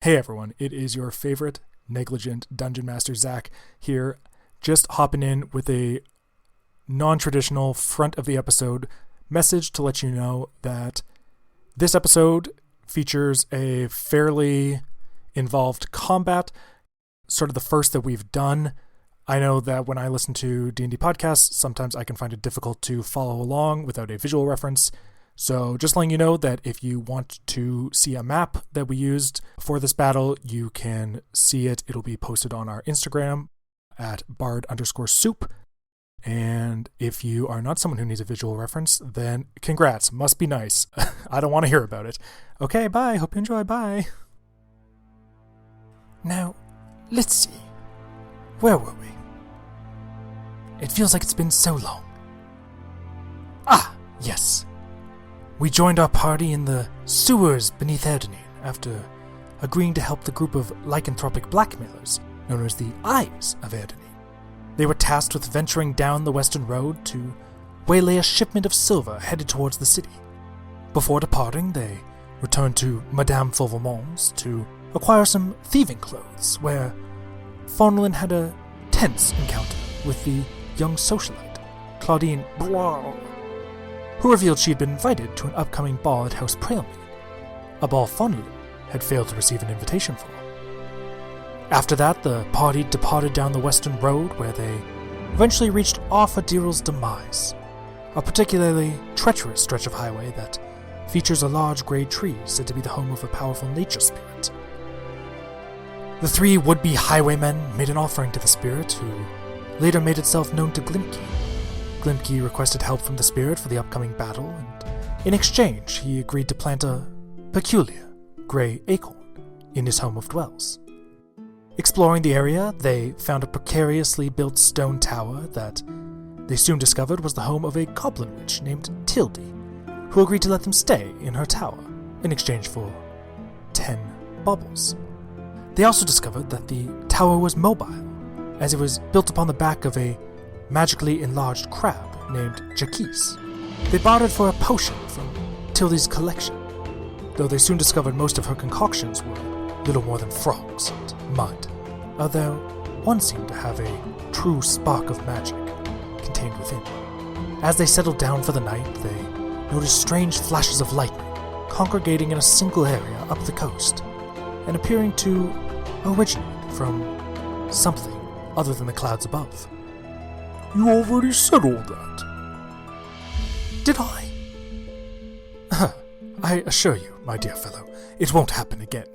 Hey everyone, it is your favorite negligent dungeon master Zach here, just hopping in with a non-traditional front of the episode message to let you know that this episode features a fairly involved combat, sort of the first that we've done. I know that when I listen to D&D podcasts, sometimes I can find it difficult to follow along without a visual reference. So just letting you know that if you want to see a map that we used for this battle, you can see it. It'll be posted on our Instagram at bard_soup. And if you are not someone who needs a visual reference, then congrats. Must be nice. I don't want to hear about it. Okay, bye. Hope you enjoy. Bye. Now, let's see. Where were we? It feels like it's been so long. Ah, yes. We joined our party in the sewers beneath Erdenine after agreeing to help the group of lycanthropic blackmailers known as the Eyes of Erdenine. They were tasked with venturing down the western road to waylay a shipment of silver headed towards the city. Before departing, they returned to Madame Fauvelmont's to acquire some thieving clothes, where Faunalyn had a tense encounter with the young socialite, Claudine Blanc, who revealed she had been invited to an upcoming ball at House Prailmead, a ball Faunalyn had failed to receive an invitation for. After that, the party departed down the western road, where they eventually reached Arthurdiral's demise, a particularly treacherous stretch of highway that features a large grey tree said to be the home of a powerful nature spirit. The three would-be highwaymen made an offering to the spirit, who later made itself known to Glimki. Glimki requested help from the spirit for the upcoming battle, and in exchange he agreed to plant a peculiar grey acorn in his home of dwells. Exploring the area, they found a precariously built stone tower that they soon discovered was the home of a goblin witch named Tildy, who agreed to let them stay in her tower in exchange for 10 baubles. They also discovered that the tower was mobile, as it was built upon the back of a magically enlarged crab named Jaquise. They bartered for a potion from Tildy's collection, though they soon discovered most of her concoctions were little more than frogs and mud, although one seemed to have a true spark of magic contained within. As they settled down for the night, they noticed strange flashes of lightning congregating in a single area up the coast, and appearing to originate from something other than the clouds above. You already said all that. Did I? I assure you, my dear fellow, it won't happen again.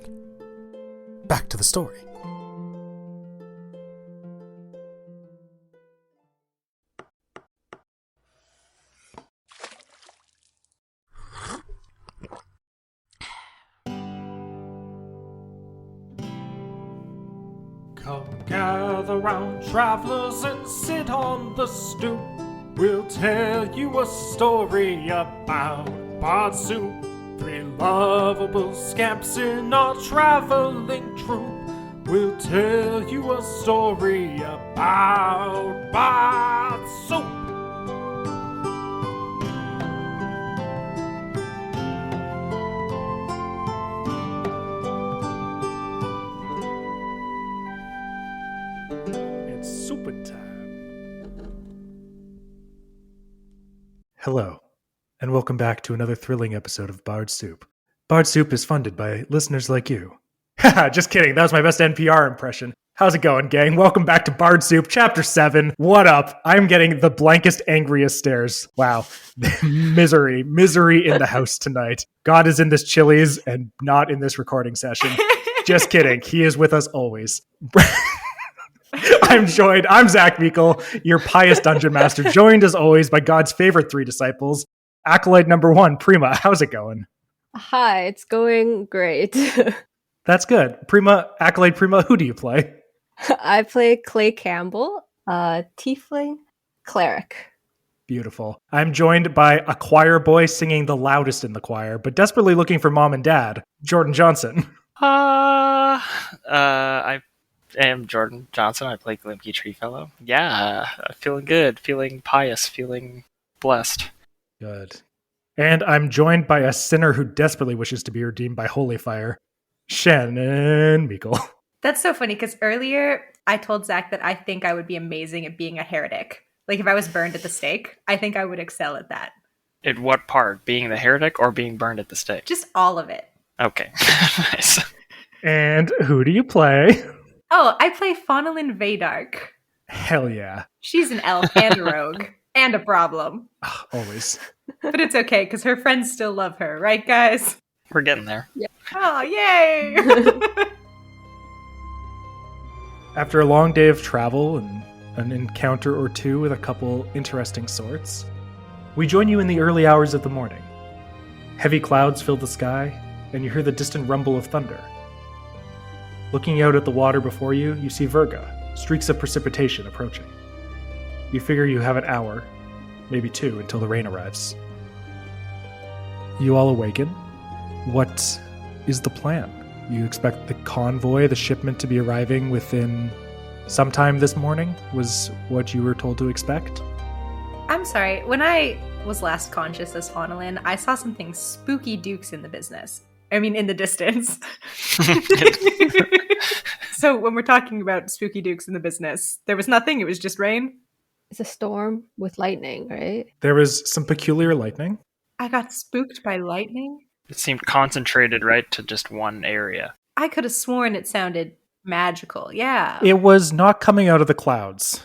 Back to the story. Come gather round, travelers, and sit on the stoop. We'll tell you a story about Bard Soup. Three lovable scamps in our traveling troupe. We'll tell you a story about Bard Soup. Hello, and welcome back to another thrilling episode of Bard Soup. Bard Soup is funded by listeners like you. Haha, just kidding, that was my best NPR impression. How's it going, gang? Welcome back to Bard Soup, Chapter 7. What up? I'm getting the blankest, angriest stares. Wow. Misery in the house tonight. God is in this Chili's and not in this recording session. Just kidding, he is with us always. I'm Zach Meikle, your pious dungeon master, joined as always by God's favorite three disciples. Acolyte number 1, Prima, how's it going? Hi, it's going great. That's good. Acolyte Prima, who do you play? I play Clay Campbell, tiefling cleric. Beautiful. I'm joined by a choir boy singing the loudest in the choir, but desperately looking for mom and dad, Jordan Johnsen. I am Jordan Johnsen. I play Glimki Treefellow. Yeah, feeling good, feeling pious, feeling blessed. Good. And I'm joined by a sinner who desperately wishes to be redeemed by holy fire, Shannon, Meikle. That's so funny because earlier I told Zach that I think I would be amazing at being a heretic. Like if I was burned at the stake, I think I would excel at that. At what part? Being the heretic or being burned at the stake? Just all of it. Okay. Nice. And who do you play? Oh, I play Faunalyn Vaydark. Hell yeah. She's an elf and a rogue and a problem. Always. But it's okay because her friends still love her, right, guys? We're getting there. Oh, yay! After a long day of travel and an encounter or two with a couple interesting sorts, we join you in the early hours of the morning. Heavy clouds fill the sky, and you hear the distant rumble of thunder. Looking out at the water before you, you see Virga, streaks of precipitation approaching. You figure you have an hour, maybe 2, until the rain arrives. You all awaken. What is the plan? You expect the convoy, the shipment, to be arriving within sometime this morning, was what you were told to expect? I'm sorry. When I was last conscious as Faunalyn, I saw something spooky dukes in the business. I mean, in the distance. So when we're talking about spooky dukes in the business, there was nothing. It was just rain. It's a storm with lightning, right? There was some peculiar lightning. I got spooked by lightning. It seemed concentrated right to just one area. I could have sworn it sounded magical. Yeah. It was not coming out of the clouds.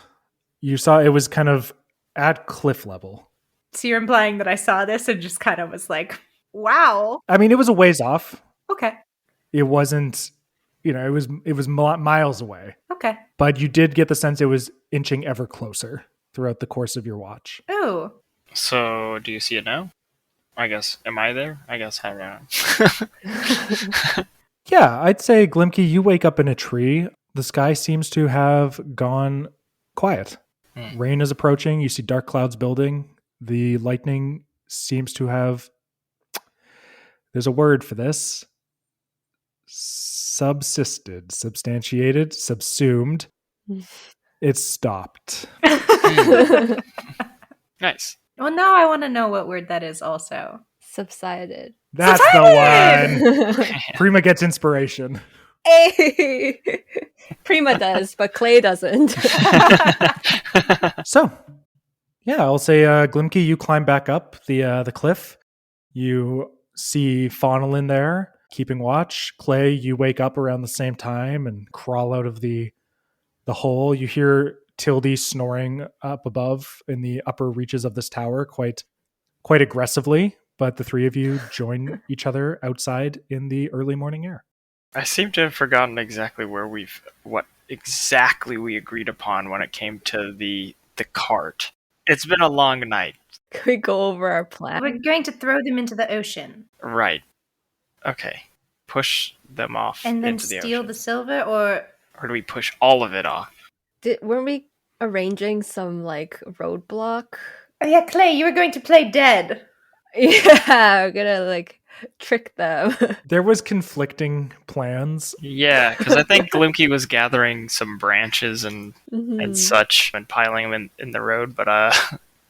You saw it was kind of at cliff level. So you're implying that I saw this and just kind of was like, wow. I mean, it was a ways off. Okay. It wasn't, it was miles away. Okay. But you did get the sense it was inching ever closer throughout the course of your watch. Oh. So, do you see it now? I guess. Am I there? I guess I don't know. Yeah, I'd say, Glimki, you wake up in a tree. The sky seems to have gone quiet. Rain is approaching. You see dark clouds building. The lightning seems to have... There's a word for this. Subsisted, substantiated, subsumed. It's stopped. Nice. Well, now I want to know what word that is also. Subsided. That's the one. Prima gets inspiration. Hey! Prima does, but Clay doesn't. So, yeah, I'll say, Glimki, you climb back up the cliff. You see Faunalyn there, keeping watch. Clay, you wake up around the same time and crawl out of the hole. You hear Tildy snoring up above in the upper reaches of this tower quite aggressively, but the three of you join each other outside in the early morning air. I seem to have forgotten exactly what exactly we agreed upon when it came to the cart. It's been a long night. Can we go over our plan? We're going to throw them into the ocean. Right. Okay. Push them off And then into the steal ocean. the silver, or do we push all of it off? Weren't we arranging some, roadblock? Oh yeah, Clay, you were going to play dead. Yeah, we're gonna, trick them. There was conflicting plans. Yeah, because I think Glimki was gathering some branches and such and piling them in the road, but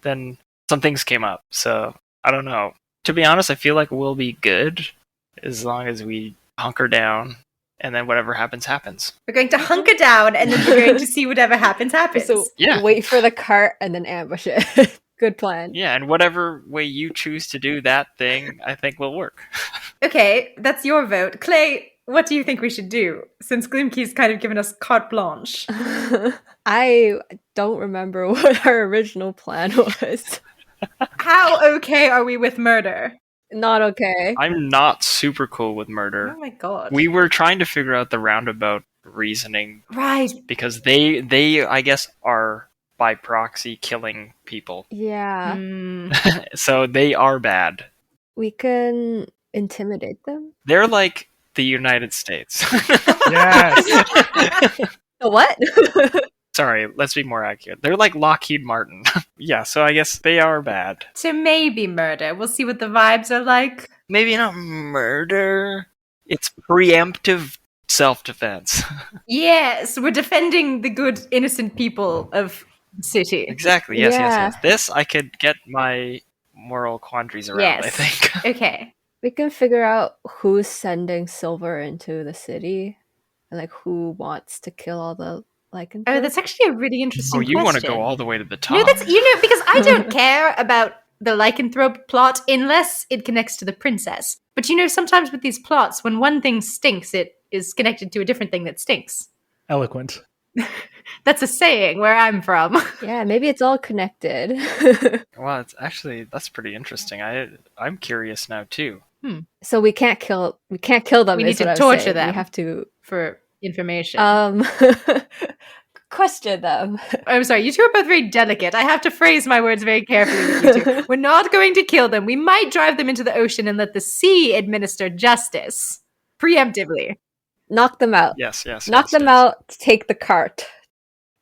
then some things came up, so I don't know. To be honest, I feel like we'll be good as long as we hunker down, and then whatever happens, happens. We're going to hunker down, and then we're going to see whatever happens. So Yeah. wait for the cart and then ambush it. Good plan. Yeah, and whatever way you choose to do that thing, I think will work. Okay, that's your vote. Clay, what do you think we should do? Since Glimki's kind of given us carte blanche. I don't remember what our original plan was. How okay are we with murder? Not okay. I'm not super cool with murder. Oh my god. We were trying to figure out the roundabout reasoning Right. because they I guess are by proxy killing people. Yeah. So they are bad. We can intimidate them. They're like the United States. Yes. The what? Sorry, let's be more accurate. They're like Lockheed Martin. Yeah, so I guess they are bad. So maybe murder. We'll see what the vibes are like. Maybe not murder. It's preemptive self-defense. Yes, we're defending the good, innocent people of the city. Exactly, yes, Yeah. yes. This I could get my moral quandaries around, Yes. I think. Okay. We can figure out who's sending silver into the city and like who wants to kill all the lycanthropes. Oh, that's actually a really interesting Oh, you want to question. go all the way to the top? No, that's because I don't care about the lycanthrope plot unless it connects to the princess. But sometimes with these plots, when one thing stinks, it is connected to a different thing that stinks. Eloquent. That's a saying where I'm from. Yeah, maybe it's all connected. Well, that's pretty interesting. I'm curious now too. So we can't kill them. We need is what to I was torture saying. them. We have to For information. question them. I'm sorry, you two are both very delicate. I have to phrase my words very carefully with you two. We're not going to kill them. We might drive them into the ocean and let the sea administer justice. Preemptively. Knock them out. Yes. Knock them out, take the cart.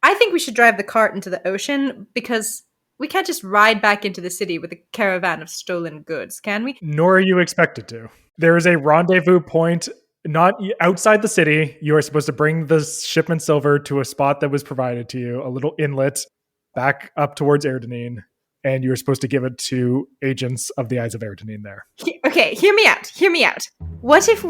I think we should drive the cart into the ocean because we can't just ride back into the city with a caravan of stolen goods, can we? Nor are you expected to. There is a rendezvous point not outside the city. You are supposed to bring the shipment silver to a spot that was provided to you, a little inlet back up towards Erdenine, and you're supposed to give it to agents of the Eyes of Erdenine there. Okay, hear me out. What if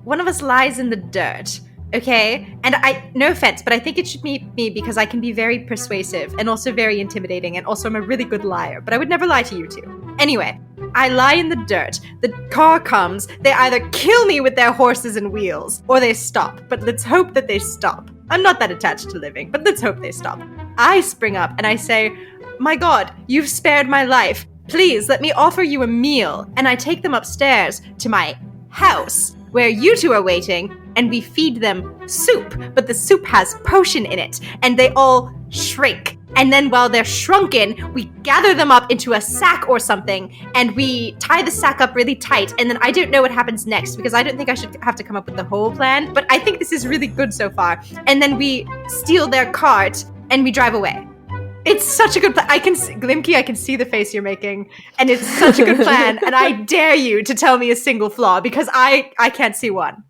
one of us lies in the dirt, okay? And no offense, but I think it should be me because I can be very persuasive and also very intimidating, and also I'm a really good liar, but I would never lie to you two. Anyway, I lie in the dirt. The car comes. They either kill me with their horses and wheels, or they stop. But let's hope that they stop. I'm not that attached to living, but let's hope they stop. I spring up and I say, "My God, you've spared my life. Please let me offer you a meal." And I take them upstairs to my house, where you two are waiting, and we feed them soup. But the soup has potion in it, and they all shrink. And then while they're shrunken, we gather them up into a sack or something, and we tie the sack up really tight. And then I don't know what happens next, because I don't think I should have to come up with the whole plan. But I think this is really good so far. And then we steal their cart, and we drive away. It's such a good plan. Glimki, I can see the face you're making, and it's such a good plan. And I dare you to tell me a single flaw, because I can't see one.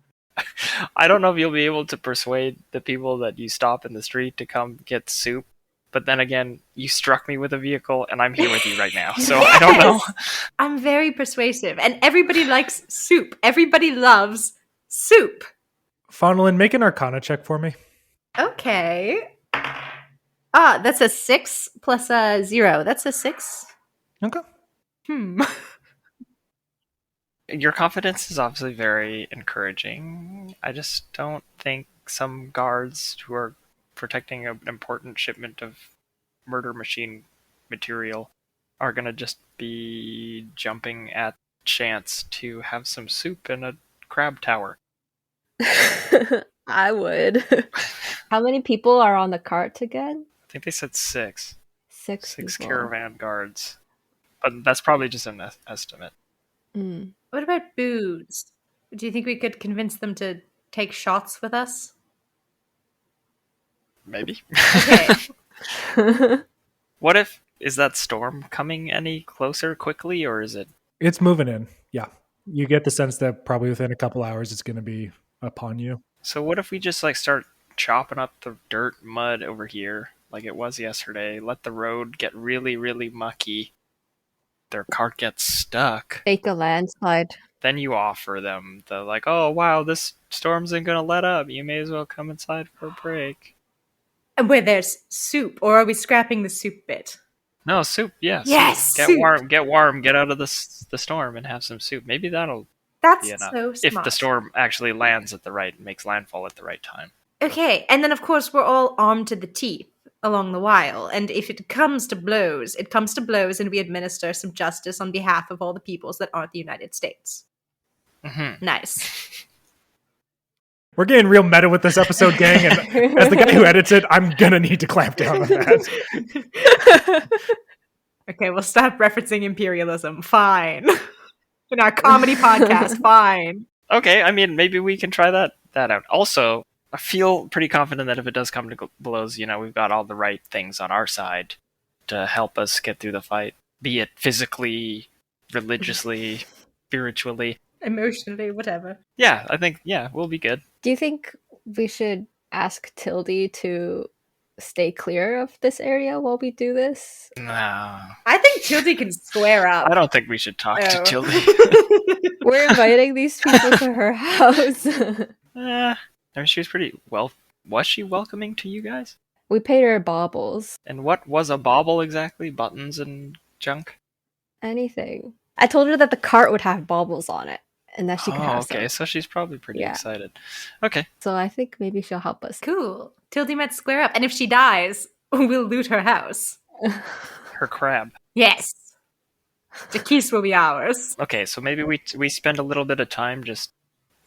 I don't know if you'll be able to persuade the people that you stop in the street to come get soup. But then again, you struck me with a vehicle, and I'm here with you right now. So I don't know. I'm very persuasive, and everybody likes soup. Everybody loves soup. Faunalyn, make an Arcana check for me. Okay. That's a 6 plus a 0. That's a 6. Okay. Your confidence is obviously very encouraging. I just don't think some guards who are protecting an important shipment of murder machine material are going to just be jumping at chance to have some soup in a crab tower. I would. How many people are on the cart again? I think they said 6. Six people. Caravan guards. But that's probably just an estimate. What about booze? Do you think we could convince them to take shots with us? Maybe. Okay. Is that storm coming any closer quickly, or is it? It's moving in. Yeah. You get the sense that probably within a couple hours it's going to be upon you. So what if we just start chopping up the dirt mud over here like it was yesterday, let the road get really, really mucky, their cart gets stuck. Fake a landslide. Then you offer them oh wow, this storm isn't going to let up. You may as well come inside for a break. And where there's soup, or are we scrapping the soup bit? No, soup, yes. Yes, Get soup. warm, get out of the storm and have some soup. Maybe that'll That's be enough. so smart. If the storm actually makes landfall at the right time. Okay, and then of course we're all armed to the teeth along the while, and if it comes to blows, and we administer some justice on behalf of all the peoples that aren't the United States. Mm-hmm. Nice. We're getting real meta with this episode, gang, and as the guy who edits it, I'm gonna need to clamp down on that. Okay, we'll stop referencing imperialism. Fine. In our comedy podcast, fine. Okay, I mean, maybe we can try that out. Also, I feel pretty confident that if it does come to blows, we've got all the right things on our side to help us get through the fight. Be it physically, religiously, spiritually. Emotionally, whatever. Yeah, I think, we'll be good. Do you think we should ask Tildy to stay clear of this area while we do this? No. I think Tildy can square up. I don't think we should talk to Tildy. We're inviting these people to her house. I mean, she was pretty well. Was she welcoming to you guys? We paid her baubles. And what was a bauble exactly? Buttons and junk? Anything. I told her that the cart would have baubles on it, and that she could have okay, some. so she's probably pretty excited. Okay. So I think maybe she'll help us. Cool. Tildy might square up. And if she dies, we'll loot her house. Her crab. Yes. The keys will be ours. Okay, so maybe we spend a little bit of time just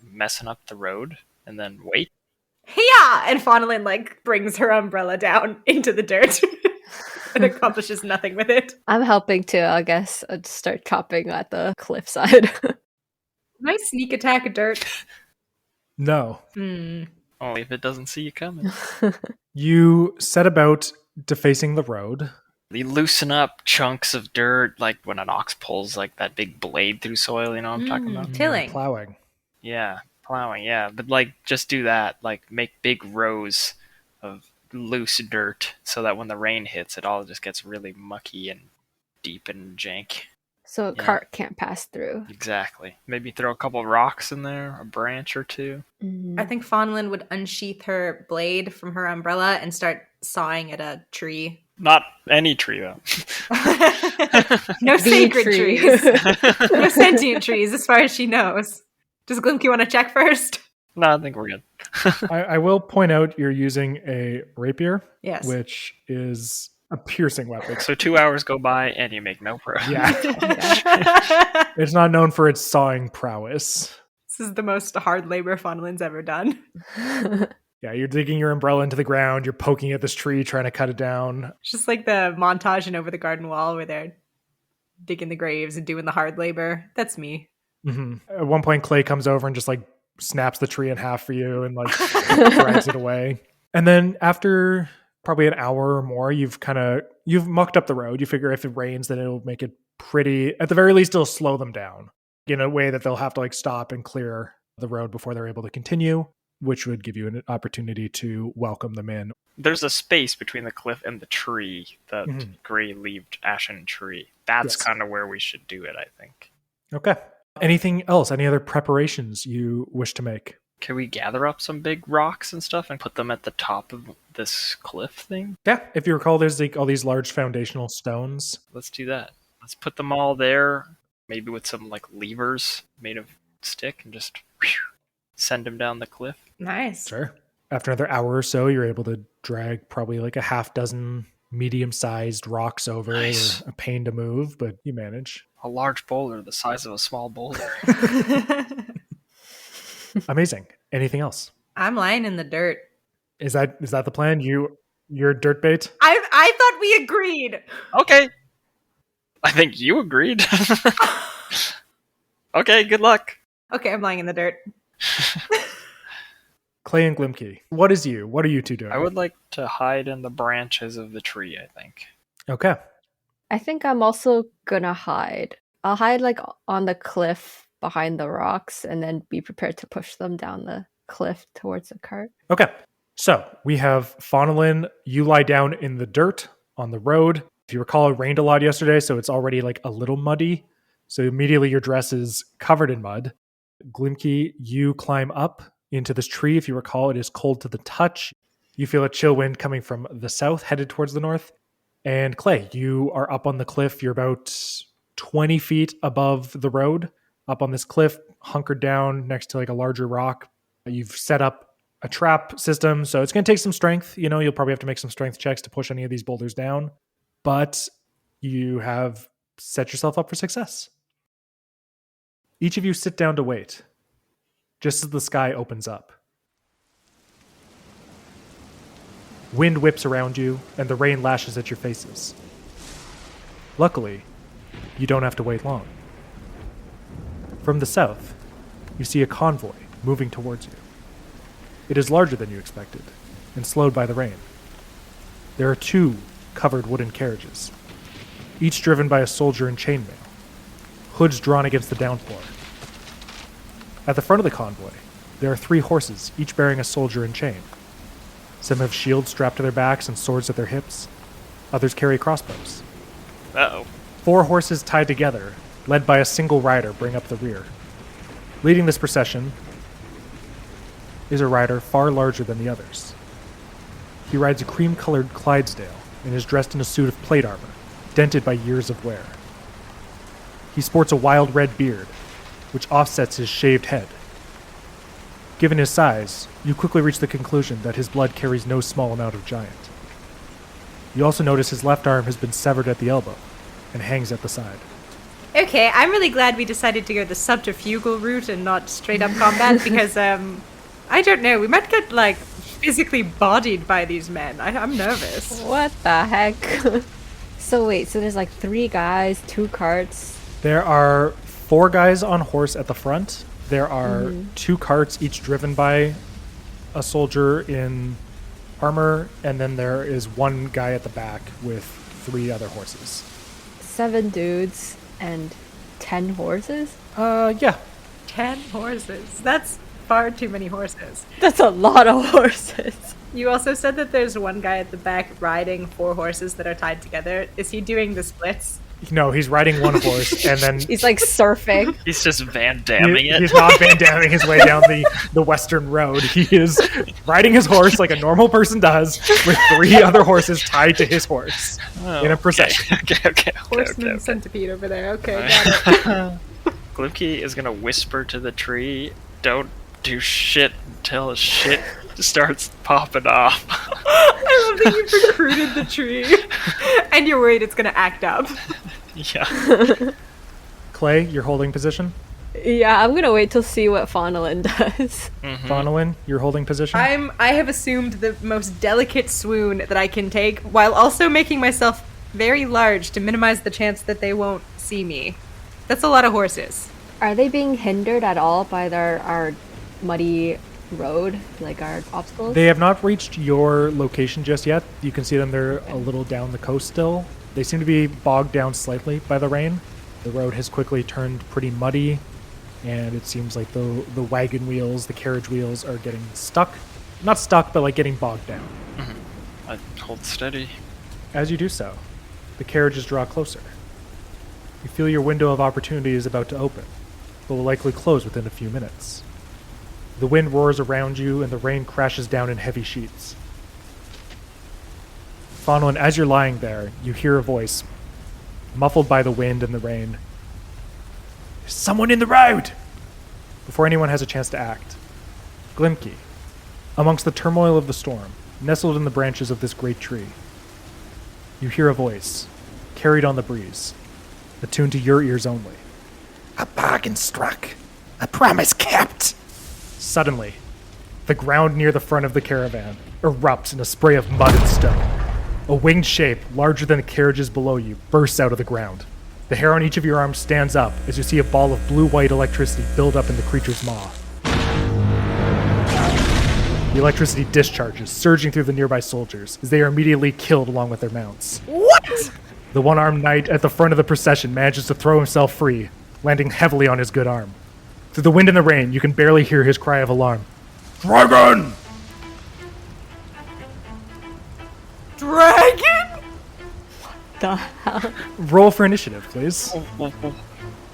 messing up the road and then wait. Yeah! And Faunalyn, brings her umbrella down into the dirt and accomplishes nothing with it. I'm helping too, I guess. I'd start chopping at the cliffside. Nice sneak attack dirt. No. Only if it doesn't see you coming. You set about defacing the road. You loosen up chunks of dirt, like when an ox pulls that big blade through soil, you know what I'm talking about? Tilling. Plowing. Yeah, plowing, yeah. But just do that. Make big rows of loose dirt so that when the rain hits, it all just gets really mucky and deep and jank. So a cart can't pass through. Exactly. Maybe throw a couple rocks in there, a branch or two. I think Faunalyn would unsheath her blade from her umbrella and start sawing at a tree. Not any tree, though. No sacred trees. trees. No sentient trees, as far as she knows. Does Glimki want to check first? No, I think we're good. I will point out you're using a rapier, Yes. which is a piercing weapon. So 2 hours go by and you make no progress. Yeah. It's not known for its sawing prowess. This is the most hard labor Faunalyn's ever done. Yeah, you're digging your umbrella into the ground, you're poking at this tree, trying to cut it down. It's just like the montage in Over the Garden Wall where they're digging the graves and doing the hard labor. That's me. At one point, Clay comes over and just snaps the tree in half for you and drags it away. And then after probably an hour or more, you've mucked up the road. You figure if it rains, then it'll make it pretty, at the very least, it'll slow them down in a way that they'll have to stop and clear the road before they're able to continue, which would give you an opportunity to welcome them in. There's a space between the cliff and the tree, that gray-leaved ashen tree. That's kind of where we should do it, I think. Okay. Anything else? Any other preparations you wish to make? Can we gather up some big rocks and stuff and put them at the top of this cliff thing? Yeah. If you recall, there's all these large foundational stones. Let's do that. Let's put them all there, maybe with some levers made of stick, and just send them down the cliff. Nice. Sure. After another hour or so, you're able to drag probably a half dozen medium-sized rocks over. Nice. They're a pain to move, but you manage. A large boulder the size of a small boulder. Amazing. Anything else? I'm lying in the dirt. Is that the plan? You're dirt bait? I thought we agreed. Okay. I think you agreed. Okay, good luck. Okay, I'm lying in the dirt. Clay and Glimki. What are you two doing? I would like to hide in the branches of the tree, I think. Okay. I think I'm also gonna hide. I'll hide on the cliff behind the rocks and then be prepared to push them down the cliff towards the cart. Okay. So we have Faunalyn. You lie down in the dirt on the road. If you recall, it rained a lot yesterday, so it's already a little muddy. So immediately your dress is covered in mud. Glimki, you climb up into this tree. If you recall, it is cold to the touch. You feel a chill wind coming from the south, headed towards the north. And Clay, you are up on the cliff. You're about 20 feet above the road, up on this cliff, hunkered down next to a larger rock. You've set up a trap system, so it's going to take some strength. You'll probably have to make some strength checks to push any of these boulders down. But you have set yourself up for success. Each of you sit down to wait, just as the sky opens up. Wind whips around you, and the rain lashes at your faces. Luckily, you don't have to wait long. From the south, you see a convoy moving towards you. It is larger than you expected, and slowed by the rain. There are 2 covered wooden carriages, each driven by a soldier in chainmail, hoods drawn against the downpour. At the front of the convoy, there are 3 horses, each bearing a soldier in chain. Some have shields strapped to their backs and swords at their hips. Others carry crossbows. Uh-oh. 4 horses tied together, led by a single rider, bring up the rear. Leading this procession is a rider far larger than the others. He rides a cream-colored Clydesdale and is dressed in a suit of plate armor, dented by years of wear. He sports a wild red beard, which offsets his shaved head. Given his size, you quickly reach the conclusion that his blood carries no small amount of giant. You also notice his left arm has been severed at the elbow and hangs at the side. Okay, I'm really glad we decided to go the subterfugal route and not straight up combat because, I don't know, we might get, like, physically bodied by these men. I'm nervous. What the heck? So wait, so there's like 3 guys, 2 carts. There are 4 guys on horse at the front. There are 2 carts, each driven by a soldier in armor, and then there is 1 guy at the back with 3 other horses. 7 dudes and 10 horses? Yeah. 10 horses. That's far too many horses. That's a lot of horses. You also said that there's 1 guy at the back riding 4 horses that are tied together. Is he doing the splits? No, he's riding 1 horse, and then... He's like surfing. He's just Van Damming it. He's not Van Damming his way down the western road. He is riding his horse like a normal person does, with 3 other horses tied to his horse in a procession. Okay. Horseman centipede over there. Okay, got it. Glimki is gonna whisper to the tree, "Don't do shit until shit starts popping off." I love that you've recruited the tree, and you're worried it's gonna act up. Yeah. Clay, your holding position. Yeah, I'm gonna wait till see what Faunalyn does. Faunalyn, your holding position. I have assumed the most delicate swoon that I can take, while also making myself very large to minimize the chance that they won't see me. That's a lot of horses. Are they being hindered at all by our muddy road, like our obstacles? They have not reached your location just yet. You can see them. They're a little down the coast still. They seem to be bogged down slightly by the rain. The road has quickly turned pretty muddy, and it seems like the wagon wheels, the carriage wheels are getting stuck. Not stuck, but like getting bogged down. I hold steady. As you do so, the carriages draw closer. You feel your window of opportunity is about to open, but will likely close within a few minutes. The wind roars around you, and the rain crashes down in heavy sheets. Faunalyn, as you're lying there, you hear a voice, muffled by the wind and the rain. There's someone in the road! Before anyone has a chance to act, Glimki, amongst the turmoil of the storm, nestled in the branches of this great tree, you hear a voice, carried on the breeze, attuned to your ears only. A bargain struck. A promise kept. Suddenly, the ground near the front of the caravan erupts in a spray of mud and stone. A winged shape, larger than the carriages below you, bursts out of the ground. The hair on each of your arms stands up as you see a ball of blue-white electricity build up in the creature's maw. The electricity discharges, surging through the nearby soldiers, as they are immediately killed along with their mounts. What? The one-armed knight at the front of the procession manages to throw himself free, landing heavily on his good arm. Through the wind and the rain, you can barely hear his cry of alarm. Dragon! Dragon? The hell? Roll for initiative, please.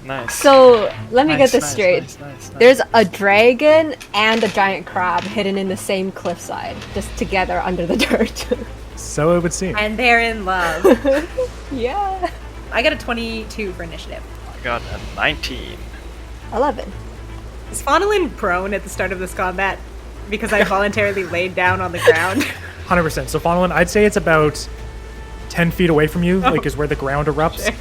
Nice. So let me get this Nice, straight. nice. There's a dragon and a giant crab hidden in the same cliffside, just together under the dirt. So it would seem. And they're in love. Yeah. I got a 22 for initiative. I got a 19. 11. Is Faunalyn prone at the start of this combat? Because I voluntarily laid down on the ground. 100%. So Faunalyn, I'd say it's about 10 feet away from you, like is where the ground erupts. Shit.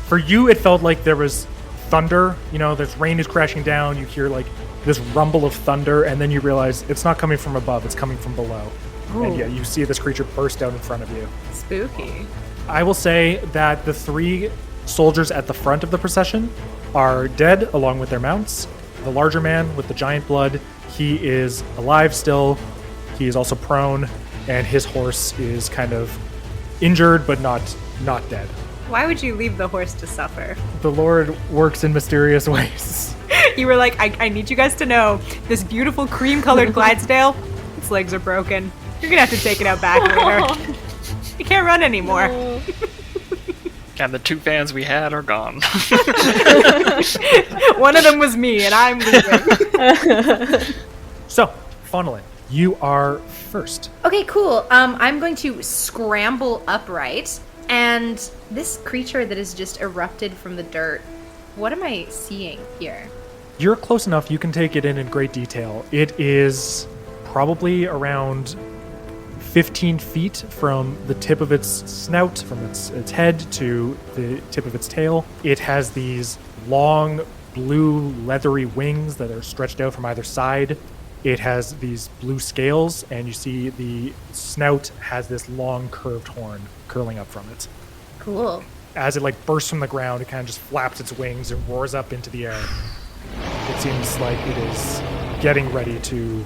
For you, it felt like there was thunder. You know, there's rain is crashing down. You hear like this rumble of thunder, and then you realize it's not coming from above, it's coming from below. And yeah, you see this creature burst out in front of you. Spooky. I will say that the 3 soldiers at the front of the procession are dead along with their mounts. The larger man with the giant blood, he is alive still. He is also prone, and his horse is kind of injured but not dead. Why would you leave the horse to suffer? The Lord works in mysterious ways. You were like, I need you guys to know, this beautiful cream-colored Clydesdale, its legs are broken. You're gonna have to take it out back later. You can't run anymore. And the 2 fans we had are gone. One of them was me, and I'm leaving. So, Faunalyn, you are first. Okay, cool. I'm going to scramble upright, and this creature that has just erupted from the dirt, what am I seeing here? You're close enough, you can take it in great detail. It is probably around 15 feet from the tip of its snout, from its head to the tip of its tail. It has these long, blue, leathery wings that are stretched out from either side. It has these blue scales, and you see the snout has this long, curved horn curling up from it. Cool. As it bursts from the ground, it kind of just flaps its wings and roars up into the air. It seems like it is getting ready to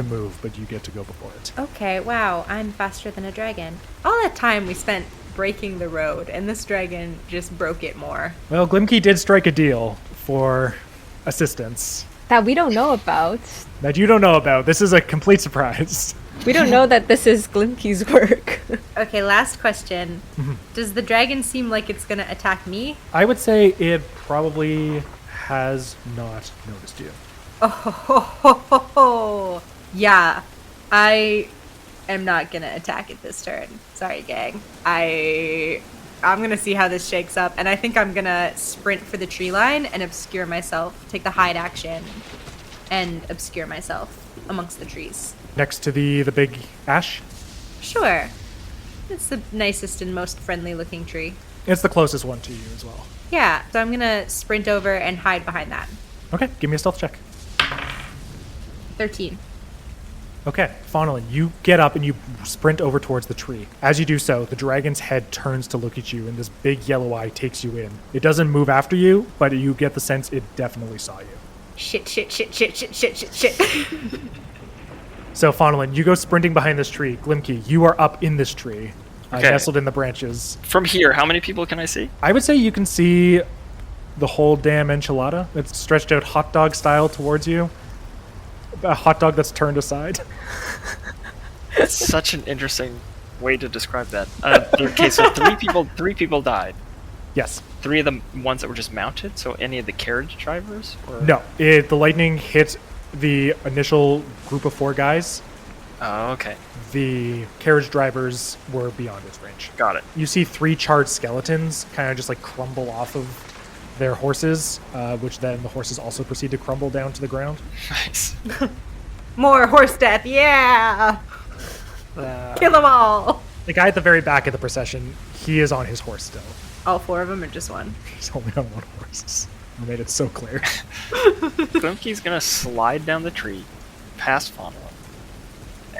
move, but you get to go before it. Okay, wow, I'm faster than a dragon. All that time we spent breaking the road, and this dragon just broke it more. Well, Glimki did strike a deal for assistance. That we don't know about. That you don't know about. This is a complete surprise. We don't know that this is Glimki's work. Okay, last question. Does the dragon seem like it's gonna attack me? I would say it probably has not noticed you. Oh, ho, ho, ho, ho. Yeah, I am not gonna attack it this turn. Sorry, gang. I'm gonna see how this shakes up, and I think I'm gonna sprint for the tree line and obscure myself, take the hide action, and obscure myself amongst the trees. Next to the big ash? Sure. It's the nicest and most friendly looking tree. It's the closest one to you as well. Yeah, so I'm gonna sprint over and hide behind that. Okay, give me a stealth check. 13. Okay, Faunalyn, you get up and you sprint over towards the tree. As you do so, the dragon's head turns to look at you, and this big yellow eye takes you in. It doesn't move after you, but you get the sense it definitely saw you. Shit. So, Faunalyn, you go sprinting behind this tree. Glimki, you are up in this tree, Okay. nestled in the branches. From here, how many people can I see? I would say you can see the whole damn enchilada. It's stretched out hot dog style towards you. A hot dog that's turned aside. That's such an interesting way to describe that. Okay, so three people died. Yes. 3 of the ones that were just mounted, so any of the carriage drivers? Or? No, the lightning hit the initial group of 4 guys. Oh, okay. The carriage drivers were beyond its range. Got it. You see 3 charred skeletons kind of just crumble off of their horses, which then the horses also proceed to crumble down to the ground. Nice. More horse death, yeah! Kill them all! The guy at the very back of the procession, he is on his horse still. All 4 of them or just one? He's only on one horse. I made it so clear. Glimki's gonna slide down the tree, past Faunalyn,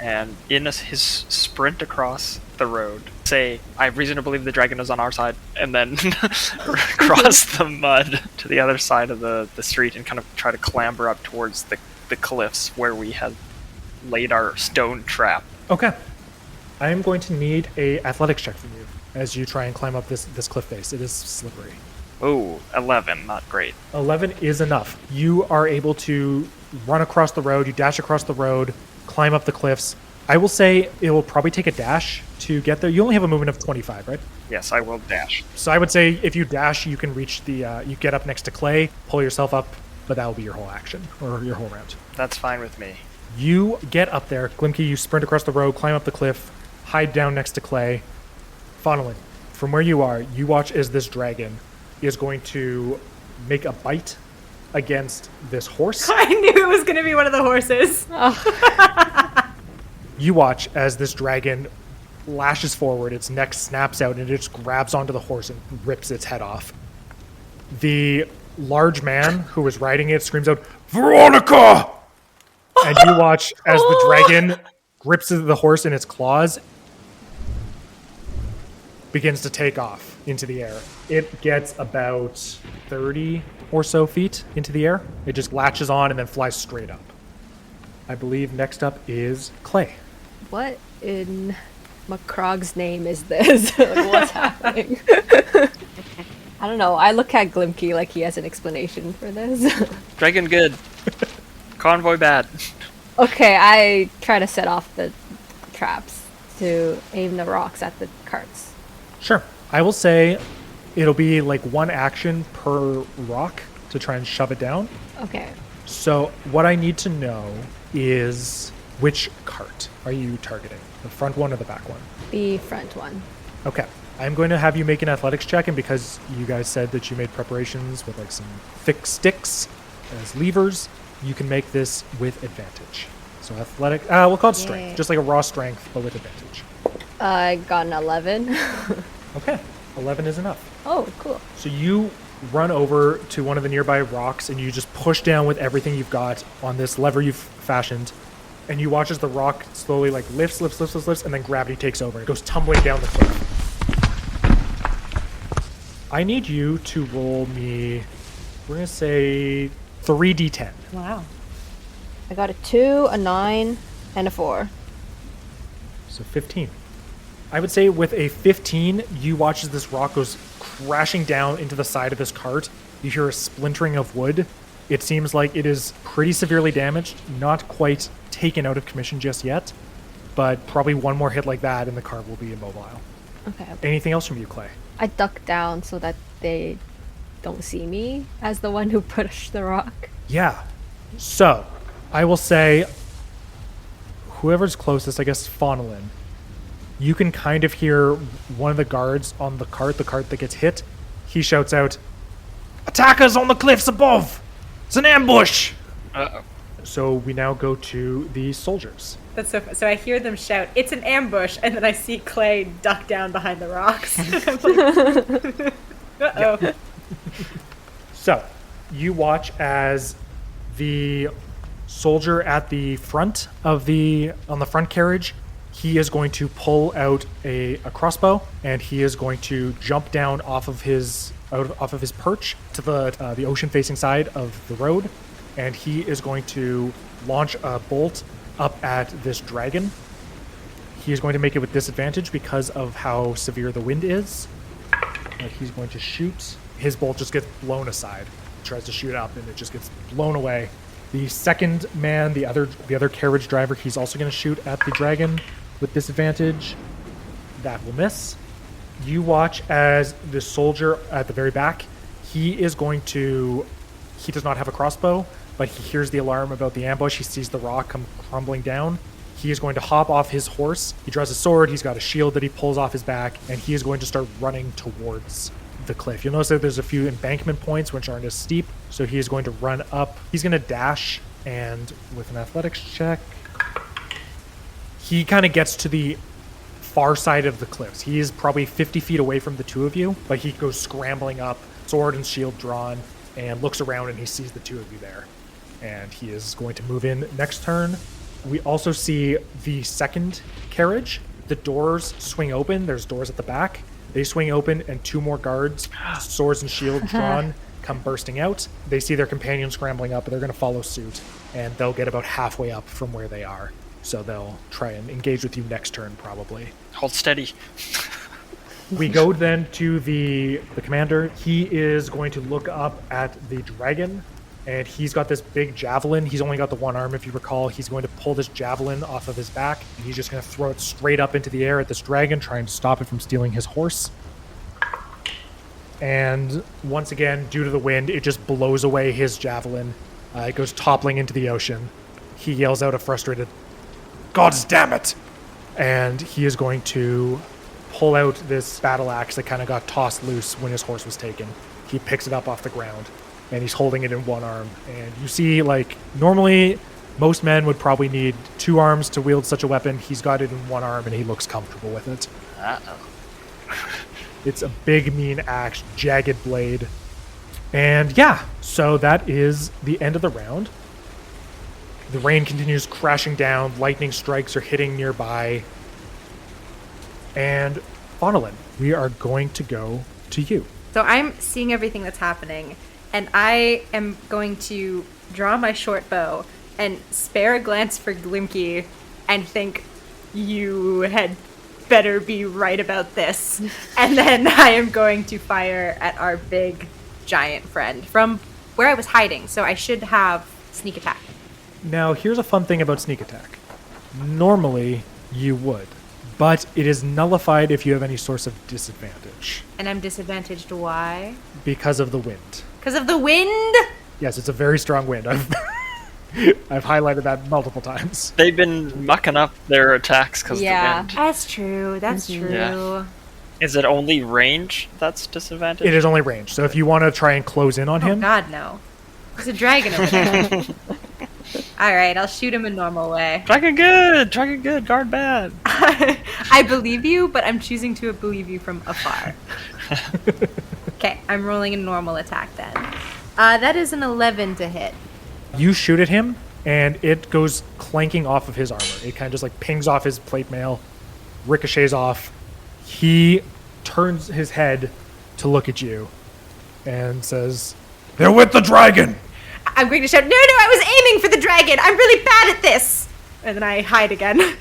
and in his sprint across the road, say, I have reason to believe the dragon is on our side, and then cross the mud to the other side of the street and kind of try to clamber up towards the cliffs where we had laid our stone trap. Okay. I am going to need a athletics check from you as you try and climb up this cliff face. It is slippery. Oh, 11, not great. 11 is enough. You are able to run across the road, you dash across the road, climb up the cliffs. I will say it will probably take a dash to get there. You only have a movement of 25, right? Yes, I will dash. So I would say if you dash, you can reach you get up next to Clay, pull yourself up, but that will be your whole action, or your whole round. That's fine with me. You get up there. Glimki, you sprint across the road, climb up the cliff, hide down next to Clay. Faunalyn, from where you are, you watch as this dragon is going to make a bite against this horse. I knew it was going to be one of the horses. You watch as this dragon lashes forward, its neck snaps out, and it just grabs onto the horse and rips its head off. The large man who is riding it screams out, "Veronica!" And you watch as the dragon grips the horse in its claws, begins to take off into the air. It gets about 30 or so feet into the air. It just latches on and then flies straight up. I believe next up is Clay. What in Macrog's name is this? What's happening? I don't know. I look at Glimki like he has an explanation for this. Dragon good. Convoy bad. Okay, I try to set off the traps to aim the rocks at the carts. Sure. I will say it'll be like 1 action per rock to try and shove it down. Okay. So what I need to know is which cart are you targeting? The front one or the back one? The front one. Okay. I'm going to have you make an athletics check, and because you guys said that you made preparations with like some thick sticks as levers, you can make this with advantage. So athletic, we'll call it strength. Yay. Just like a raw strength, but with advantage. I got an 11. Okay. 11 is enough. Oh, cool. So you run over to one of the nearby rocks and you just push down with everything you've got on this lever you've fashioned. And you watch as the rock slowly like lifts, and then gravity takes over. It goes tumbling down the cliff. I need you to roll me, we're going to say 3d10. Wow. I got a 2, a 9, and a 4. So 15. I would say with a 15, you watch as this rock goes crashing down into the side of this cart. You hear a splintering of wood. It seems like it is pretty severely damaged, not quite taken out of commission just yet, but probably one more hit like that and the cart will be immobile. Okay. Anything else from you, Clay? I duck down so that they don't see me as the one who pushed the rock. Yeah. So, I will say, whoever's closest, I guess Faunalyn, you can kind of hear one of the guards on the cart that gets hit. He shouts out, "Attackers on the cliffs above! It's an ambush!" Uh-oh. So we now go to the soldiers. That's so I hear them shout, "It's an ambush," and then I see Clay duck down behind the rocks. I'm like, uh-oh. So, you watch as the soldier at the front of on the front carriage, he is going to pull out a crossbow, and he is going to jump down off of his perch to the ocean-facing side of the road, and he is going to launch a bolt up at this dragon. He is going to make it with disadvantage because of how severe the wind is. But he's going to shoot. His bolt just gets blown aside. He tries to shoot up, and it just gets blown away. The second man, the other carriage driver, he's also going to shoot at the dragon with disadvantage. That will miss. You watch as the soldier at the very back, he does not have a crossbow, but he hears the alarm about the ambush. He sees the rock come crumbling down. He is going to hop off his horse. He draws a sword. He's got a shield that he pulls off his back, and he is going to start running towards the cliff. You'll notice that there's a few embankment points which aren't as steep, so he is going to run up. He's going to dash, and with an athletics check, he kind of gets to the far side of the cliffs. He is probably 50 feet away from the two of you, but he goes scrambling up, sword and shield drawn, and looks around, and he sees the two of you there. And he is going to move in next turn. We also see the second carriage. The doors swing open. There's doors at the back. They swing open, and 2 more guards, swords and shields drawn, come bursting out. They see their companion scrambling up, and they're going to follow suit. And they'll get about halfway up from where they are. So they'll try and engage with you next turn, probably. Hold steady. We go then to the commander. He is going to look up at the dragon, and he's got this big javelin. He's only got the one arm, if you recall. He's going to pull this javelin off of his back, and he's just going to throw it straight up into the air at this dragon, trying to stop it from stealing his horse. And once again, due to the wind, it just blows away his javelin. It goes toppling into the ocean. He yells out a frustrated, "God damn it!" And he is going to pull out this battle axe that kind of got tossed loose when his horse was taken. He picks it up off the ground, and he's holding it in one arm. And you see, like, normally most men would probably need 2 arms to wield such a weapon. He's got it in one arm, and he looks comfortable with it. Uh-oh. It's a big, mean axe, jagged blade. And yeah, so that is the end of the round. The rain continues crashing down. Lightning strikes are hitting nearby. And Faunalyn, we are going to go to you. So I'm seeing everything that's happening, and I am going to draw my short bow and spare a glance for Glimki and think, you had better be right about this. And then I am going to fire at our big giant friend from where I was hiding, so I should have sneak attack. Now, here's a fun thing about sneak attack. Normally, You would. But it is nullified if you have any source of disadvantage. And I'm disadvantaged why? Because of the wind. Because of the wind? Yes, it's a very strong wind. I've highlighted that multiple times. They've been mucking up their attacks because of the wind. That's true. That's true. Yeah. Is it only range that's disadvantage? It is only range. So if you want to try and close in on him... Oh, God, no. There's a dragon over there. Alright, I'll shoot him a normal way. Dragon good, guard bad. I believe you, but I'm choosing to believe you from afar. Okay, I'm rolling a normal attack then. That is an 11 to hit. You shoot at him, and it goes clanking off of his armor. It kind of just like pings off his plate mail, ricochets off. He turns his head to look at you and says, "They're with the dragon!" I'm going to shout, no, I was aiming for the dragon! I'm really bad at this! And then I hide again.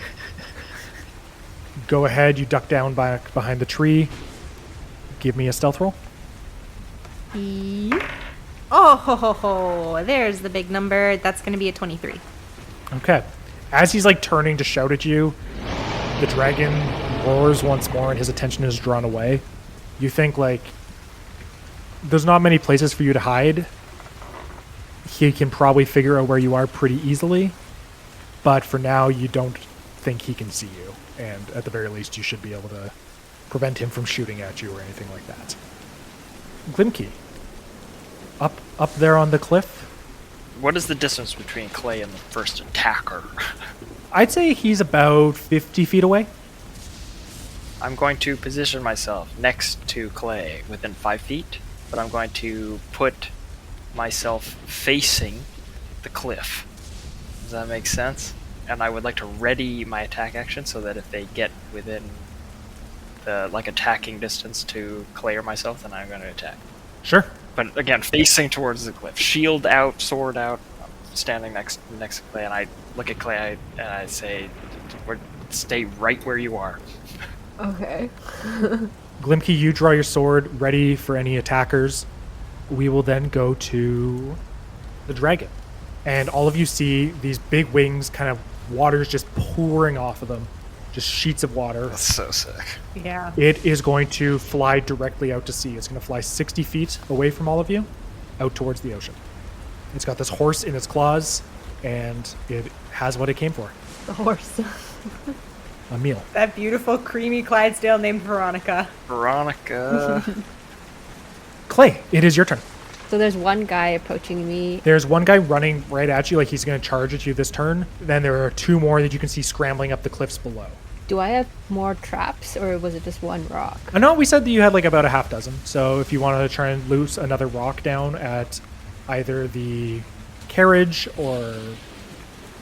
Go ahead, you duck down back behind the tree. Give me a stealth roll. Oh, ho, ho, ho. There's the big number. That's going to be a 23. Okay. As he's like turning to shout at you, the dragon roars once more and his attention is drawn away. You think like there's not many places for you to hide. He can probably figure out where you are pretty easily, but for now you don't think he can see you, and at the very least you should be able to prevent him from shooting at you or anything like that. Glimki, up there on the cliff. What is the distance between Clay and the first attacker? I'd say he's about 50 feet away. I'm going to position myself next to Clay within 5 feet, but I'm going to put myself facing the cliff. Does that make sense? And I would like to ready my attack action so that if they get within the attacking distance to Clay or myself, then I'm going to attack. Sure. But again, facing towards the cliff, shield out, sword out. I'm standing next to Clay, and I look at Clay and I say, "Stay right where you are." Okay. Glimki, you draw your sword, ready for any attackers. We will then go to the dragon. And all of you see these big wings, kind of water's just pouring off of them. Just sheets of water. That's so sick. Yeah. It is going to fly directly out to sea. It's going to fly 60 feet away from all of you, out towards the ocean. It's got this horse in its claws, and it has what it came for. The horse. A meal. That beautiful, creamy Clydesdale named Veronica. Veronica. Clay, it is your turn. So there's one guy approaching me. There's one guy running right at you, like he's going to charge at you this turn. Then there are two more that you can see scrambling up the cliffs below. Do I have more traps, or was it just one rock? I know we said that you had like about a half dozen. So if you wanted to try and loose another rock down at either the carriage or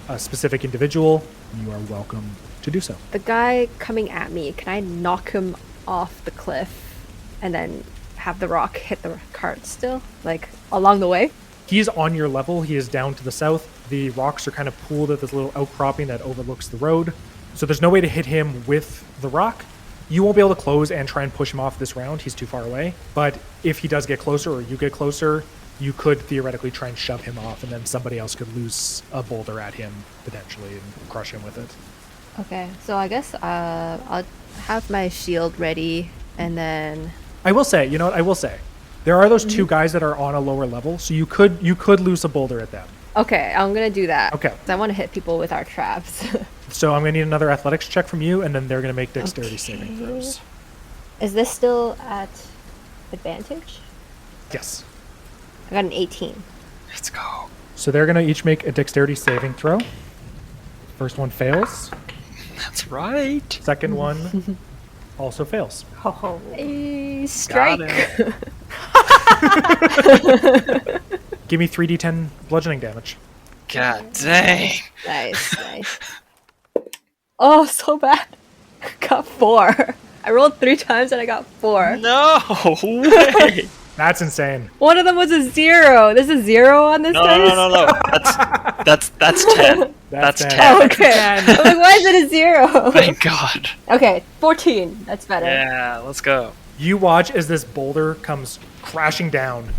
a specific individual, you are welcome to do so. The guy coming at me, can I knock him off the cliff and then have the rock hit the cart still? Like, along the way? He's on your level. He is down to the south. The rocks are kind of pooled at this little outcropping that overlooks the road. So there's no way to hit him with the rock. You won't be able to close and try and push him off this round. He's too far away. But if he does get closer or you get closer, you could theoretically try and shove him off, and then somebody else could loose a boulder at him, potentially, and crush him with it. Okay, so I guess I'll have my shield ready, and then... I will say, you know what? I will say, there are those two guys that are on a lower level, so you could loose a boulder at them. Okay, I'm gonna do that. Okay. 'Cause I want to hit people with our traps. So I'm going to need another athletics check from you, and then they're going to make dexterity saving throws. Is this still at advantage? Yes. I got an 18. Let's go. So they're going to each make a dexterity saving throw. First one fails. That's right. Second one also fails. Oh. Hey, strike! Give me 3d10 bludgeoning damage. God dang. Nice. Oh, so bad. Got 4. I rolled 3 times and I got 4. No way. That's insane. One of them was a 0. There's a 0 on this dice? No. That's 10. That's 10. Oh, okay. I'm like, why is it a 0? Thank God. Okay, 14. That's better. Yeah, let's go. You watch as this boulder comes crashing down.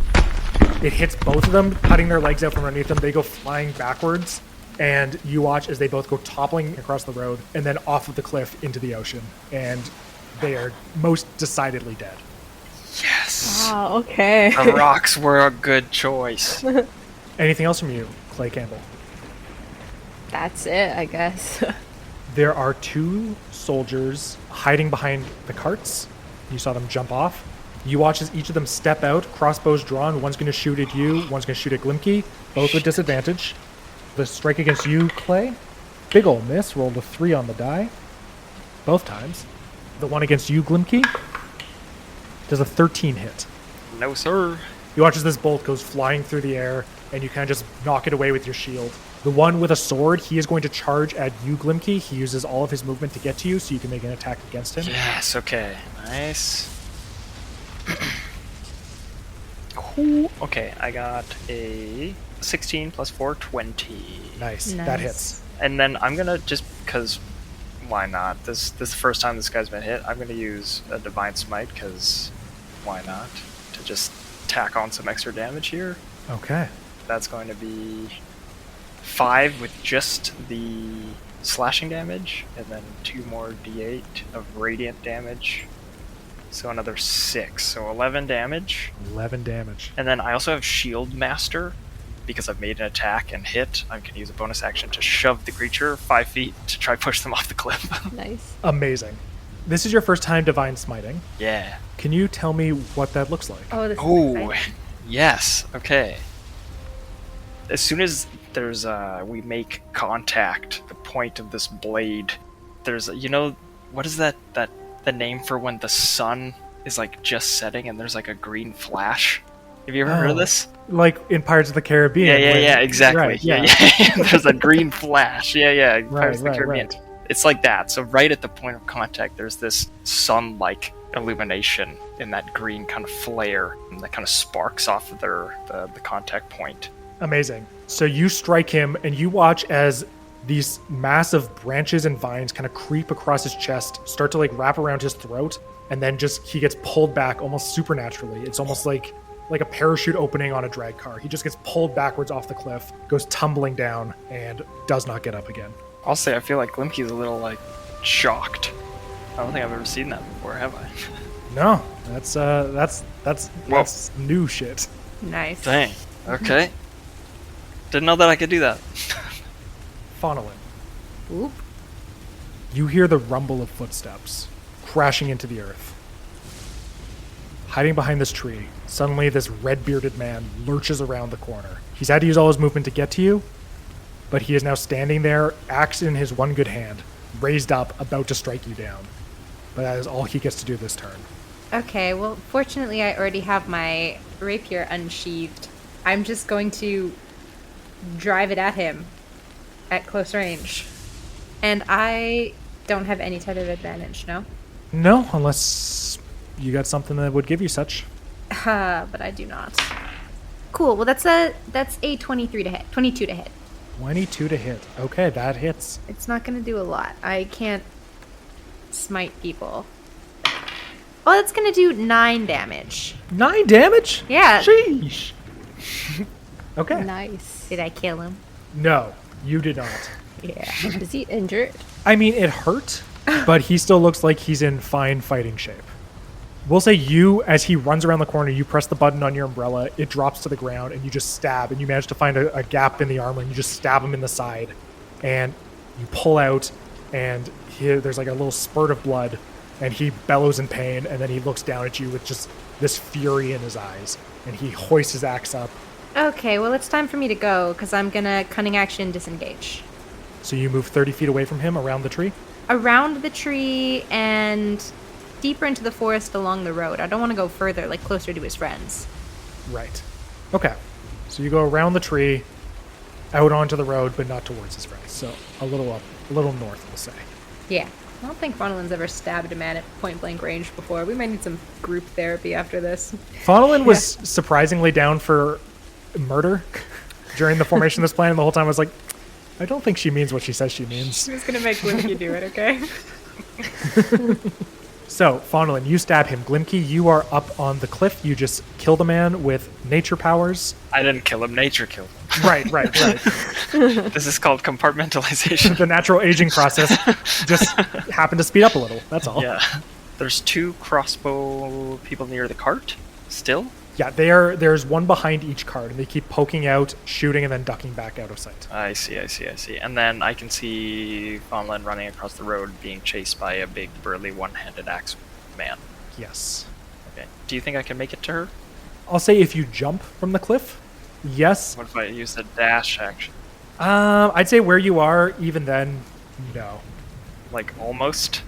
It hits both of them, cutting their legs out from underneath them. They go flying backwards. and you watch as they both go toppling across the road and then off of the cliff into the ocean, and they are most decidedly dead. Yes. Wow, okay. The rocks were a good choice. Anything else from you, Clay Campbell? That's it, I guess. There are 2 soldiers hiding behind the carts. You saw them jump off. You watch as each of them step out, crossbows drawn. One's going to shoot at you, one's going to shoot at Glimki, both with disadvantage. The strike against you, Clay, big ol' miss, rolled a 3 on the die, both times. The one against you, Glimki, does a 13 hit. No, sir. You watch as this bolt goes flying through the air, and you kind of just knock it away with your shield. The one with a sword, he is going to charge at you, Glimki. He uses all of his movement to get to you, so you can make an attack against him. Yes, okay. Nice. Cool. Okay, I got a 16 plus 4, 20. Nice. That hits. And then I'm gonna, just because, why not? This is the first time this guy's been hit. I'm gonna use a Divine Smite, because why not? To just tack on some extra damage here. Okay. That's going to be 5 with just the slashing damage, and then 2 more d8 of radiant damage. So another 6. So 11 damage. 11 damage. And then I also have Shield Master. Because I've made an attack and hit, I can use a bonus action to shove the creature 5 feet to try push them off the cliff. Nice. Amazing. This is your first time Divine Smiting. Yeah. Can you tell me what that looks like? Oh, this is Oh, exciting. yes. Okay. As soon as there's we make contact, the point of this blade, there's what is that the name for when the sun is like just setting and there's like a green flash? Have you ever heard of this? Like in Pirates of the Caribbean. Yeah, exactly. Right, yeah. There's a green flash. Yeah. Pirates of the Caribbean. Right. It's like that. So right at the point of contact, there's this sun-like illumination in that green kind of flare that kind of sparks off of the contact point. Amazing. So you strike him, and you watch as these massive branches and vines kind of creep across his chest, start to like wrap around his throat, and then he gets pulled back almost supernaturally. It's almost like a parachute opening on a drag car. He just gets pulled backwards off the cliff, goes tumbling down, and does not get up again. I'll say I feel like Glimki's a little like shocked. I don't think I've ever seen that before, have I? No, that's new shit. Nice. Dang. Okay. Didn't know that I could do that. Faunalyn, Oop. you hear the rumble of footsteps crashing into the earth. Hiding behind this tree, suddenly this red-bearded man lurches around the corner. He's had to use all his movement to get to you, but he is now standing there, axe in his one good hand, raised up, about to strike you down. But that is all he gets to do this turn. Okay, well, fortunately I already have my rapier unsheathed. I'm just going to drive it at him at close range. And I don't have any type of advantage, no? No, unless you got something that would give you such. But I do not. Cool, well that's a 22 to hit. 22 to hit. Okay, that hits. It's not gonna do a lot. I can't smite people. Oh, that's gonna do 9 damage. 9 damage? Yeah. Sheesh. Okay. Nice. Did I kill him? No, you did not. Yeah. Is he injured? I mean, it hurt, but he still looks like he's in fine fighting shape. We'll say you, as he runs around the corner, you press the button on your umbrella, it drops to the ground, and you just stab, and you manage to find a gap in the armor, and you just stab him in the side. And you pull out, and there's like a little spurt of blood, and he bellows in pain, and then he looks down at you with just this fury in his eyes, and he hoists his axe up. Okay, well it's time for me to go, because I'm gonna cunning action disengage. So you move 30 feet away from him, around the tree? Around the tree and deeper into the forest along the road. I don't want to go further, like closer to his friends. Right. Okay. So you go around the tree, out onto the road, but not towards his friends. So a little up, a little north, we'll say. Yeah. I don't think Faunalyn's ever stabbed a man at point blank range before. We might need some group therapy after this. Faunalyn was surprisingly down for murder during the formation of this plan, and the whole time I was like, I don't think she means what she says she means. She was gonna make Glimki do it, okay? So, Faunalyn, you stab him. Glimki, you are up on the cliff. You just killed a man with nature powers. I didn't kill him. Nature killed him. Right. This is called compartmentalization. The natural aging process just happened to speed up a little. That's all. Yeah. There's 2 crossbow people near the cart still. Yeah, there's one behind each cart, and they keep poking out, shooting, and then ducking back out of sight. I see. And then I can see Faunalyn running across the road being chased by a big, burly, one-handed axe man. Yes. Okay. Do you think I can make it to her? I'll say if you jump from the cliff, yes. What if I use the dash action? I'd say where you are, even then, no. Like, almost?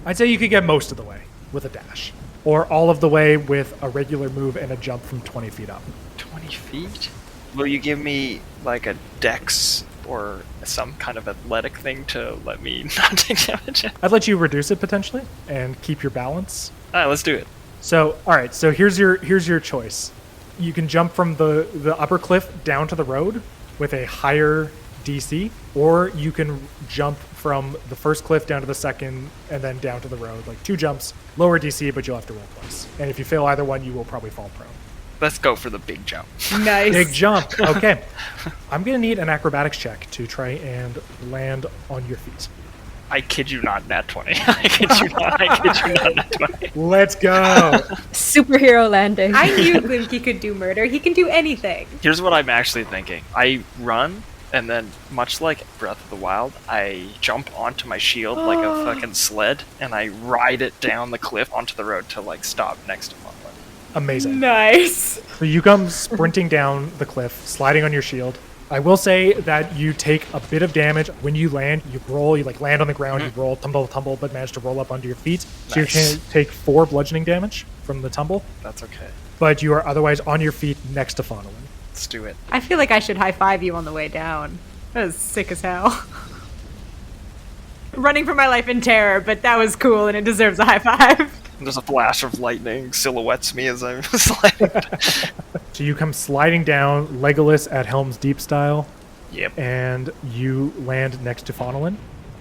I'd say you could get most of the way with a dash. Or all of the way with a regular move and a jump from 20 feet up. 20 feet? Will you give me, like, a dex or some kind of athletic thing to let me not take damage? I'd let you reduce it potentially and keep your balance. Alright, let's do it. So, alright, so here's your choice. You can jump from the upper cliff down to the road with a higher DC, or you can jump from the first cliff down to the second and then down to the road, like 2 jumps, lower DC, but you'll have to roll twice. And if you fail either one, you will probably fall prone. Let's go for the big jump. Nice. Big jump. Okay. I'm going to need an acrobatics check to try and land on your feet. I kid you not, nat 20. I kid you not, nat 20. Let's go. Superhero landing. I knew Glimki could do murder. He can do anything. Here's what I'm actually thinking. I run, and then, much like Breath of the Wild, I jump onto my shield like a fucking sled, and I ride it down the cliff onto the road to, like, stop next to Faunalyn. Amazing. Nice. So you come sprinting down the cliff, sliding on your shield. I will say that you take a bit of damage when you land. You roll, you like land on the ground, you roll, tumble, but manage to roll up onto your feet. So you can take 4 bludgeoning damage from the tumble. That's okay. But you are otherwise on your feet next to Faunalyn. Let's do it. I feel like I should high five you on the way down. That was sick as hell. Running for my life in terror, but that was cool and it deserves a high five. There's a flash of lightning silhouettes me as I'm sliding. So you come sliding down, Legolas at Helm's Deep style. Yep. And you land next to Faunalyn.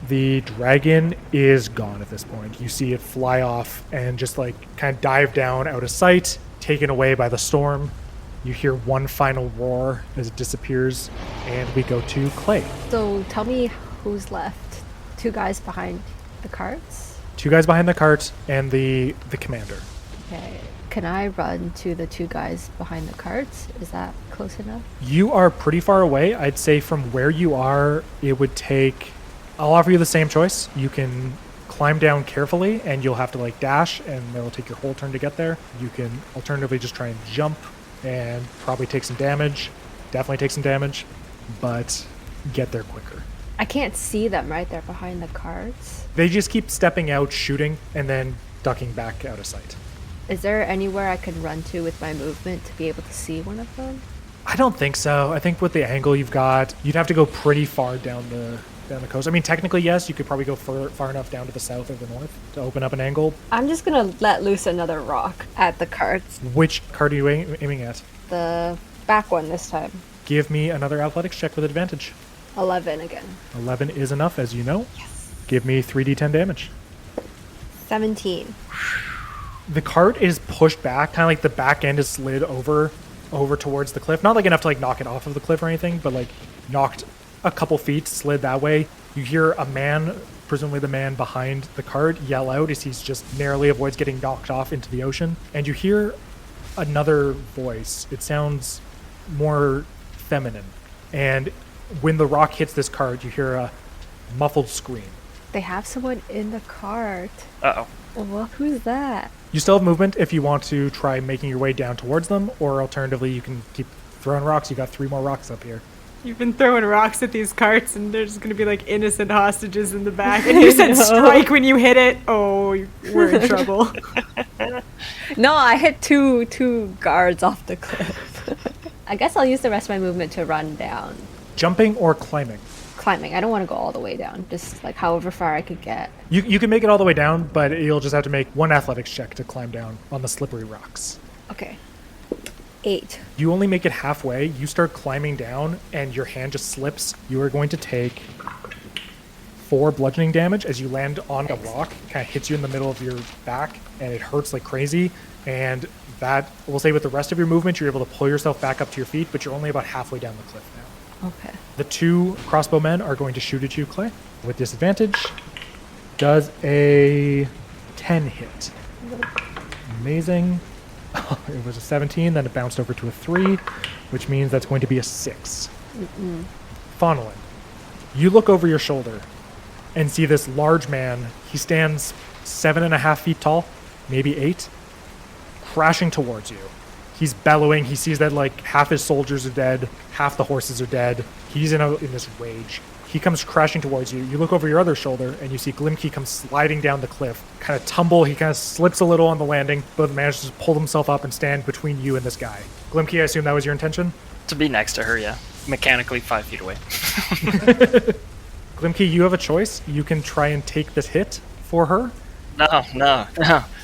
The dragon is gone at this point. You see it fly off and just like kind of dive down out of sight, taken away by the storm. You hear one final roar as it disappears, and we go to Clay. So tell me who's left. 2 guys behind the carts? 2 guys behind the cart and the commander. Okay. Can I run to the 2 guys behind the carts? Is that close enough? You are pretty far away. I'd say from where you are, it would take... I'll offer you the same choice. You can climb down carefully, and you'll have to like dash, and it'll take your whole turn to get there. You can alternatively just try and jump and probably take some damage. Definitely take some damage, but get there quicker. I can't see them, right? They're behind the carts. They just keep stepping out, shooting, and then ducking back out of sight. Is there anywhere I could run to with my movement to be able to see one of them? I don't think so. I think with the angle you've got, you'd have to go pretty far down the coast. I mean, technically, yes, you could probably go far enough down to the south or the north to open up an angle. I'm just gonna let loose another rock at the carts. Which cart are you aiming at? The back one this time. Give me another athletics check with advantage. 11 again. 11 is enough, as you know. Yes. Give me 3d10 damage. 17. The cart is pushed back, kind of like the back end is slid over towards the cliff. Not like enough to like knock it off of the cliff or anything, but like knocked a couple feet, slid that way. You hear a man, presumably the man behind the cart, yell out as he's just narrowly avoids getting knocked off into the ocean. And you hear another voice. It sounds more feminine. And when the rock hits this cart, you hear a muffled scream. They have someone in the cart. Uh-oh. Well, who's that? You still have movement if you want to try making your way down towards them, or alternatively, you can keep throwing rocks. You got 3 more rocks up here. You've been throwing rocks at these carts, and there's going to be like innocent hostages in the back. And you said strike when you hit it. Oh, we're in trouble. No, I hit two guards off the cliff. I guess I'll use the rest of my movement to run down. Jumping or climbing? Climbing. I don't want to go all the way down. Just like however far I could get. You can make it all the way down, but you'll just have to make 1 athletics check to climb down on the slippery rocks. Okay. 8. You only make it halfway. You start climbing down, and your hand just slips. You are going to take 4 bludgeoning damage as you land on a rock. Kind of hits you in the middle of your back, and it hurts like crazy. And That, we'll say with the rest of your movement, you're able to pull yourself back up to your feet, but you're only about halfway down the cliff now. Okay. The 2 crossbowmen are going to shoot at you, Clay, with disadvantage. Does a 10 hit. Amazing. It was a 17, then it bounced over to a 3, which means that's going to be a 6. Faunalyn, you look over your shoulder and see this large man. He stands 7.5 feet tall, maybe 8, crashing towards you. He's bellowing. He sees that like half his soldiers are dead, half the horses are dead. He's in this rage. He comes crashing towards you. You look over your other shoulder and you see Glimki come sliding down the cliff, kind of tumble. He kind of slips a little on the landing, but manages to pull himself up and stand between you and this guy. Glimki, I assume that was your intention? To be next to her, yeah. Mechanically 5 feet away. Glimki, you have a choice. You can try and take this hit for her. No.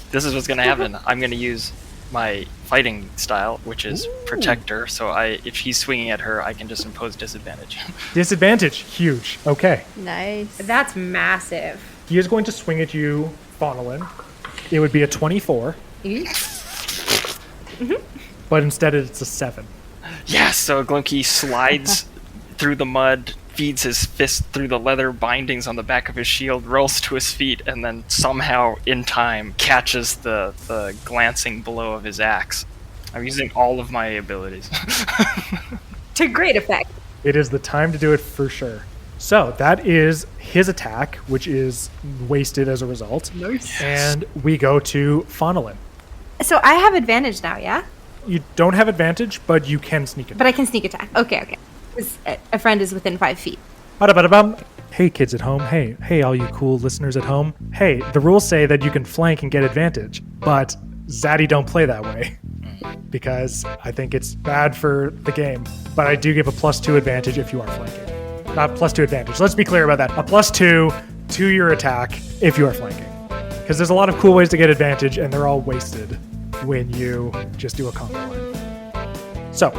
This is what's going to happen. I'm going to use my fighting style, which is Protector, so if he's swinging at her, I can just impose disadvantage. Disadvantage. Huge. Okay. Nice. That's massive. He is going to swing at you, Faunalyn. It would be a 24, but instead it's a 7. Yes, so Glimki slides through the mud, feeds his fist through the leather bindings on the back of his shield, rolls to his feet, and then somehow, in time, catches the glancing blow of his axe. I'm using all of my abilities. To great effect. It is the time to do it for sure. So that is his attack, which is wasted as a result. Nice. And we go to Faunalyn. So I have advantage now, yeah? You don't have advantage, but you can sneak attack. But I can sneak attack. Okay. 'Cause a friend is within 5 feet. Ba-da-ba-da-bum. Hey, kids at home. Hey, all you cool listeners at home. Hey, the rules say that you can flank and get advantage, but Zaddy don't play that way because I think it's bad for the game. But I do give a +2 advantage if you are flanking. Not +2 advantage. Let's be clear about that. A +2 to your attack if you are flanking. Because there's a lot of cool ways to get advantage, and they're all wasted when you just do a combo line. So,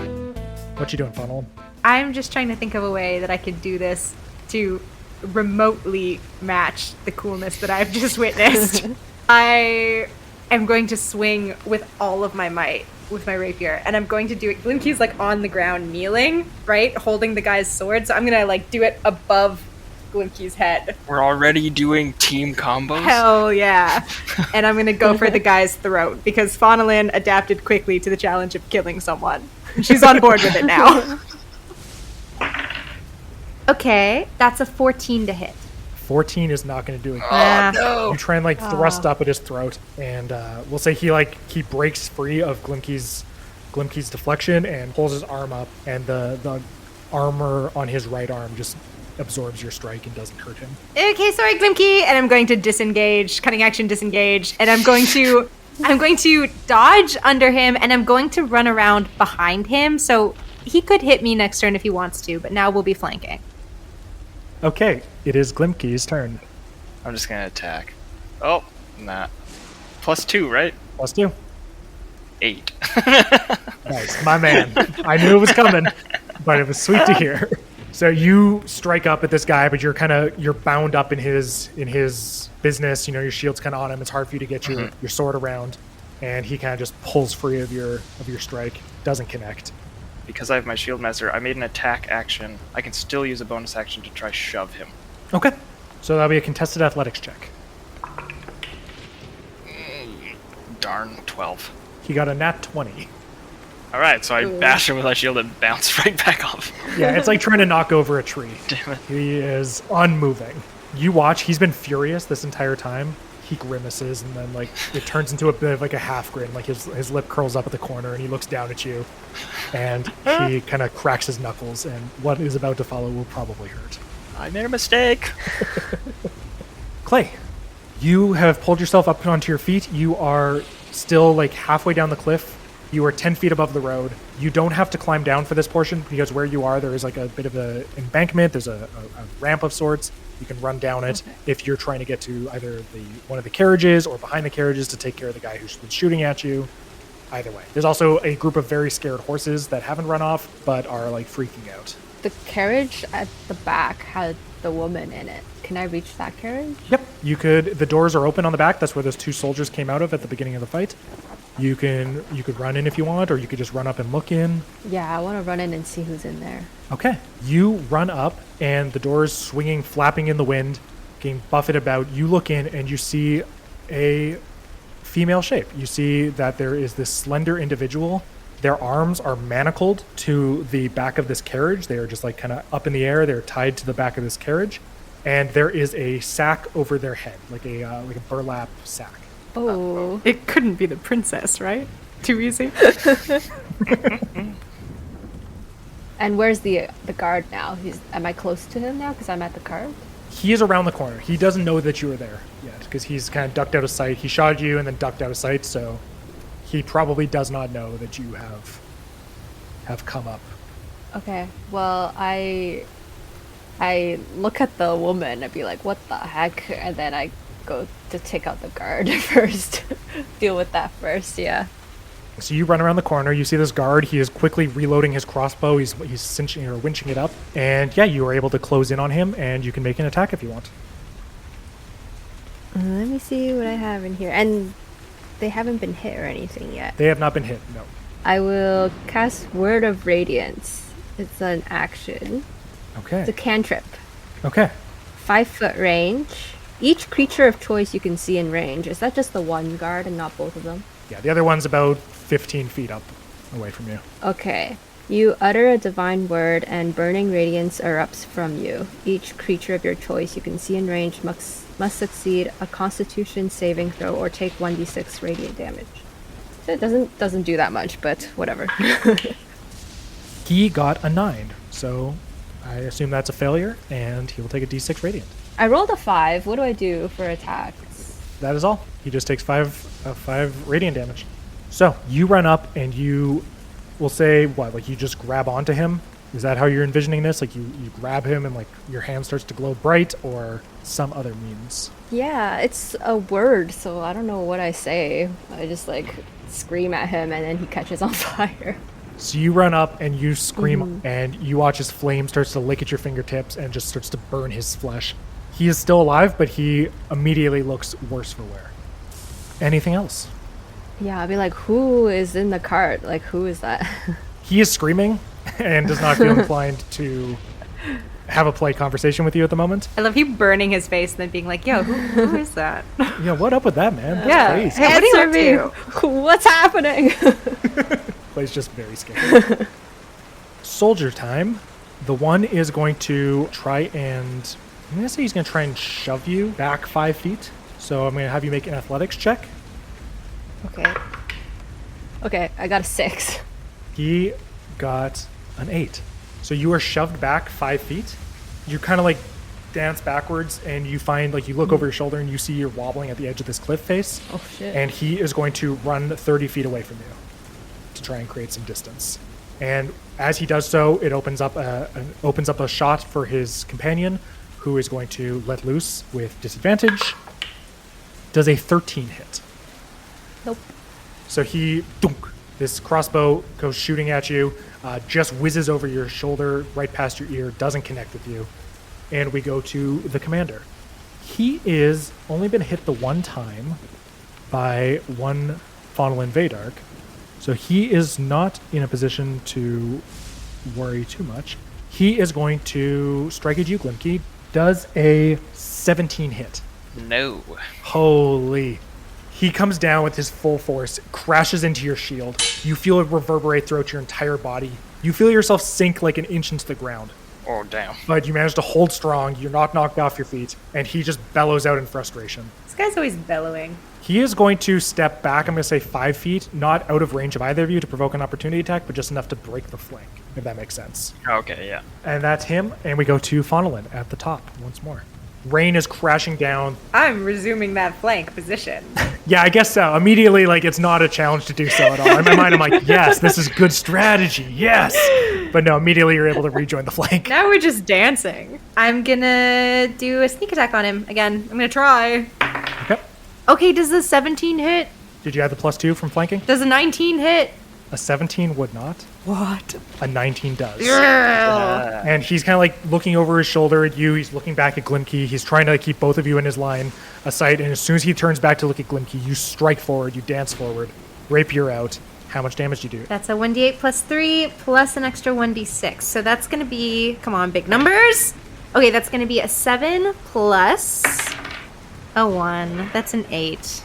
what you doing, Faunalyn? I'm just trying to think of a way that I could do this to remotely match the coolness that I've just witnessed. I am going to swing with all of my might with my rapier, and I'm going to do it. Glimki's like on the ground kneeling, right, holding the guy's sword, so I'm gonna like do it above Glimki's head. We're already doing team combos? Hell yeah. And I'm gonna go for the guy's throat because Faunalyn adapted quickly to the challenge of killing someone. She's on board with it now. Okay, that's a 14 to hit. 14 is not going to do it. No! You try and like thrust up at his throat, and we'll say he breaks free of Glimki's deflection and pulls his arm up, and the armor on his right arm just absorbs your strike and doesn't hurt him. Okay, sorry, Glimki, and I'm going to disengage, cutting action disengage, and I'm going to dodge under him, and I'm going to run around behind him, so he could hit me next turn if he wants to, but now we'll be flanking. Okay, it is Glimki's turn. I'm just gonna attack. Oh, nah. +2, right? +2. 8. Nice, my man. I knew it was coming, but it was sweet to hear. So you strike up at this guy, but you're bound up in his business. You know, your shield's kind of on him. It's hard for you to get your sword around, and he kind of just pulls free of your strike. Doesn't connect. Because I have my shield master, I made an attack action. I can still use a bonus action to try shove him. Okay, so that'll be a contested athletics check. Darn, 12. He got a nat 20. All right, so I bash him with my shield and bounce right back off. Yeah, it's like trying to knock over a tree. Damn it. He is unmoving. You watch, he's been furious this entire time. He grimaces, and then like it turns into a bit of like a half grin. Like his lip curls up at the corner, and he looks down at you, and he kind of cracks his knuckles. And what is about to follow will probably hurt. I made a mistake. Clay, you have pulled yourself up onto your feet. You are still like halfway down the cliff. You are 10 feet above the road. You don't have to climb down for this portion because where you are, there is like a bit of an embankment. There's a ramp of sorts. You can run down it if you're trying to get to either one of the carriages or behind the carriages to take care of the guy who's been shooting at you. Either way. There's also a group of very scared horses that haven't run off but are like freaking out. The carriage at the back had the woman in it. Can I reach that carriage? Yep. You could. The doors are open on the back. That's where those 2 soldiers came out of at the beginning of the fight. You could run in if you want, or you could just run up and look in. Yeah, I want to run in and see who's in there. Okay. You run up, and the door is swinging, flapping in the wind, getting buffeted about. You look in, and you see a female shape. You see that there is this slender individual. Their arms are manacled to the back of this carriage. They are just like kind of up in the air. They're tied to the back of this carriage. And there is a sack over their head, like a burlap sack. Oh. It couldn't be the princess, right? Too easy. And where's the guard now? Am I close to him now because I'm at the cart? He is around the corner. He doesn't know that you are there yet because he's kind of ducked out of sight. He shot at you and then ducked out of sight, so he probably does not know that you have come up. Okay. Well, I look at the woman and be like, "What the heck?" And then I go to take out the guard first. Deal with that first, yeah. So you run around the corner. You see this guard. He is quickly reloading his crossbow. He's cinching or winching it up, and yeah, you are able to close in on him, and you can make an attack if you want. Let me see what I have in here. And they haven't been hit or anything yet. They have not been hit. No. I will cast Word of Radiance. It's an action. Okay. It's a cantrip. Okay. 5-foot range. Each creature of choice you can see in range. Is that just the one guard and not both of them? Yeah, the other one's about 15 feet up away from you. Okay. You utter a divine word and burning radiance erupts from you. Each creature of your choice you can see in range must succeed a constitution saving throw or take 1d6 radiant damage. So it doesn't do that much, but whatever. He got a 9, so I assume that's a failure, and he will take a d6 radiant. I rolled a 5. What do I do for attacks? That is all. He just takes 5 radiant damage. So you run up and you will say what? Like you just grab onto him? Is that how you're envisioning this? Like you grab him and like your hand starts to glow bright, or some other means? Yeah, it's a word, so I don't know what I say. I just like scream at him and then he catches on fire. So you run up and you scream, and you watch as flame starts to lick at your fingertips and just starts to burn his flesh. He is still alive, but he immediately looks worse for wear. Anything else? Yeah, I'll be like, who is in the cart? Like, who is that? He is screaming and does not feel inclined to have a polite conversation with you at the moment. I love you burning his face and then being like, yo, who is that? Yeah, what up with that, man? That's Yeah. crazy. Hey, what are you up Answer me. What's happening? Play's just very scared. Soldier time. The one is going to try and... I'm going to say he's going to try and shove you back 5 feet. So I'm going to have you make an athletics check. Okay, I got a 6. He got an 8. So you are shoved back 5 feet. You kind of like dance backwards, and you find like you look over your shoulder and you see you're wobbling at the edge of this cliff face. Oh shit. And he is going to run 30 feet away from you to try and create some distance. And as he does so, it opens up a shot for his companion, who is going to let loose with disadvantage. Does a 13 hit? Nope. So he, dunk, this crossbow goes shooting at you, just whizzes over your shoulder, right past your ear, doesn't connect with you. And we go to the commander. He is only been hit the one time by one Faunalyn Vaydark, so he is not in a position to worry too much. He is going to strike at you, Glimki. Does a 17 hit. No. Holy. He comes down with his full force, crashes into your shield. You feel it reverberate throughout your entire body. You feel yourself sink like an inch into the ground. Oh, damn. But you manage to hold strong. You're not knocked off your feet. And he just bellows out in frustration. This guy's always bellowing. He is going to step back, I'm going to say 5 feet, not out of range of either of you to provoke an opportunity attack, but just enough to break the flank, if that makes sense. Okay, yeah. And that's him. And we go to Faunalyn at the top once more. Rain is crashing down. I'm resuming that flank position. Yeah, I guess so. Immediately, like, it's not a challenge to do so at all. In my mind, I'm like, yes, this is good strategy. Yes. But no, immediately you're able to rejoin the flank. Now we're just dancing. I'm gonna do a sneak attack on him. Again, I'm gonna try. Okay. Okay, does the 17 hit? Did you have the +2 from flanking? Does a 19 hit? A 17 would not. What? A 19 does. Yeah. And he's kind of like looking over his shoulder at you. He's looking back at Glimki. He's trying to keep both of you in his line of sight. And as soon as he turns back to look at Glimki, you strike forward. You dance forward. rapier out. How much damage do you do? That's a 1d8 plus 3 plus an extra 1d6. So that's going to be, come on, big numbers. Okay, that's going to be a 7 plus a 1. That's an 8.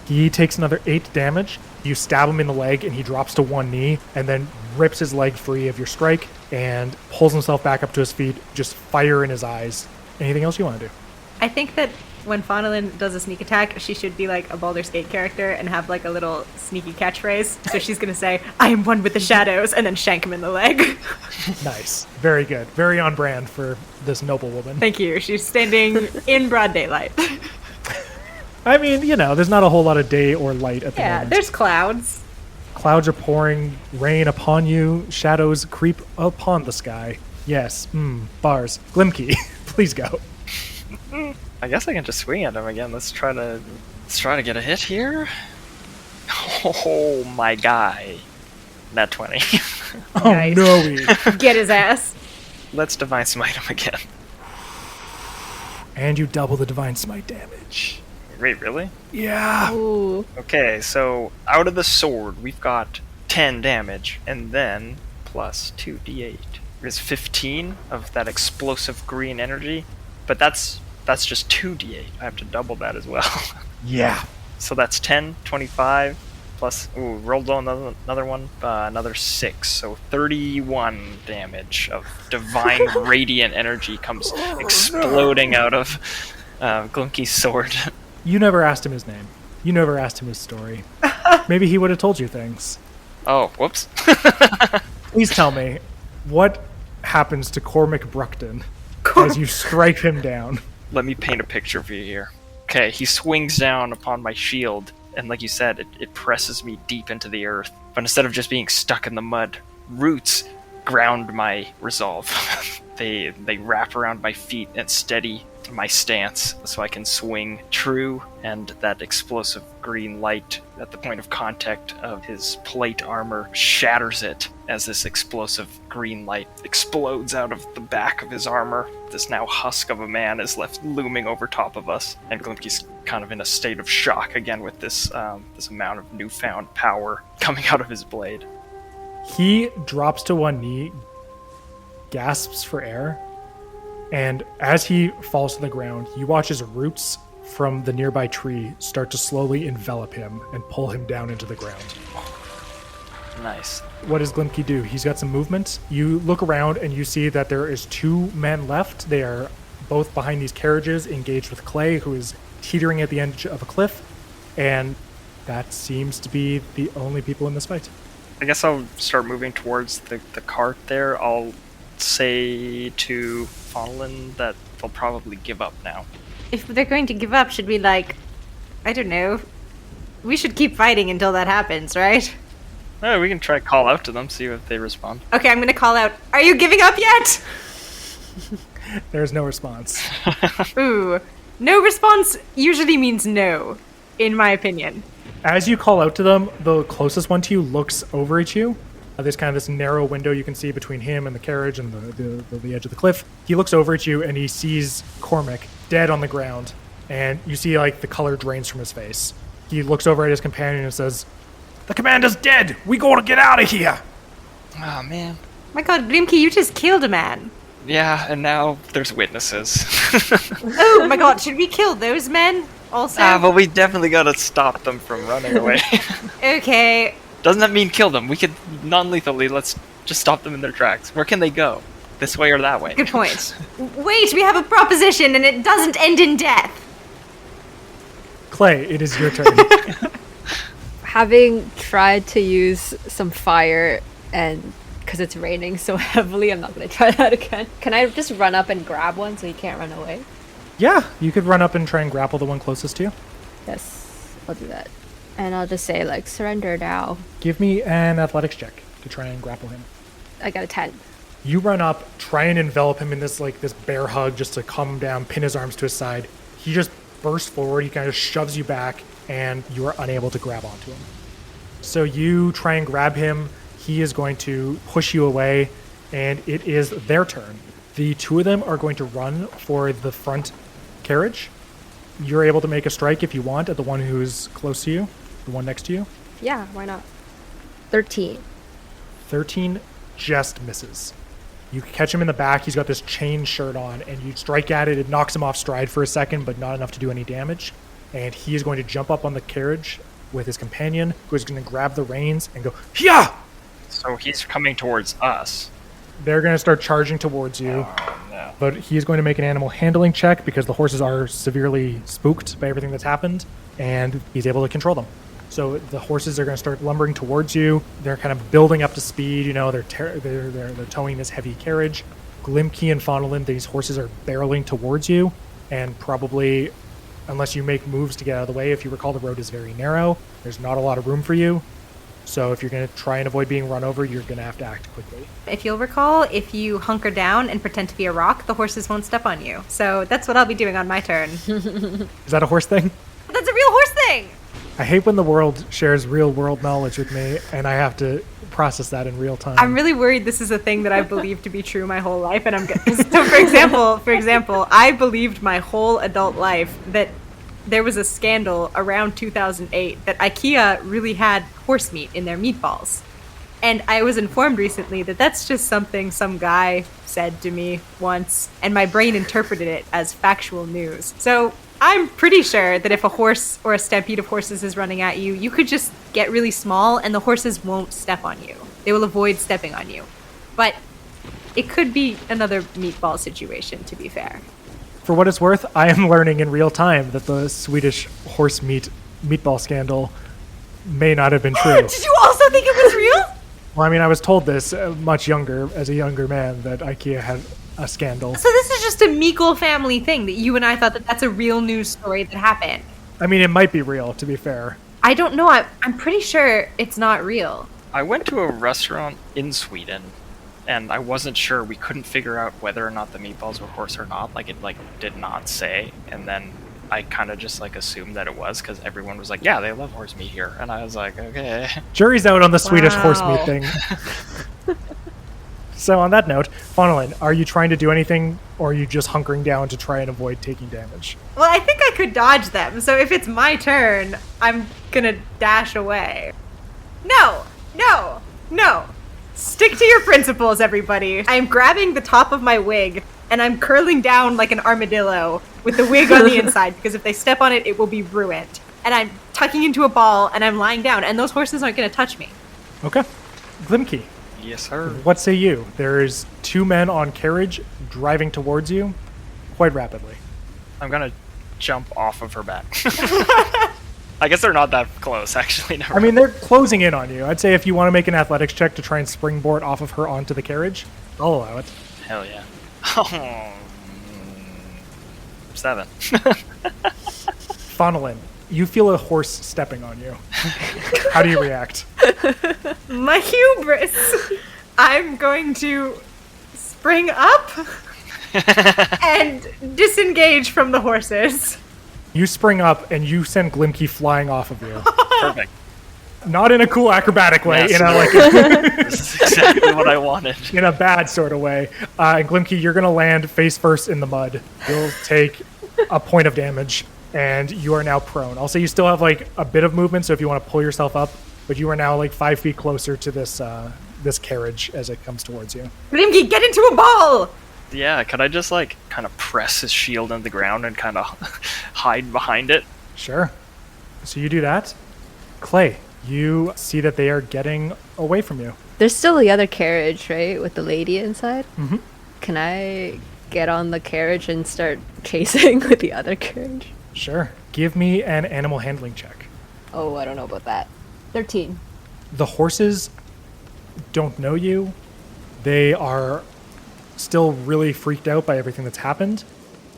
He takes another 8 damage. You stab him in the leg, and he drops to one knee, and then rips his leg free of your strike, and pulls himself back up to his feet, just fire in his eyes. Anything else you want to do? I think that when Faunalyn does a sneak attack, she should be like a Baldur's Gate character and have like a little sneaky catchphrase. So she's going to say, I am one with the shadows, and then shank him in the leg. Nice. Very good. Very on brand for this noble woman. Thank you. She's standing in broad daylight. I mean, there's not a whole lot of day or light at the Yeah, moment. there's clouds. Clouds are pouring rain upon you. Shadows creep upon the sky. Yes. Bars. Glimki, please go. I guess I can just swing at him again. Let's try to get a hit here. Oh my guy. Nat 20. Oh, Nice. no. Get his ass. Let's Divine Smite him again. And you double the Divine Smite damage. Wait, really? Yeah. Ooh. Okay, so out of the sword, we've got 10 damage, and then plus 2d8 is 15 of that explosive green energy, but that's just 2d8. I have to double that as well. Yeah. So that's 10, 25, plus, rolled on another one, another 6, so 31 damage of divine radiant energy comes exploding out of Glimki's sword. You never asked him his name. You never asked him his story. Maybe he would have told you things. Oh, whoops. Please tell me, what happens to Cormac Bruckton as you strike him down? Let me paint a picture for you here. Okay, he swings down upon my shield, and like you said, it presses me deep into the earth. But instead of just being stuck in the mud, roots ground my resolve. They wrap around my feet and steady my stance so I can swing true, and that explosive green light at the point of contact of his plate armor shatters it as this explosive green light explodes out of the back of his armor. This now husk of a man is left looming over top of us, and Glimki's kind of in a state of shock again with this amount of newfound power coming out of his blade. He drops to one knee, gasps for air, and as he falls to the ground, you watch his roots from the nearby tree start to slowly envelop him and pull him down into the ground. Nice. What does Glimki do? He's got some movement. You look around and you see that there is 2 men left. They are both behind these carriages, engaged with Clay, who is teetering at the edge of a cliff, and that seems to be the only people in this fight. I guess I'll start moving towards the cart there. I'll say to Faunalyn that they'll probably give up now. If they're going to give up, should we, I don't know. We should keep fighting until that happens, right? Oh, we can try to call out to them, see if they respond. Okay, I'm going to call out, are you giving up yet? There's no response. Ooh. No response usually means no, in my opinion. As you call out to them, the closest one to you looks over at you. There's kind of this narrow window you can see between him and the carriage and the edge of the cliff. He looks over at you and he sees Cormac dead on the ground, and you see the color drains from his face. He looks over at his companion and says, "The commander's dead! We gotta get out of here!" Oh, man. My god, Glimki, you just killed a man. Yeah, and now there's witnesses. Oh my god, should we kill those men also? But we definitely gotta stop them from running away. Okay. Doesn't that mean kill them? We could non-lethally, let's just stop them in their tracks. Where can they go? This way or that way? Good point. Wait, we have a proposition and it doesn't end in death. Clay, it is your turn. Having tried to use some fire, and because it's raining so heavily, I'm not going to try that again. Can I just run up and grab one so he can't run away? Yeah, you could run up and try and grapple the one closest to you. Yes, I'll do that. And I'll just say, surrender now. Give me an athletics check to try and grapple him. I got a 10. You run up, try and envelop him in this bear hug just to calm him down, pin his arms to his side. He just bursts forward, he kind of shoves you back, and you are unable to grab onto him. So you try and grab him, he is going to push you away, and it is their turn. The 2 of them are going to run for the front carriage. You're able to make a strike if you want at the one who's close to you, the one next to you. Yeah, why not? 13. 13 just misses. You catch him in the back. He's got this chain shirt on, and you strike at it. It knocks him off stride for a second, but not enough to do any damage. And he is going to jump up on the carriage with his companion, who is going to grab the reins and go, "Hia!" So he's coming towards us. They're going to start charging towards you. Oh, no. But he is going to make an animal handling check because the horses are severely spooked by everything that's happened, and he's able to control them. So the horses are going to start lumbering towards you. They're kind of building up to speed. You know, they're towing this heavy carriage. Glimki and Faunalyn, these horses are barreling towards you, and probably, unless you make moves to get out of the way, if you recall, the road is very narrow. There's not a lot of room for you. So if you're going to try and avoid being run over, you're going to have to act quickly. If you'll recall, if you hunker down and pretend to be a rock, the horses won't step on you. So that's what I'll be doing on my turn. Is that a horse thing? That's a real horse thing! I hate when the world shares real world knowledge with me, and I have to process that in real time. I'm really worried this is a thing that I've believed to be true my whole life, and I'm good. So for example, I believed my whole adult life that there was a scandal around 2008 that IKEA really had horse meat in their meatballs. And I was informed recently that that's just something some guy said to me once, and my brain interpreted it as factual news. So I'm pretty sure that if a horse or a stampede of horses is running at you, you could just get really small and the horses won't step on you. They will avoid stepping on you. But it could be another meatball situation, to be fair. For what it's worth, I am learning in real time that the Swedish horse meatball scandal may not have been true. Did you also think it was real? Well, I mean, I was told this much younger, as a younger man, that IKEA had a scandal. So this is just a Meikle family thing that you and I thought that that's a real news story that happened. I mean, it might be real, to be fair. I don't know. I'm pretty sure it's not real. I went to a restaurant in Sweden, and I wasn't sure. We couldn't figure out whether or not the meatballs were horse or not. Like, it did not say. And then I kind of just assumed that it was because everyone was like, "Yeah, they love horse meat here," and I was like, "Okay." Jury's out on the Swedish horse meat thing. So on that note, Faunalyn, are you trying to do anything, or are you just hunkering down to try and avoid taking damage? Well, I think I could dodge them. So if it's my turn, I'm gonna dash away. No. Stick to your principles, everybody. I'm grabbing the top of my wig, and I'm curling down like an armadillo with the wig on the inside, because if they step on it, it will be ruined. And I'm tucking into a ball, and I'm lying down, and those horses aren't going to touch me. Okay. Glimki, Yes, sir. what say you? There's 2 men on carriage driving towards you quite rapidly. I'm gonna jump off of her back. I guess they're not that close, actually. Never I mean, they're closing in on you. I'd say if you want to make an athletics check to try and springboard off of her onto the carriage, I'll allow it. Hell yeah. Oh, 7. Faunalyn, you feel a horse stepping on you. How do you react? My hubris. I'm going to spring up and disengage from the horses. You spring up and you send Glimki flying off of you. Perfect. Not in a cool acrobatic way, Yes. This is exactly what I wanted. in a bad sort of way. And Glimki, you're going to land face first in the mud. You'll take a point of damage, and you are now prone. I'll say you still have a bit of movement, so if you want to pull yourself up, but you are now 5 feet closer to this carriage as it comes towards you. Glimki, get into a ball! Yeah, could I just kind of press his shield into the ground and kind of hide behind it? Sure. So you do that. Clay, you see that they are getting away from you. There's still the other carriage, right? With the lady inside? Mm-hmm. Can I get on the carriage and start chasing with the other carriage? Sure. Give me an animal handling check. Oh, I don't know about that. 13. The horses don't know you. They are still really freaked out by everything that's happened.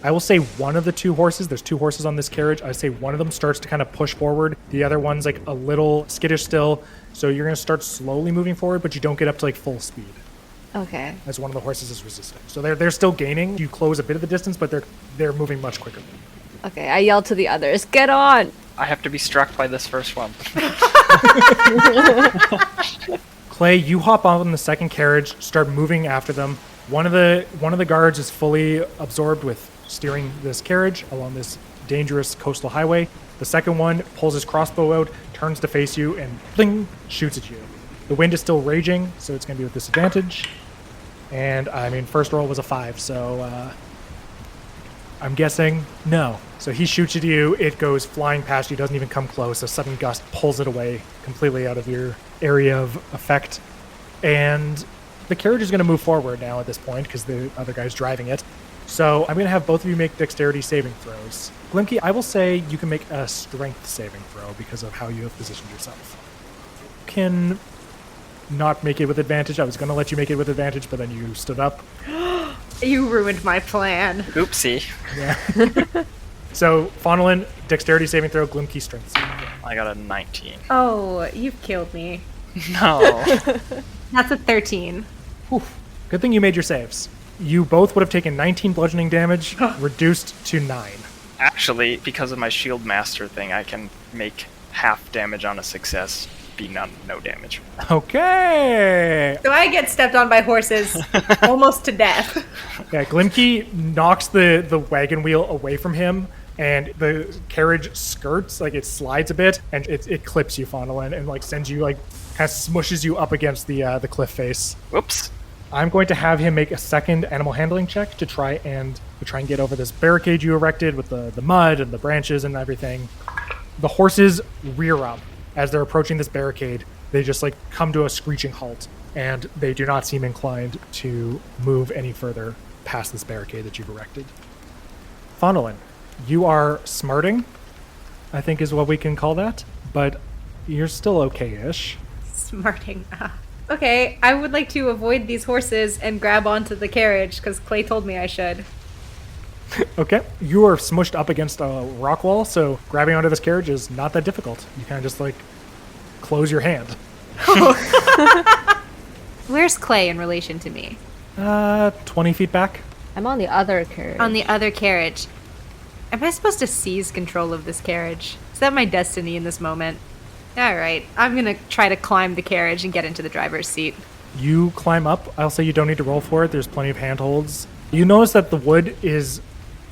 I will say one of the 2 horses, there's 2 horses on this carriage, I say one of them starts to kind of push forward. The other one's a little skittish still. So you're going to start slowly moving forward, but you don't get up to full speed. Okay. As one of the horses is resisting. So they're still gaining. You close a bit of the distance, but they're moving much quicker. Okay, I yell to the others, get on! I have to be struck by this first one. Clay, you hop on the second carriage, start moving after them. One of the guards is fully absorbed with steering this carriage along this dangerous coastal highway. The second one pulls his crossbow out, turns to face you, and bling, shoots at you. The wind is still raging, so it's going to be with disadvantage. And, first roll was a 5, so I'm guessing no. So he shoots at you, it goes flying past you, doesn't even come close. A sudden gust pulls it away completely out of your area of effect. And the carriage is going to move forward now at this point because the other guy's driving it. So I'm going to have both of you make dexterity saving throws. Glimki, I will say you can make a strength saving throw because of how you have positioned yourself. Can not make it with advantage. I was going to let you make it with advantage, but then you stood up. You ruined my plan. Oopsie. Yeah. So, Faunalyn, dexterity saving throw, Glimki strength saving throw. I got a 19. Oh, you've killed me. No. That's a 13. Whew. Good thing you made your saves. You both would have taken 19 bludgeoning damage, reduced to 9. Actually, because of my shield master thing, I can make half damage on a success be no damage. Okay. So I get stepped on by horses almost to death. Yeah, Glimki knocks the wagon wheel away from him, and the carriage skirts, like it slides a bit, and it clips you, Faunalyn, and like sends you, like, kind of smushes you up against the cliff face. Whoops. I'm going to have him make a second animal handling check to try and get over this barricade you erected with the mud and the branches and everything. The horses rear up as they're approaching this barricade. They just like come to a screeching halt, and they do not seem inclined to move any further past this barricade that you've erected. Faunalyn, you are smarting, I think is what we can call that, but you're still okay-ish. Smarting. Okay, I would like to avoid these horses and grab onto the carriage because Clay told me I should. Okay, you are smushed up against a rock wall, so grabbing onto this carriage is not that difficult. You kind of just like close your hand. Where's Clay in relation to me? 20 feet back. I'm on the other carriage. On the other carriage. Am I supposed to seize control of this carriage? Is that my destiny in this moment? Alright, I'm gonna try to climb the carriage and get into the driver's seat. You climb up. I'll say you don't need to roll for it. There's plenty of handholds. You notice that the wood is...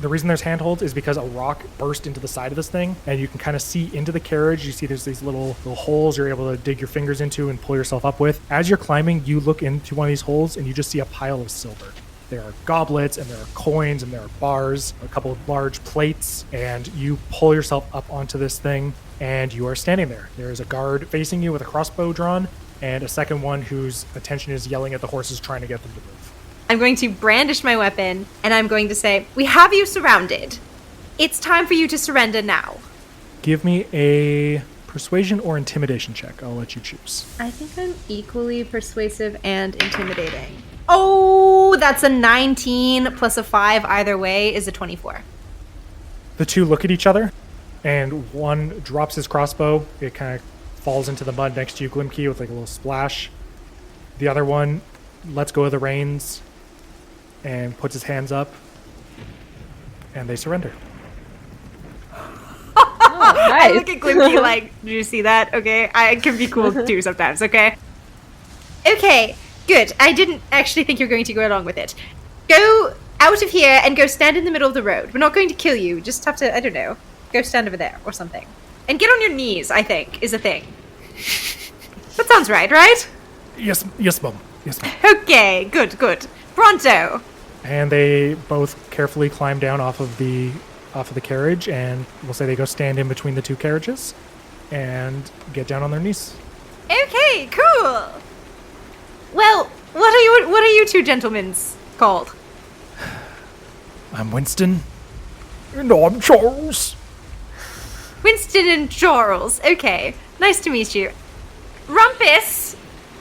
The reason there's handholds is because a rock burst into the side of this thing, and you can kind of see into the carriage. You see there's these little holes you're able to dig your fingers into and pull yourself up with. As you're climbing, you look into one of these holes, and you just see a pile of silver. There are goblets, and there are coins, and there are bars, a couple of large plates, and you pull yourself up onto this thing, and you are standing there. There is a guard facing you with a crossbow drawn, and a second one whose attention is yelling at the horses, trying to get them to move. I'm going to brandish my weapon, and I'm going to say, "We have you surrounded. It's time for you to surrender now." Give me a persuasion or intimidation check. I'll let you choose. I think I'm equally persuasive and intimidating. Oh, that's a 19 plus a 5 either way is a 24. The two look at each other, and one drops his crossbow. It kind of falls into the mud next to you, Glimki, with like a little splash. The other one lets go of the reins and puts his hands up, and they surrender. I look at Glimki like, did you see that? Okay, I can be cool too sometimes, okay? Okay, good. I didn't actually think you were going to go along with it. Go out of here and go stand in the middle of the road. We're not going to kill you. Just have to, I don't know, go stand over there or something. And get on your knees, I think, is a thing. That sounds right? Yes, ma'am. Yes, ma'am. Okay, good. Pronto. And they both carefully climb down off of the carriage, and we'll say they go stand in between the two carriages and get down on their knees. Okay, cool. Well, what are you two gentlemen's called? I'm Winston. And I'm Charles. Winston and Charles. Okay, nice to meet you. Rumpus.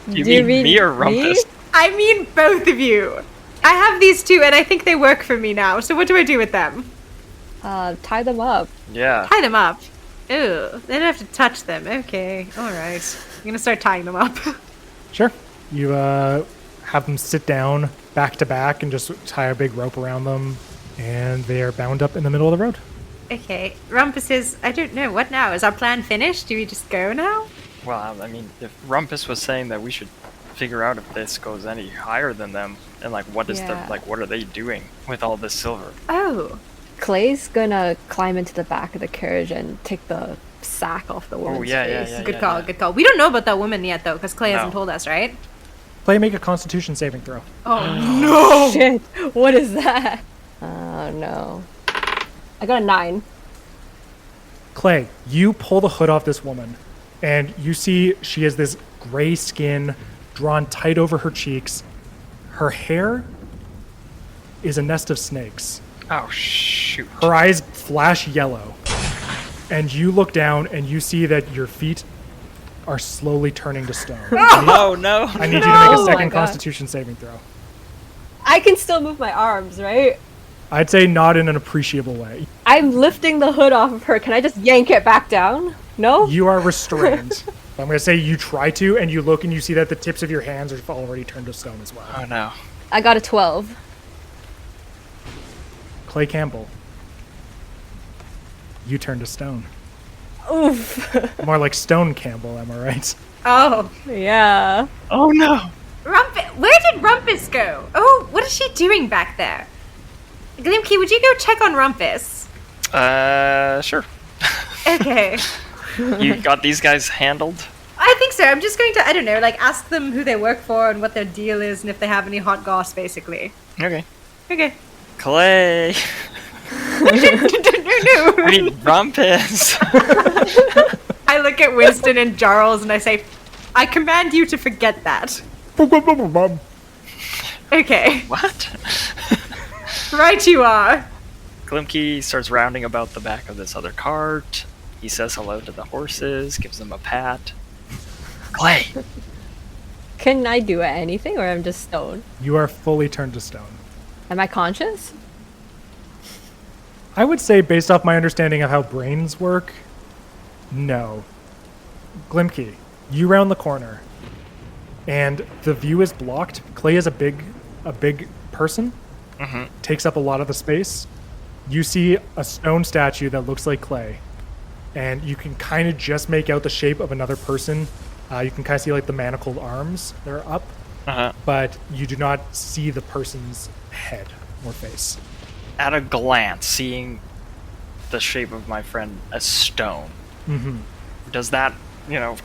Do you mean me or Rumpus? I mean both of you. I have these two, and I think they work for me now. So what do I do with them? Tie them up. Yeah. Tie them up. Ooh, they don't have to touch them. Okay, all right. I'm gonna start tying them up. Sure. You have them sit down back to back and just tie a big rope around them, and they are bound up in the middle of the road. Okay, Rumpus is... I don't know. What now? Is our plan finished? Do we just go now? Well, I mean, if Rumpus was saying that we should figure out if this goes any higher than them, and like what is Yeah. what are they doing with all this silver? Oh, Clay's gonna climb into the back of the carriage and take the sack off the woman's face. Good call. Good call. We don't know about that woman yet, though, because Clay hasn't told us, right? Clay, make a Constitution saving throw. Oh no! Shit! What is that? Oh no! I got a 9. Clay, you pull the hood off this woman, and you see she has this gray skin drawn tight over her cheeks. Her hair is a nest of snakes. Oh, shoot. Her eyes flash yellow. And you look down and you see that your feet are slowly turning to stone. Oh, no. I need you to make a Oh second my God. Constitution saving throw. I can still move my arms, right? I'd say not in an appreciable way. I'm lifting the hood off of her. Can I just yank it back down? No? You are restrained. I'm going to say you try to, and you look and you see that the tips of your hands are already turned to stone as well. Oh, no. I got a 12. Clay Campbell, you turn to stone. Oof. More like Stone Campbell, am I right? Oh, Yeah. Oh, no. Rumpus, where did Rumpus go? Oh, what is she doing back there? Glimki, would you go check on Rumpus? Sure. Okay. You got these guys handled? I think so. I'm just going to, I don't know, like ask them who they work for and what their deal is and if they have any hot goss, basically. Okay. Okay. Clay. No. I need Rumpus. I look at Winston and Jarls and I say, I command you to forget that. Okay. What? Right you are. Glimki starts rounding about the back of this other cart. He says hello to the horses, gives them a pat. Clay! Can I do anything or I'm just stone? You are fully turned to stone. Am I conscious? I would say, based off my understanding of how brains work, no. Glimki, you round the corner, and the view is blocked. Clay is a big person, takes up a lot of the space. You see a stone statue that looks like Clay, and you can kind of just make out the shape of another person. You can kind of see like the manacled arms that are up, but you do not see the person's head or face. At a glance, seeing the shape of my friend as stone, does that,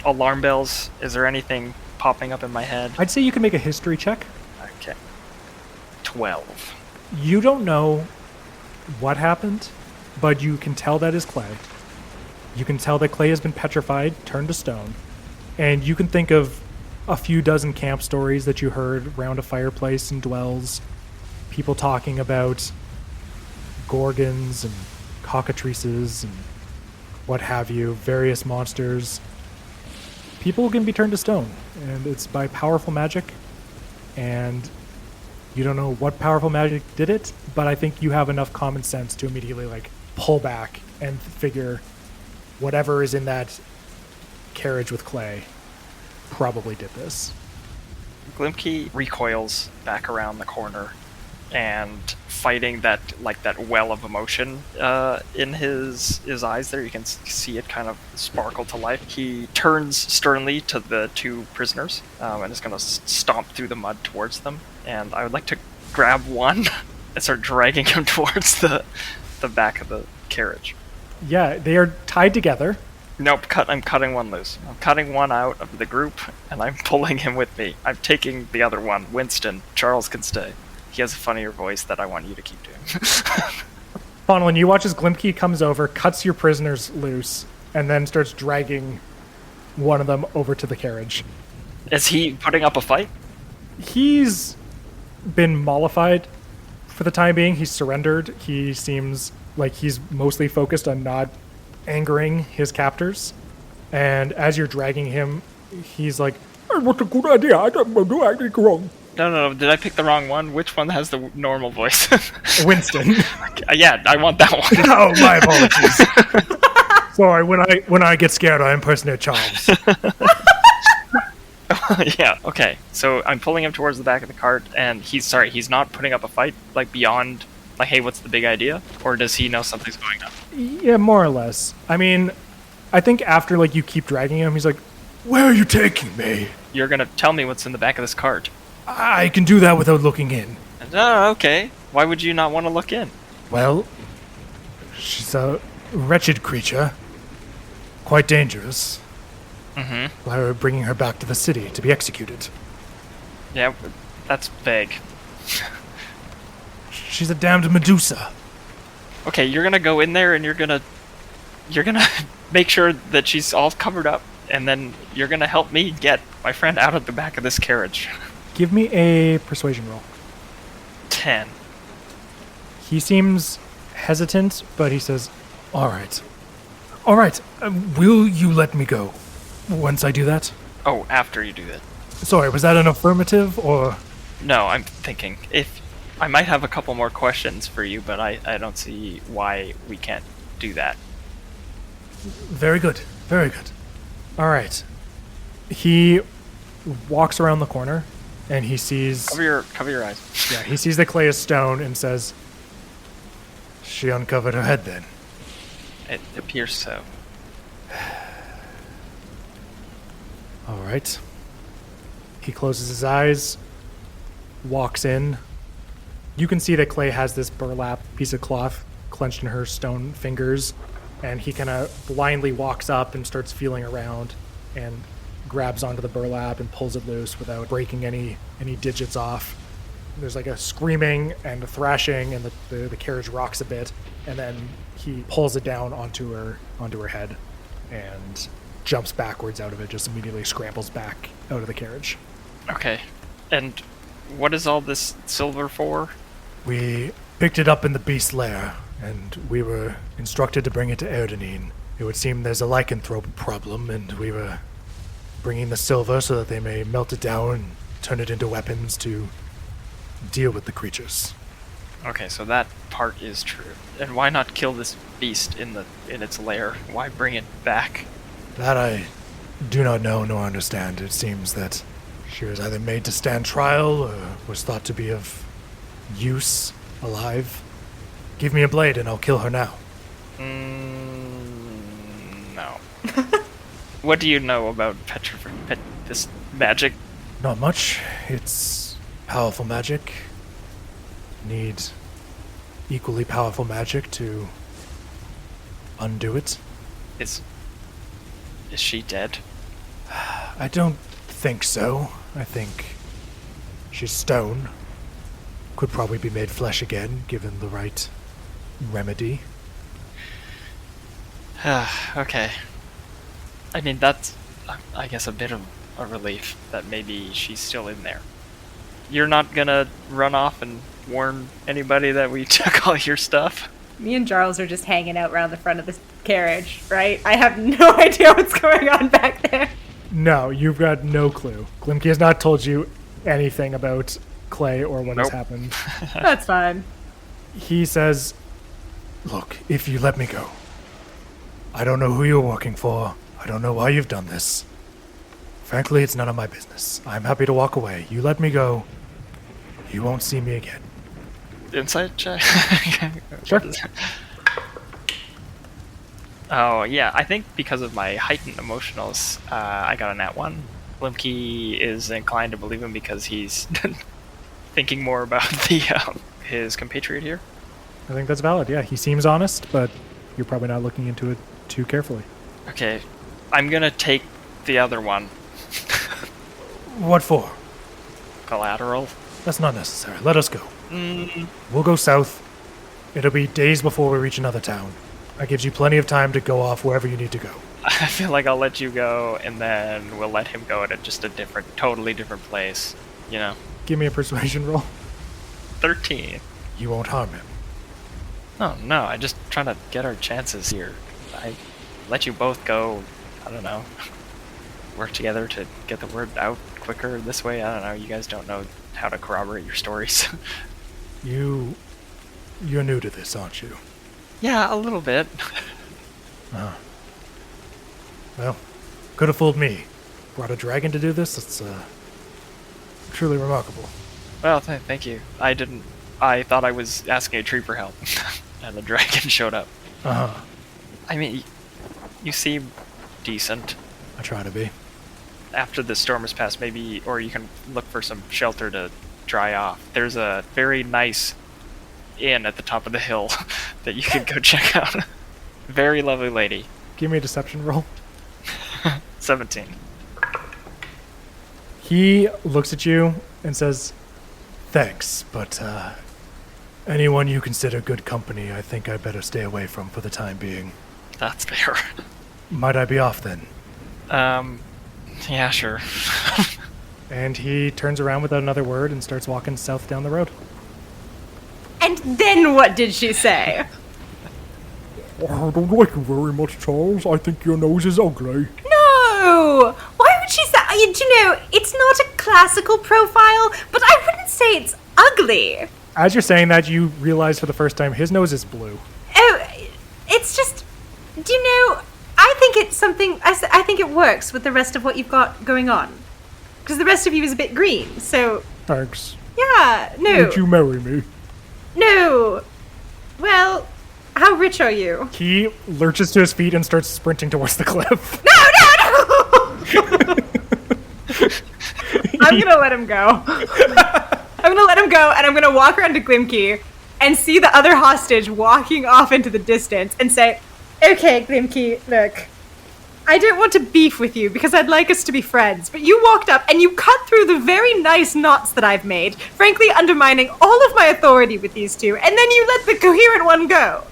alarm bells? Is there anything popping up in my head? I'd say you can make a history check. Okay. 12. You don't know what happened, but you can tell that is Clay. You can tell that Clay has been petrified, turned to stone, and you can think of a few dozen camp stories that you heard around a fireplace in Dwells, people talking about gorgons and cockatrices and what have you, various monsters. People can be turned to stone, and it's by powerful magic, and you don't know what powerful magic did it, but I think you have enough common sense to immediately pull back and figure whatever is in that carriage with Clay probably did this. Glimki recoils back around the corner and fighting that well of emotion in his eyes there. You can see it kind of sparkle to life. He turns sternly to the two prisoners and is going to stomp through the mud towards them. And I would like to grab one and start dragging him towards the back of the carriage. Yeah, they are tied together. Nope, I'm cutting one loose. I'm cutting one out of the group, and I'm pulling him with me. I'm taking the other one, Winston. Charles can stay. He has a funnier voice that I want you to keep doing. Faunalyn, you watch as Glimki comes over, cuts your prisoners loose, and then starts dragging one of them over to the carriage. Is he putting up a fight? He's been mollified for the time being. He's surrendered. He seems like he's mostly focused on not angering his captors. And as you're dragging him, he's like, "What a good idea. I don't do anything wrong." No. Did I pick the wrong one? Which one has the normal voice? Winston. Yeah, I want that one. Oh, my apologies. Sorry, when I get scared, I impersonate Charles. Yeah, okay. So I'm pulling him towards the back of the cart, and he's not putting up a fight, beyond, hey, what's the big idea? Or does he know something's going on? Yeah, more or less. I mean, I think after, you keep dragging him, he's like, "Where are you taking me?" You're gonna tell me what's in the back of this cart. I can do that without looking in. Oh, okay. Why would you not want to look in? Well, She's a wretched creature. Quite dangerous. Mm-hmm. Why are we bringing her back to the city to be executed? Yeah, that's vague. She's a damned Medusa. Okay, you're gonna go in there and you're gonna make sure that she's all covered up, and then you're gonna help me get my friend out of the back of this carriage. Give me a persuasion roll. 10. He seems hesitant, but he says, All right. All right. Will you let me go once I do that? Oh, after you do that. Sorry, was that an affirmative or? No, I'm thinking if I might have a couple more questions for you, but I don't see why we can't do that. Very good. Very good. all right. He walks around the corner, and he sees... Cover your eyes. Yeah, he sees that Clay is stone and says, She uncovered her head then. It appears so. all right. He closes his eyes, walks in. You can see that Clay has this burlap piece of cloth clenched in her stone fingers, and he kind of blindly walks up and starts feeling around and grabs onto the burlap and pulls it loose without breaking any digits off. There's like a screaming and a thrashing, and the carriage rocks a bit, and then he pulls it down onto her head and jumps backwards out of it, just immediately scrambles back out of the carriage. Okay. And what is all this silver for? We picked it up in the beast lair, and we were instructed to bring it to Erdenine. It would seem there's a lycanthrope problem, and we were bringing the silver so that they may melt it down and turn it into weapons to deal with the creatures. Okay, so that part is true. And why not kill this beast in its lair? Why bring it back? That I do not know nor understand. It seems that she was either made to stand trial or was thought to be of use alive. Give me a blade and I'll kill her now. No. What do you know about this magic? Not much. It's powerful magic. Need equally powerful magic to undo it. Is she dead? I don't think so. I think she's stone. Could probably be made flesh again, given the right remedy. Okay. I mean, that's, I guess, a bit of a relief that maybe she's still in there. You're not gonna run off and warn anybody that we took all your stuff? Me and Charles are just hanging out around the front of this carriage, right? I have no idea what's going on back there. No, you've got no clue. Glimki has not told you anything about Clay or what has Nope. happened. That's fine. He says, Look, if you let me go. I don't know who you're working for. I don't know why you've done this. Frankly, it's none of my business. I'm happy to walk away. You let me go. You won't see me again. Insight check? Sure. What is it? Oh, yeah, I think because of my heightened emotionals, I got a nat 1. Glimki is inclined to believe him because he's thinking more about his compatriot here. I think that's valid. Yeah, he seems honest, but you're probably not looking into it too carefully. Okay, I'm gonna take the other one. What for? Collateral. That's not necessary. Let us go. Mm, We'll go south. It'll be days before we reach another town. That gives you plenty of time to go off wherever you need to go. I feel like I'll let you go, and then we'll let him go at just a totally different place. You know? Give me a persuasion roll. 13. You won't harm him. Oh, no, I just trying to get our chances here. I let you both go, I don't know, work together to get the word out quicker this way. I don't know, you guys don't know how to corroborate your stories. You're new to this, aren't you? Yeah, a little bit. Well, could have fooled me. Brought a dragon to do this? It's truly remarkable. Well, thank you. I thought I was asking a tree for help, and the dragon showed up. Uh-huh. I mean, you seem decent. I try to be. After the storm has passed, maybe, or you can look for some shelter to dry off. There's a very nice inn at the top of the hill that you could go check out. Very lovely lady. Give me a deception roll. 17. He looks at you and says, Thanks, but anyone you consider good company, I think I better stay away from for the time being. That's fair. Might I be off then? Yeah, sure. and he turns around without another word and starts walking south down the road. And then what did she say? I don't like you very much, Charles. I think your nose is ugly. No! Why would she say... You know, it's not a classical profile, but I wouldn't say it's ugly. As you're saying that, you realize for the first time his nose is blue. Oh, it's just... Do you know... I think it's something... I think it works with the rest of what you've got going on. Because the rest of you is a bit green, so... Thanks. Yeah, no. Would you marry me? No. Well, how rich are you? He lurches to his feet and starts sprinting towards the cliff. No! I'm gonna let him go. I'm gonna let him go, and I'm gonna walk around to Glimki and see the other hostage walking off into the distance and say, okay, Glimki, look, I don't want to beef with you because I'd like us to be friends, but you walked up and you cut through the very nice knots that I've made, frankly undermining all of my authority with these two, and then you let the coherent one go.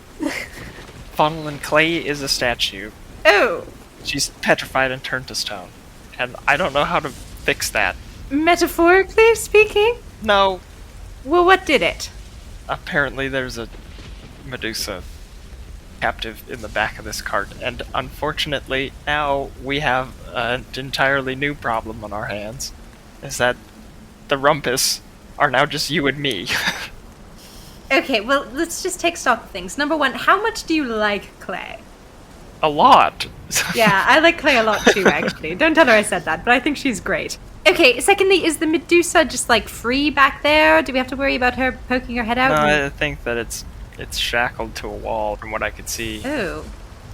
Faunalyn Clay is a statue. Oh. She's petrified and turned to stone. And I don't know how to fix that. Metaphorically speaking? No. Well, what did it? Apparently there's a Medusa captive in the back of this cart, and unfortunately now we have an entirely new problem on our hands. Is that the Rumpus are now just you and me. Okay, well, let's just take stock of things. Number one, how much do you like Clay? A lot. Yeah, I like Clay a lot too, actually. Don't tell her I said that, but I think she's great. Okay, secondly, is the Medusa just, like, free back there? Do we have to worry about her poking her head out? No, I think that it's shackled to a wall from what I could see. Oh.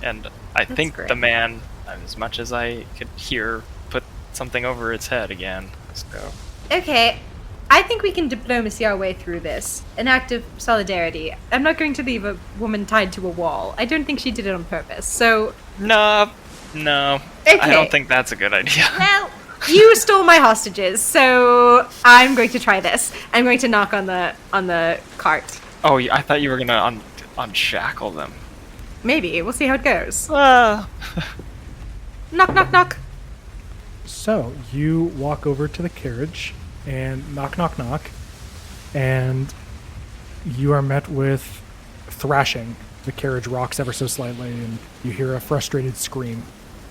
And I think great. the man, as much as I could hear, put something over its head again. So. Okay, I think we can diplomacy our way through this. An act of solidarity. I'm not going to leave a woman tied to a wall. I don't think she did it on purpose, so... No. Okay. I don't think that's a good idea. Well, you stole my hostages, so I'm going to try this. I'm going to knock on the cart. Oh, I thought you were gonna unshackle them. Maybe. We'll see how it goes. Ah. Knock, knock, knock. So, you walk over to the carriage and knock, knock, knock, and you are met with thrashing. The carriage rocks ever so slightly, and you hear a frustrated scream.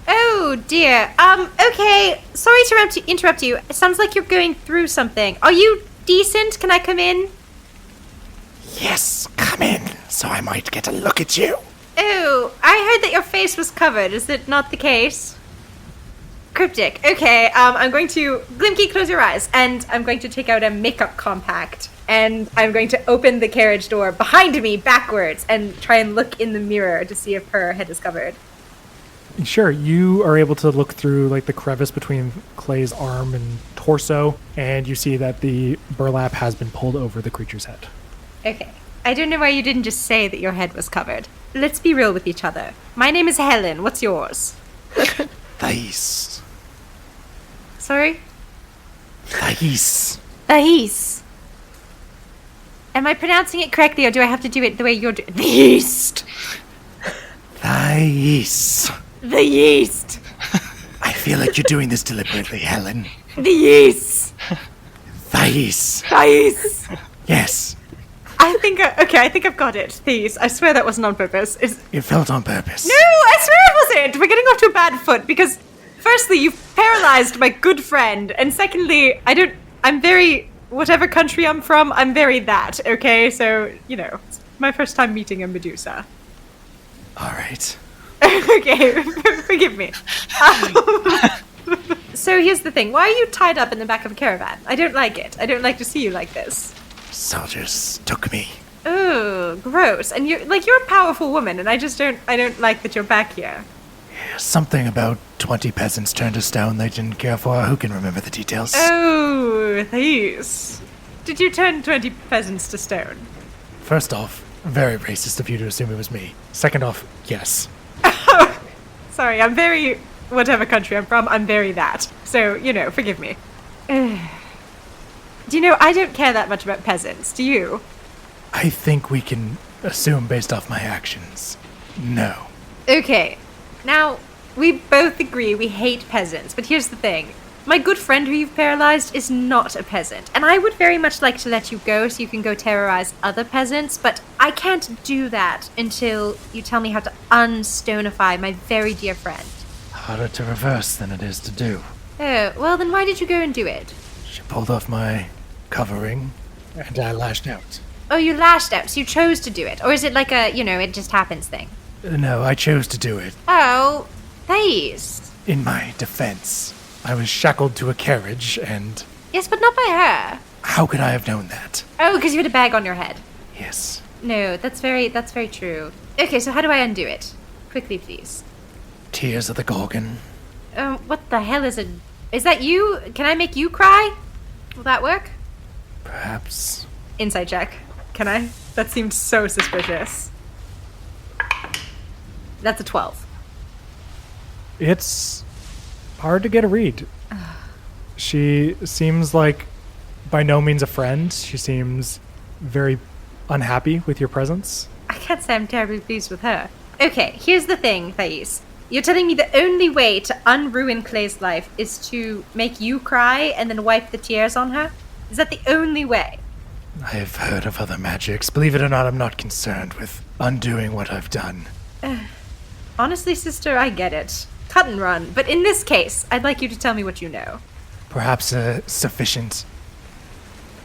Oh, dear. Okay. Sorry to interrupt you. It sounds like you're going through something. Are you decent? Can I come in? Yes, come in, so I might get a look at you. Oh, I heard that your face was covered. Is it not the case? Cryptic. Okay, I'm going to... Glimki, close your eyes. And I'm going to take out a makeup compact. And I'm going to open the carriage door behind me backwards and try and look in the mirror to see if her head is covered. Sure, you are able to look through like the crevice between Clay's arm and torso, and you see that the burlap has been pulled over the creature's head. Okay. I don't know why you didn't just say that your head was covered. Let's be real with each other. My name is Helen. What's yours? Thais. Sorry? Thais. Thais. Am I pronouncing it correctly, or do I have to do it the way you're doing? The yeast. Thais. The yeast. I feel like you're doing this deliberately, Helen. The yeast. Thais. Thais. Yes. I think I've got it. Thais. I swear that wasn't on purpose. It felt on purpose. No, I swear it wasn't. We're getting off to a bad foot because, firstly, you've paralyzed my good friend, and secondly, I'm very, whatever country I'm from, I'm very that, okay? So, it's my first time meeting a Medusa. All right. Okay, forgive me. So here's the thing. Why are you tied up in the back of a caravan? I don't like it. I don't like to see you like this. Soldiers took me. Oh, gross. And you're a powerful woman, and I don't like that you're back here. Something about 20 peasants turned to stone they didn't care for. Who can remember the details? Oh, these. Did you turn 20 peasants to stone? First off, very racist of you to assume it was me. Second off, yes. Sorry, I'm very, whatever country I'm from, I'm very that. So, forgive me. Do you know, I don't care that much about peasants. Do you? I think we can assume based off my actions. No. Okay. Now, we both agree we hate peasants, but here's the thing. My good friend who you've paralyzed is not a peasant, and I would very much like to let you go so you can go terrorize other peasants, but I can't do that until you tell me how to unstonify my very dear friend. Harder to reverse than it is to do. Oh, well then why did you go and do it? She pulled off my covering, and I lashed out. Oh, you lashed out, so you chose to do it? Or is it like a, it just happens thing? No, I chose to do it. Oh, thanks. In my defense, I was shackled to a carriage, and... Yes, but not by her. How could I have known that? Oh, because you had a bag on your head. Yes. No, that's very true. Okay, so how do I undo it? Quickly, please. Tears of the Gorgon. What the hell is it? Is that you? Can I make you cry? Will that work? Perhaps. Insight check. Can I? That seemed so suspicious. That's a 12. It's hard to get a read. She seems like by no means a friend. She seems very unhappy with your presence. I can't say I'm terribly pleased with her. Okay, here's the thing, Thais. You're telling me the only way to unruin Clay's life is to make you cry and then wipe the tears on her? Is that the only way? I've heard of other magics. Believe it or not, I'm not concerned with undoing what I've done. Honestly, sister, I get it. Cut and run. But in this case, I'd like you to tell me what you know. Perhaps sufficient...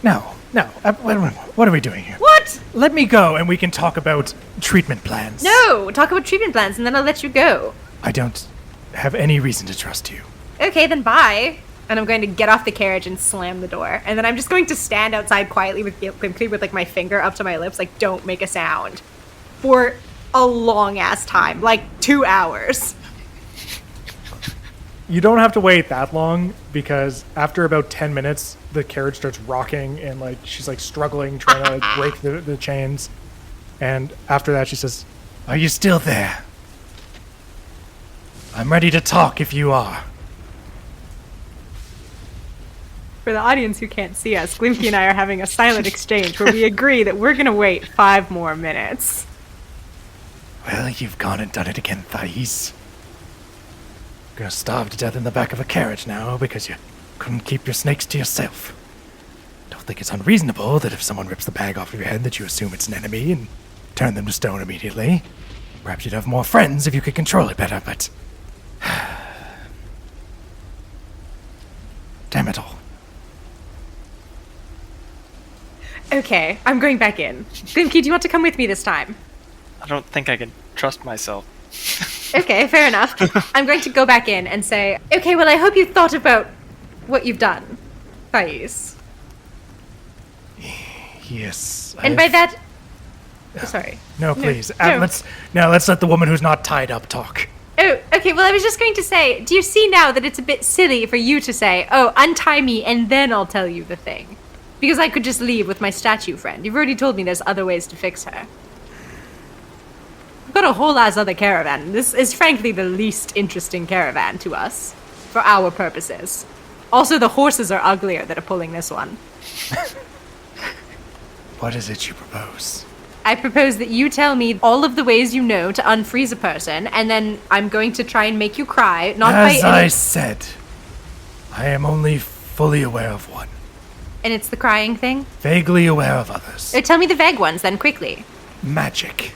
No. What are we doing here? What? Let me go and we can talk about treatment plans. No! Talk about treatment plans and then I'll let you go. I don't have any reason to trust you. Okay, then bye. And I'm going to get off the carriage and slam the door. And then I'm just going to stand outside quietly with Glimki with like my finger up to my lips, like don't make a sound. For a long ass time, like 2 hours. You don't have to wait that long because after about 10 minutes, the carriage starts rocking and like she's like struggling, trying to like break the chains. And after that, she says, "Are you still there? I'm ready to talk if you are." For the audience who can't see us, Glimki and I are having a silent exchange where we agree that we're going to wait 5 more minutes. Well, you've gone and done it again, Thais. You're gonna starve to death in the back of a carriage now because you couldn't keep your snakes to yourself. Don't think it's unreasonable that if someone rips the bag off of your head that you assume it's an enemy and turn them to stone immediately. Perhaps you'd have more friends if you could control it better, but... Damn it all. Okay, I'm going back in. Glimki, do you want to come with me this time? I don't think I can trust myself. Okay, fair enough. I'm going to go back in and say, okay, well, I hope you thought about what you've done, Thais. Yes. And by that... Sorry. No, please. No. Let's let the woman who's not tied up talk. Oh, okay, well, I was just going to say, do you see now that it's a bit silly for you to say, oh, untie me and then I'll tell you the thing? Because I could just leave with my statue friend. You've already told me there's other ways to fix her. We've got a whole ass other caravan. This is frankly the least interesting caravan to us, for our purposes. Also, the horses are uglier that are pulling this one. What is it you propose? I propose that you tell me all of the ways you know to unfreeze a person, and then I'm going to try and make you cry, not As by any... I said, I am only fully aware of one. And it's the crying thing? Vaguely aware of others. Tell me the vague ones, then, quickly. Magic.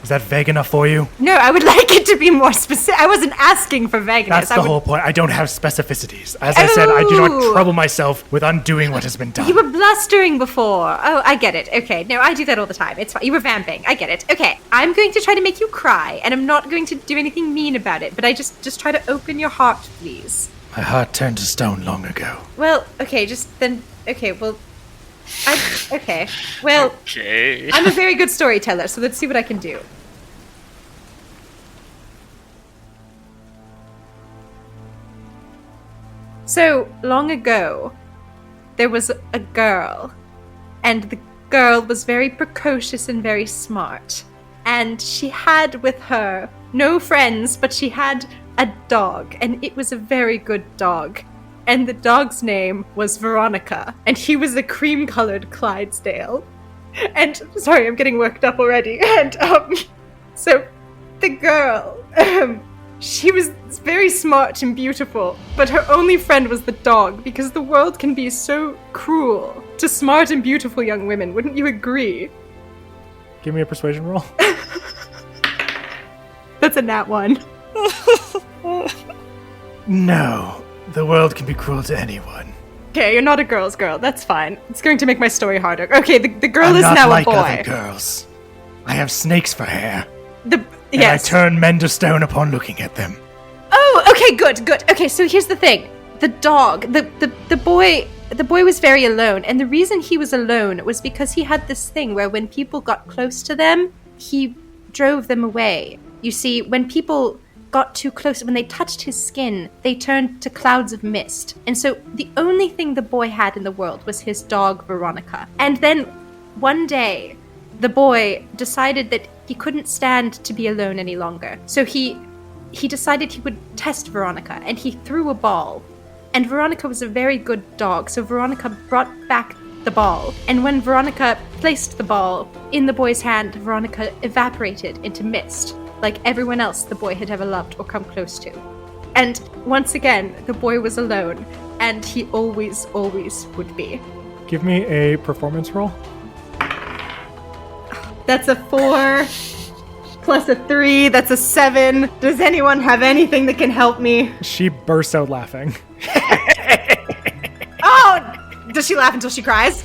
Is that vague enough for you? No, I would like it to be more specific. I wasn't asking for vagueness. That's the whole point. I don't have specificities. As I said, I do not trouble myself with undoing what has been done. You were blustering before. Oh, I get it. Okay, no, I do that all the time. It's fine. You were vamping. I get it. Okay, I'm going to try to make you cry, and I'm not going to do anything mean about it, but I just try to open your heart, please. My heart turned to stone long ago. Well, okay, okay, well... Okay, well... Okay. I'm a very good storyteller, so let's see what I can do. So, long ago, there was a girl, and the girl was very precocious and very smart. And she had with her no friends, but she had a dog, and it was a very good dog. And the dog's name was Veronica, and he was a cream-colored Clydesdale. And, sorry, I'm getting worked up already. And, so the girl, she was very smart and beautiful, but her only friend was the dog, because the world can be so cruel to smart and beautiful young women. Wouldn't you agree? Give me a persuasion roll. That's a nat 1. No, the world can be cruel to anyone. Okay, you're not a girl's girl. That's fine. It's going to make my story harder. Okay, the girl I'm is not now like a boy. other girls. I have snakes for hair, and Yes. I turn men to stone upon looking at them. Oh, okay, good. Okay, so here's the thing. The dog, the boy was very alone, and the reason he was alone was because he had this thing where when people got close to them, he drove them away. You see, when people got too close, when they touched his skin, they turned to clouds of mist. And so the only thing the boy had in the world was his dog, Veronica. And then one day, the boy decided that he couldn't stand to be alone any longer. So he decided he would test Veronica, and he threw a ball. And Veronica was a very good dog, so Veronica brought back the ball. And when Veronica placed the ball in the boy's hand, Veronica evaporated into mist, like everyone else the boy had ever loved or come close to. And once again, the boy was alone, and he always would be. Give me a performance roll. That's a 4 plus a 3. That's a 7. Does anyone have anything that can help me? She bursts out laughing. Oh! Does she laugh until she cries?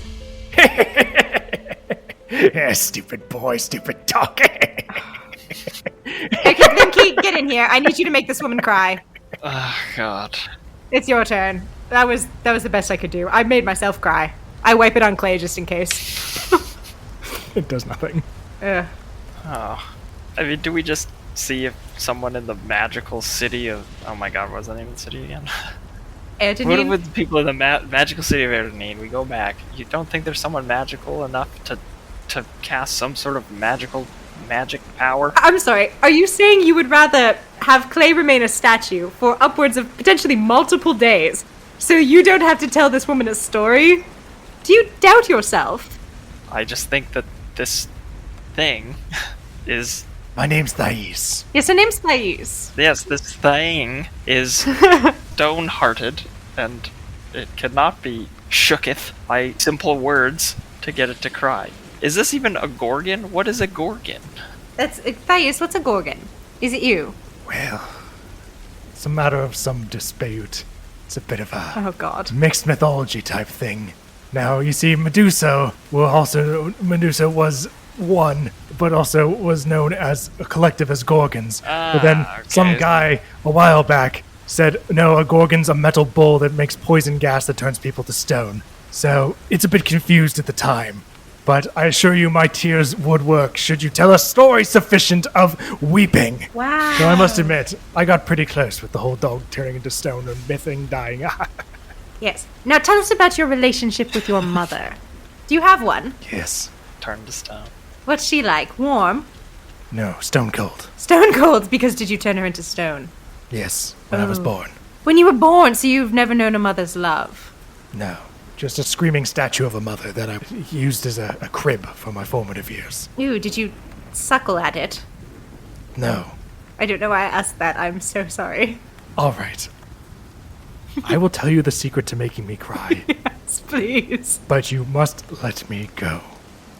Stupid boy, stupid dog. Okay, Glimki, get in here. I need you to make this woman cry. Oh, God. It's your turn. That was the best I could do. I made myself cry. I wipe it on clay just in case. It does nothing. Ugh. Oh. I mean, do we just see if someone in the magical city of... Oh my god, what's the name of the city again? What Antonine? with the people in the magical city of Eruption? We go back. You don't think there's someone magical enough to cast some sort of magic power? I'm sorry. Are you saying you would rather have Clay remain a statue for upwards of potentially multiple days, so you don't have to tell this woman a story? Do you doubt yourself? I just think that this thing is... My name's Thais. Yes, her name's Thais. Yes, this thing is stone-hearted, and it cannot be shooketh by simple words to get it to cry. Is this even a Gorgon? What is a Gorgon? That's Thais. What's a Gorgon? Is it you? Well, it's a matter of some dispute. It's a bit of a Oh God. mixed mythology type thing. Now, you see, Medusa was one, but also was known as a collective as Gorgons. But then some guy a while back said, no, a Gorgon's a metal bull that makes poison gas that turns people to stone. So it's a bit confused at the time. But I assure you my tears would work should you tell a story sufficient of weeping. Wow. So I must admit, I got pretty close with the whole dog turning into stone and mything dying. Yes. Now tell us about your relationship with your mother. Do you have one? Yes. Turned to stone. What's she like? Warm? No, stone cold. Stone cold, because did you turn her into stone? Yes, when I was born. When you were born, so you've never known a mother's love. No, just a screaming statue of a mother that I used as a crib for my formative years. Ew, did you suckle at it? No. I don't know why I asked that. I'm so sorry. All right. I will tell you the secret to making me cry, Yes, please. but you must let me go.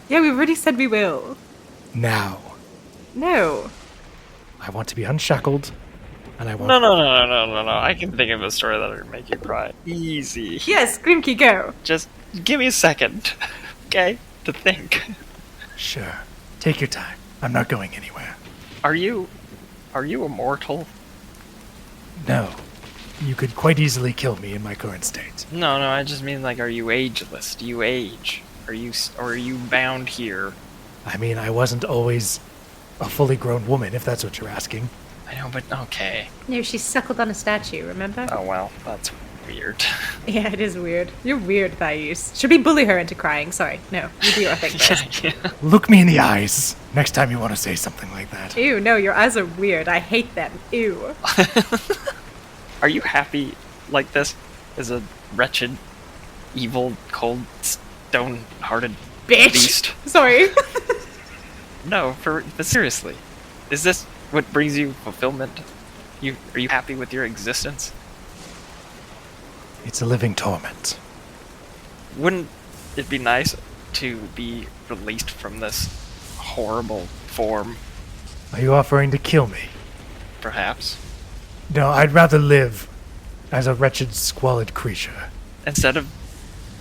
Yeah, we've already said we will. Now. No. I want to be unshackled, and I want... No. I can think of a story that'll make you cry. Easy. Yes, Grimkey, go. Just give me a second, okay, to think. Sure. Take your time. I'm not going anywhere. Are you immortal? No. You could quite easily kill me in my current state. No, I just mean like, are you ageless? Do you age? Are you bound here? I mean, I wasn't always a fully grown woman, if that's what you're asking. I know, but okay. No, she suckled on a statue, remember? Oh well, that's weird. Yeah, it is weird. You're weird, Thais. Should we bully her into crying? Sorry. No, you do your thing first. Yeah. Look me in the eyes next time you want to say something like that. Ew, no, your eyes are weird. I hate them. Ew. Are you happy like this? As a wretched, evil, cold, stone-hearted Bitch! beast? Sorry. No, but seriously. Is this what brings you fulfillment? Are you happy with your existence? It's a living torment. Wouldn't it be nice to be released from this horrible form, Are you offering to kill me? perhaps? No, I'd rather live as a wretched, squalid creature. Instead of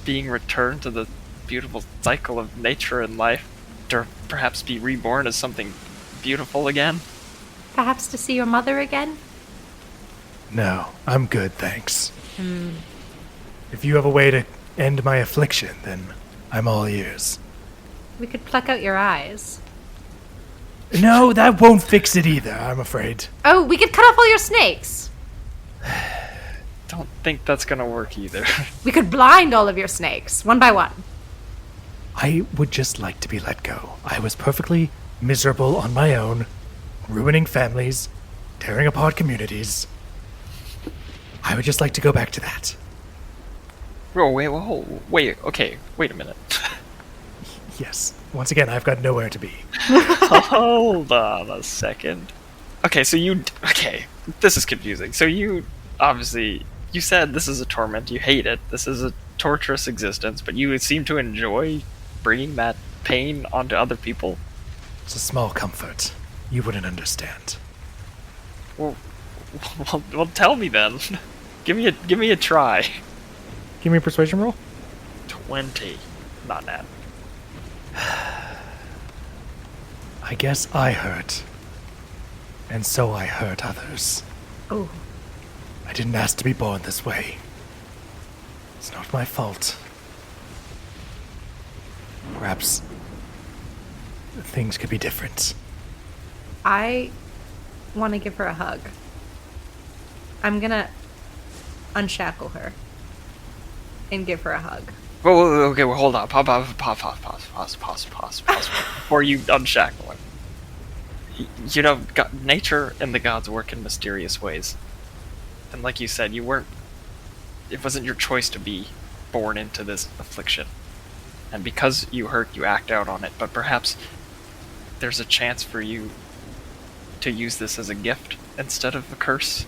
being returned to the beautiful cycle of nature and life, to perhaps be reborn as something beautiful again? Perhaps to see your mother again? No, I'm good, thanks. If you have a way to end my affliction, then I'm all ears. We could pluck out your eyes. No, that won't fix it either, I'm afraid. Oh, we could cut off all your snakes. Don't think that's gonna work either. We could blind all of your snakes, one by one. I would just like to be let go. I was perfectly miserable on my own, ruining families, tearing apart communities. I would just like to go back to that. Whoa, okay, wait a minute. Yes, once again, I've got nowhere to be. Hold on a second. Okay, this is confusing. So you said this is a torment, you hate it, this is a torturous existence, but you seem to enjoy bringing that pain onto other people. It's a small comfort. You wouldn't understand. Well, tell me then. Give me a try. Give me a persuasion roll. 20. Not that. I guess I hurt. And so I hurt others. Oh. I didn't ask to be born this way. It's not my fault. Perhaps things could be different. I want to give her a hug. I'm gonna unshackle her and give her a hug. Whoa, okay, hold on. Pause. Before you unshackle him. You know, nature and the gods work in mysterious ways. And like you said, it wasn't your choice to be born into this affliction. And because you hurt, you act out on it. But perhaps there's a chance for you to use this as a gift instead of a curse.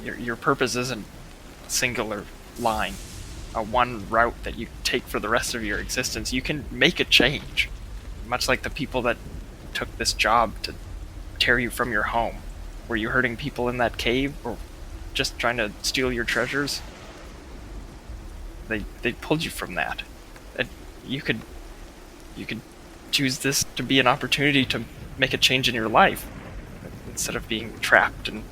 Your purpose isn't a singular line, a one route that you take for the rest of your existence. You can make a change, much like the people that took this job to tear you from your home. Were you hurting people in that cave, or just trying to steal your treasures? They pulled you from that, and you could choose this to be an opportunity to make a change in your life, instead of being trapped and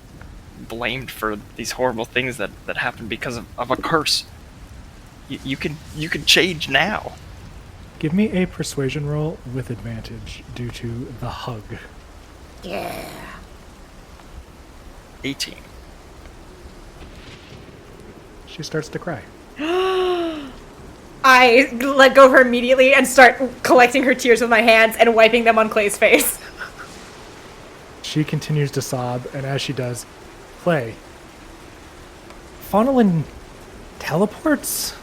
blamed for these horrible things that happen because of a curse. You can change now. Give me a persuasion roll with advantage due to the hug. Yeah. 18. She starts to cry. I let go of her immediately and start collecting her tears with my hands and wiping them on Clay's face. She continues to sob, and as she does, Clay. Faunalyn teleports?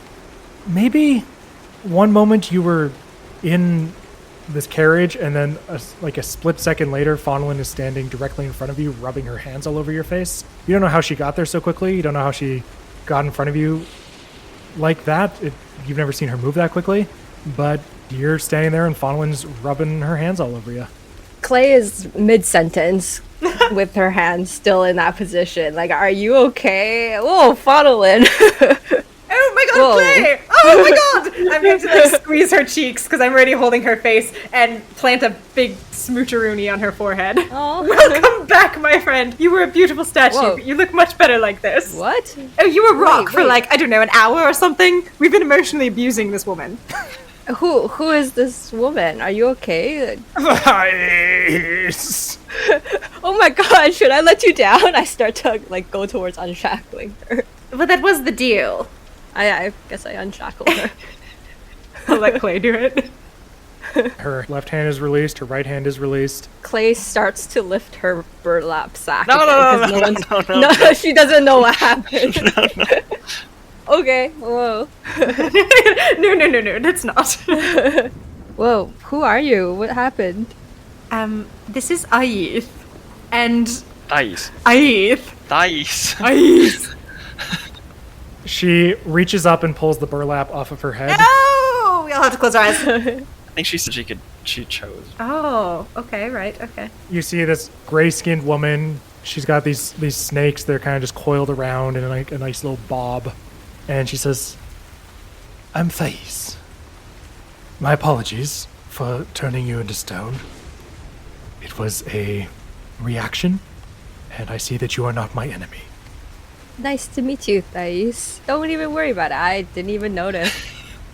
Maybe one moment you were in this carriage, and then a split second later, Faunalyn is standing directly in front of you, rubbing her hands all over your face. You don't know how she got there so quickly. You don't know how she got in front of you like that. You've never seen her move that quickly, but you're standing there, and Faunalyn's rubbing her hands all over you. Clay is mid-sentence with her hands still in that position. Like, are you okay? Whoa, Faunalyn. Oh my god, Whoa. Clay! Oh my god! I'm going to squeeze her cheeks because I'm already holding her face and plant a big smoocheroonie on her forehead. Aw. Welcome back, my friend. You were a beautiful statue. Whoa. But you look much better like this. What? Oh, you were rock for wait. like, I don't know, an hour or something? We've been emotionally abusing this woman. Who is this woman? Are you okay? Thais! Oh my god, should I let you down? I start to like go towards unshackling her. But that was the deal. I guess I unshackle her. I'll let Clay do it. Her left hand is released, her right hand is released. Clay starts to lift her burlap sack. No, again, 'cause no, she doesn't know what happened. Okay, whoa. No, that's not. Whoa, who are you? What happened? This is Aith. And Dice. Aith. Dice. Aith. She reaches up and pulls the burlap off of her head. Oh, we all have to close our eyes. I think she said she chose. Oh, okay, right, okay. You see this gray-skinned woman. She's got these snakes. They're kind of just coiled around in like a nice little bob. And she says, "I'm Thais. My apologies for turning you into stone. It was a reaction, and I see that you are not my enemy." Nice to meet you, Thais. Don't even worry about it. I didn't even notice.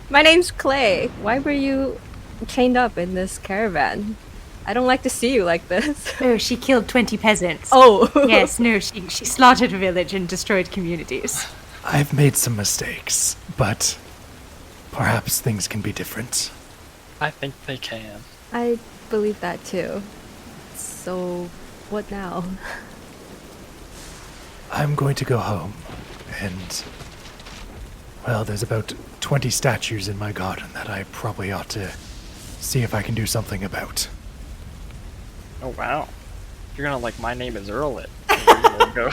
My name's Clay. Why were you chained up in this caravan? I don't like to see you like this. Oh, she killed 20 peasants. Oh. Yes, no, she slaughtered a village and destroyed communities. I've made some mistakes, but perhaps things can be different. I think they can. I believe that too. So, what now? I'm going to go home, and, well, there's about 20 statues in my garden that I probably ought to see if I can do something about. Oh wow. You're gonna like my name is Earl it. Go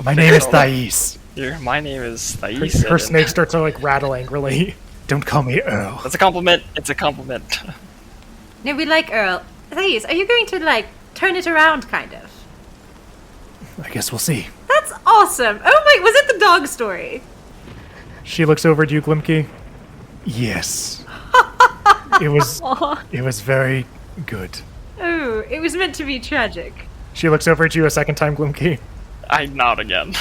My name is Earl. Thais. My name is Thais. Her snake starts to like rattle angrily. Don't call me Earl. That's a compliment. It's a compliment. No, we like Earl. Please, are you going to, like, turn it around, kind of? I guess we'll see. That's awesome. Oh my, was it the dog story? She looks over at you, Glimki. Yes. It was very good. Oh, it was meant to be tragic. She looks over at you a second time, Glimki. I nod again.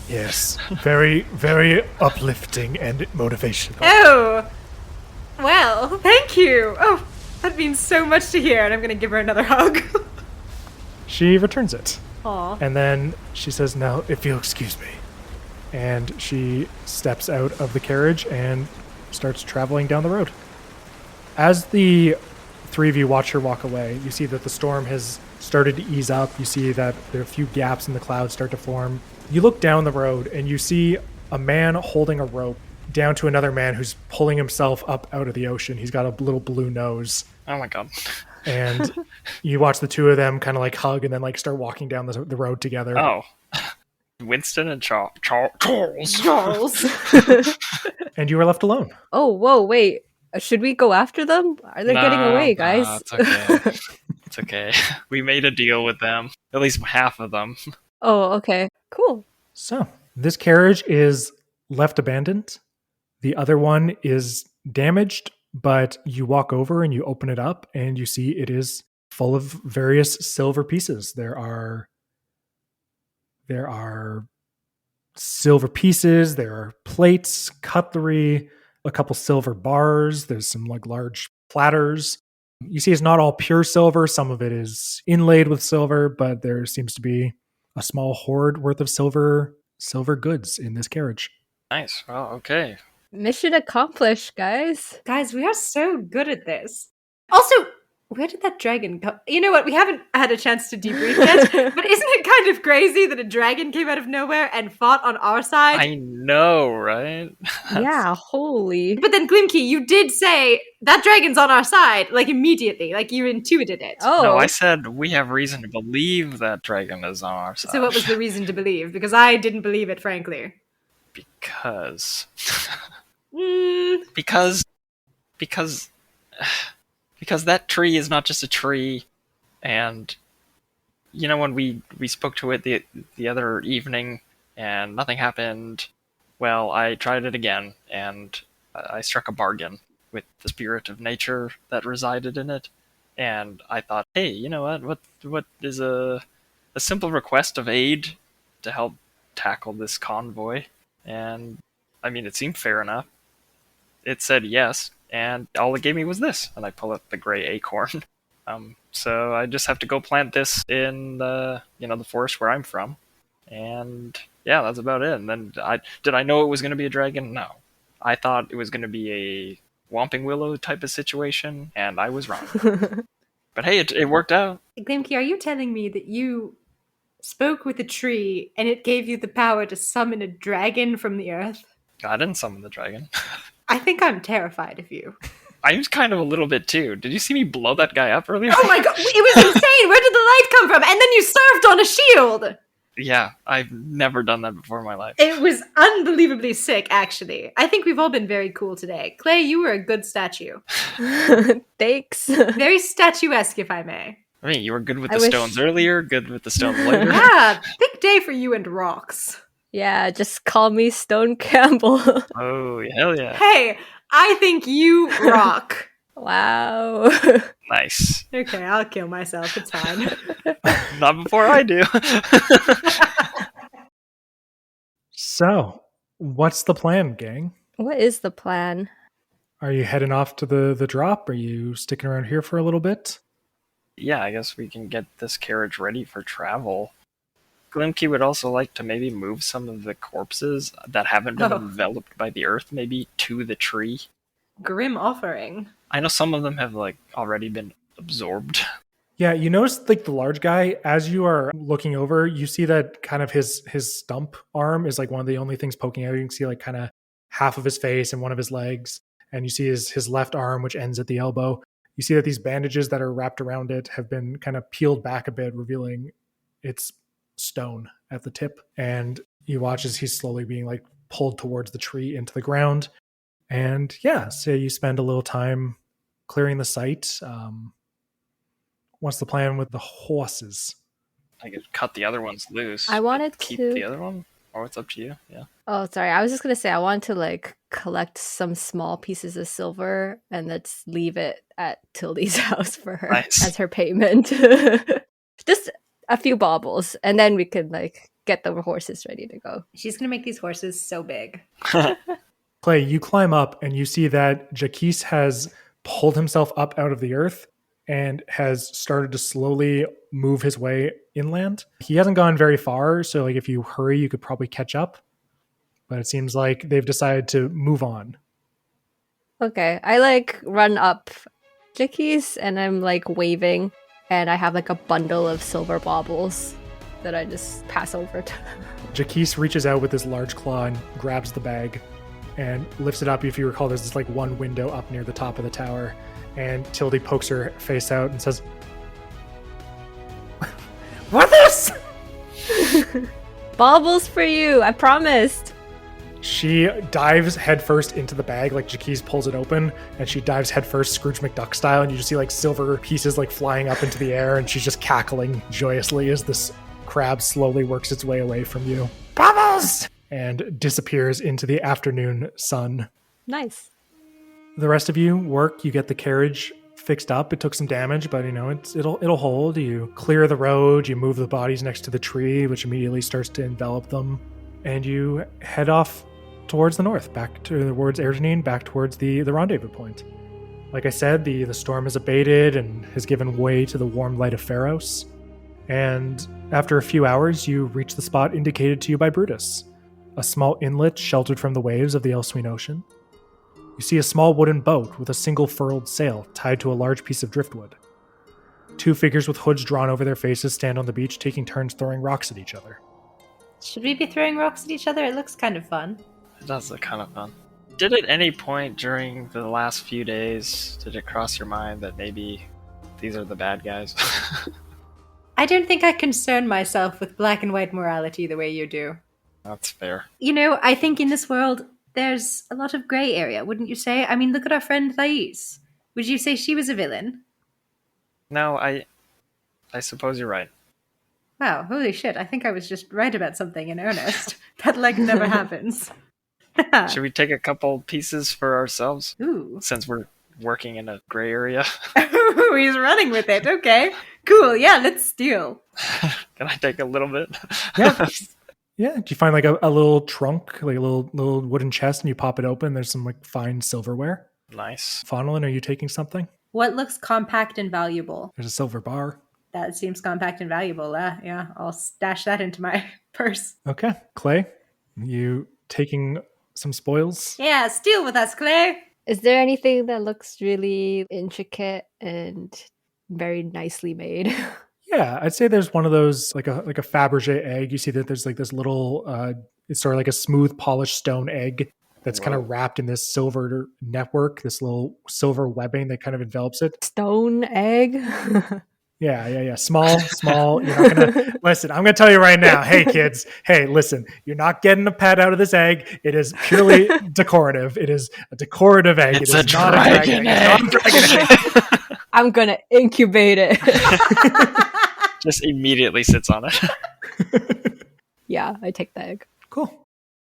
Yes. Very, very uplifting and motivational. Oh, well, thank you. Oh, that means so much to hear, and I'm going to give her another hug. She returns it. Aw. And then she says, "Now, if you'll excuse me." And she steps out of the carriage and starts traveling down the road. As the three of you watch her walk away, you see that the storm has started to ease up. You see that there are a few gaps in the clouds start to form. You look down the road and you see a man holding a rope down to another man who's pulling himself up out of the ocean. He's got a little blue nose. Oh my god. And you watch the two of them kind of like hug and then like start walking down the road together. Oh. Winston and Charles. Charles. And you are left alone. Oh, whoa, wait. Should we go after them? Are they getting away, guys? Nah, it's okay. It's okay. We made a deal with them. At least half of them. Oh, okay. Cool. So this carriage is left abandoned. The other one is damaged, but you walk over and you open it up and you see it is full of various silver pieces. There are silver pieces, there are plates, cutlery, a couple silver bars, there's some like large platters. You see it's not all pure silver, some of it is inlaid with silver, but there seems to be a small hoard worth of silver goods in this carriage. Nice. Well, okay. Mission accomplished, guys. Guys, we are so good at this. Also, where did that dragon come? You know what? We haven't had a chance to debrief yet, but isn't it kind of crazy that a dragon came out of nowhere and fought on our side? I know, right? Yeah, holy. But then, Glimki, you did say that dragon's on our side, like immediately, like you intuited it. Oh. No, I said we have reason to believe that dragon is on our side. So what was the reason to believe? Because I didn't believe it, frankly. Because Mm, because that tree is not just a tree, and you know when we spoke to it the other evening and nothing happened. Well, I tried it again and I struck a bargain with the spirit of nature that resided in it, and I thought, hey, you know what is a simple request of aid to help tackle this convoy, and I mean it seemed fair enough. it said yes, and all it gave me was this. And I pull out the gray acorn. So I just have to go plant this in the forest where I'm from, and yeah, that's about it. And then did I know it was going to be a dragon? No, I thought it was going to be a Whomping Willow type of situation, and I was wrong. But hey, it worked out. Glimki, are you telling me that you spoke with a tree and it gave you the power to summon a dragon from the earth? I didn't summon the dragon. I think I'm terrified of you. I was kind of a little bit too. Did you see me blow that guy up earlier? Oh my god, it was insane! Where did the light come from? And then you surfed on a shield! Yeah, I've never done that before in my life. It was unbelievably sick, actually. I think we've all been very cool today. Clay, you were a good statue. Thanks. Very statuesque, if I may. I mean, you were good with the stones earlier, good with the stones later. Yeah, big day for you and rocks. Yeah, just call me Stone Campbell. Oh, hell yeah. Hey, I think you rock. Wow. Nice. Okay, I'll kill myself. It's fine. Not before I do. So, what's the plan, gang? What is the plan? Are you heading off to the drop? Are you sticking around here for a little bit? Yeah, I guess we can get this carriage ready for travel. Glimki would also like to maybe move some of the corpses that haven't been enveloped by the earth, maybe to the tree. Grim offering. I know some of them have already been absorbed. Yeah, you notice the large guy, as you are looking over, you see that kind of his stump arm is one of the only things poking out. You can see kind of half of his face and one of his legs, and you see his left arm, which ends at the elbow. You see that these bandages that are wrapped around it have been kind of peeled back a bit, revealing its stone at the tip. And you watch as he's slowly being pulled towards the tree into the ground. And yeah, so you spend a little time clearing the site. What's the plan with the horses? I could cut the other ones loose. I wanted keep to the other one, or it's up to you. Yeah. Oh, sorry. I was just gonna say I wanted to collect some small pieces of silver and let's leave it at Tildy's house for her as her payment. Just a few baubles, and then we could get the horses ready to go. She's gonna make these horses so big. Clay, you climb up and you see that Jaquise has pulled himself up out of the earth and has started to slowly move his way inland. He hasn't gone very far, so if you hurry, you could probably catch up. But it seems like they've decided to move on. Okay, I run up Jaquise and I'm waving, and I have a bundle of silver baubles that I just pass over to him. Jaquise reaches out with his large claw and grabs the bag and lifts it up. If you recall, there's this one window up near the top of the tower, and Tildy pokes her face out and says, "What is this?" Baubles for you, I promised. She dives headfirst into the bag, Jaquise pulls it open, and she dives headfirst Scrooge McDuck style, and you just see silver pieces flying up into the air, and she's just cackling joyously as this crab slowly works its way away from you. Bubbles! And disappears into the afternoon sun. Nice. The rest of you work, you get the carriage fixed up. It took some damage, but it'll hold. You clear the road, you move the bodies next to the tree, which immediately starts to envelop them, and you head off towards the north, back towards Erdenine, back towards the rendezvous point. Like I said, the storm has abated and has given way to the warm light of Pharos. And after a few hours, you reach the spot indicated to you by Brutus, a small inlet sheltered from the waves of the Elseween Ocean. You see a small wooden boat with a single furled sail tied to a large piece of driftwood. Two figures with hoods drawn over their faces stand on the beach, taking turns throwing rocks at each other. Should we be throwing rocks at each other? It looks kind of fun. It does look kind of fun. Did at any point during the last few days, did it cross your mind that maybe these are the bad guys? I don't think I concern myself with black and white morality the way you do. That's fair. I think in this world, there's a lot of grey area, wouldn't you say? I mean, look at our friend Thais. Would you say she was a villain? No, I suppose you're right. Wow, holy shit, I think I was just right about something in earnest. That never happens. Should we take a couple pieces for ourselves? Ooh. Since we're working in a gray area. Ooh, he's running with it. Okay. Cool. Yeah, let's steal. Can I take a little bit? Yeah. Yeah, do you find like a little trunk, like a little wooden chest, and you pop it open? There's some like fine silverware. Nice. Faunalyn, are you taking something? What looks compact and valuable? There's a silver bar. That seems compact and valuable. Yeah, I'll stash that into my purse. Okay. Clay, you taking some spoils? Yeah, steal with us, Clay. Is there anything that looks really intricate and very nicely made? Yeah, I'd say there's one of those like a Fabergé egg. You see that there's like this little it's sort of like a smooth polished stone egg that's kind of wrapped in this silver network, this little silver webbing that kind of envelops it. Stone egg? Yeah. Small. You're not gonna listen. I'm gonna tell you right now. Hey, kids. Hey, listen. You're not getting a pet out of this egg. It is purely decorative. It is a decorative egg. It's it is not a dragon egg. It's not a dragon egg. I'm gonna incubate it. Just immediately sits on it. Yeah, I take the egg. Cool.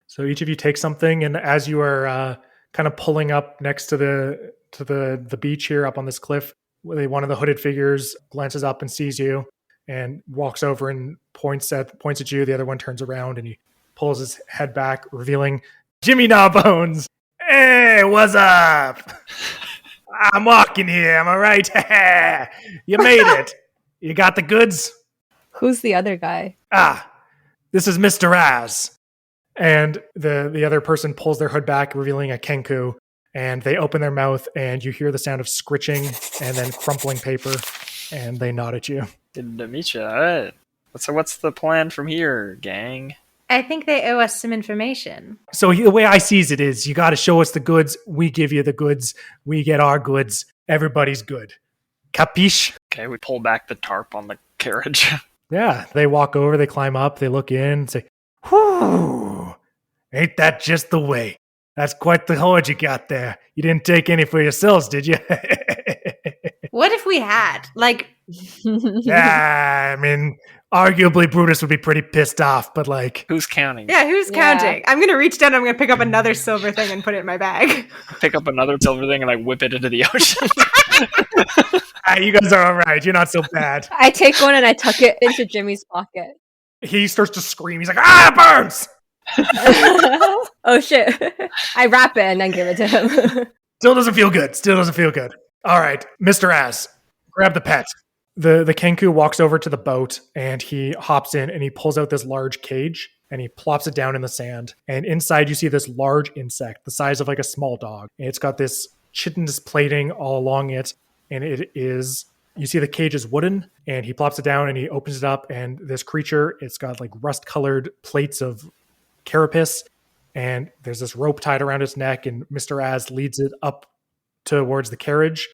So each of you take something, and as you are kind of pulling up next to the beach here, up on this cliff, one of the hooded figures glances up and sees you, and walks over and points at you. The other one turns around and he pulls his head back, revealing Jimmy Gnawbones. Hey, what's up? I'm walking here. Am I right? You made it. You got the goods? Who's the other guy? This is Mr. Raz. And the other person pulls their hood back, revealing a Kenku, and they open their mouth, and you hear the sound of scritching and then crumpling paper, and they nod at you. Good to meet you. All right. So what's the plan from here, gang? I think they owe us some information. So the way I sees it is, you got to show us the goods. We give you the goods. We get our goods. Everybody's good. Capiche? Okay, we pull back the tarp on the carriage. Yeah, they walk over, they climb up, they look in and say, whew, ain't that just the way? That's quite the hoard you got there. You didn't take any for yourselves, did you? What if we had? Like, Yeah, I mean, arguably Brutus would be pretty pissed off, but like... Who's counting? Yeah, who's Yeah. counting? I'm gonna reach down, I'm gonna pick up another silver thing and put it in my bag. Pick up another silver thing and like whip it into the ocean. You guys are all right. You're not so bad. I take one and I tuck it into Jimmy's pocket. He starts to scream. He's like, it burns! Oh shit. I wrap it and then give it to him. Still doesn't feel good. All right, Mr. Az, grab the pet. The Kenku walks over to the boat and he hops in and he pulls out this large cage and he plops it down in the sand. And inside you see this large insect, the size of like a small dog. And it's got this chitinous plating all along it. And you see the cage is wooden, and he plops it down and he opens it up, and this creature, it's got like rust-colored plates of carapace, and there's this rope tied around its neck, and Mr. Az leads it up towards the carriage,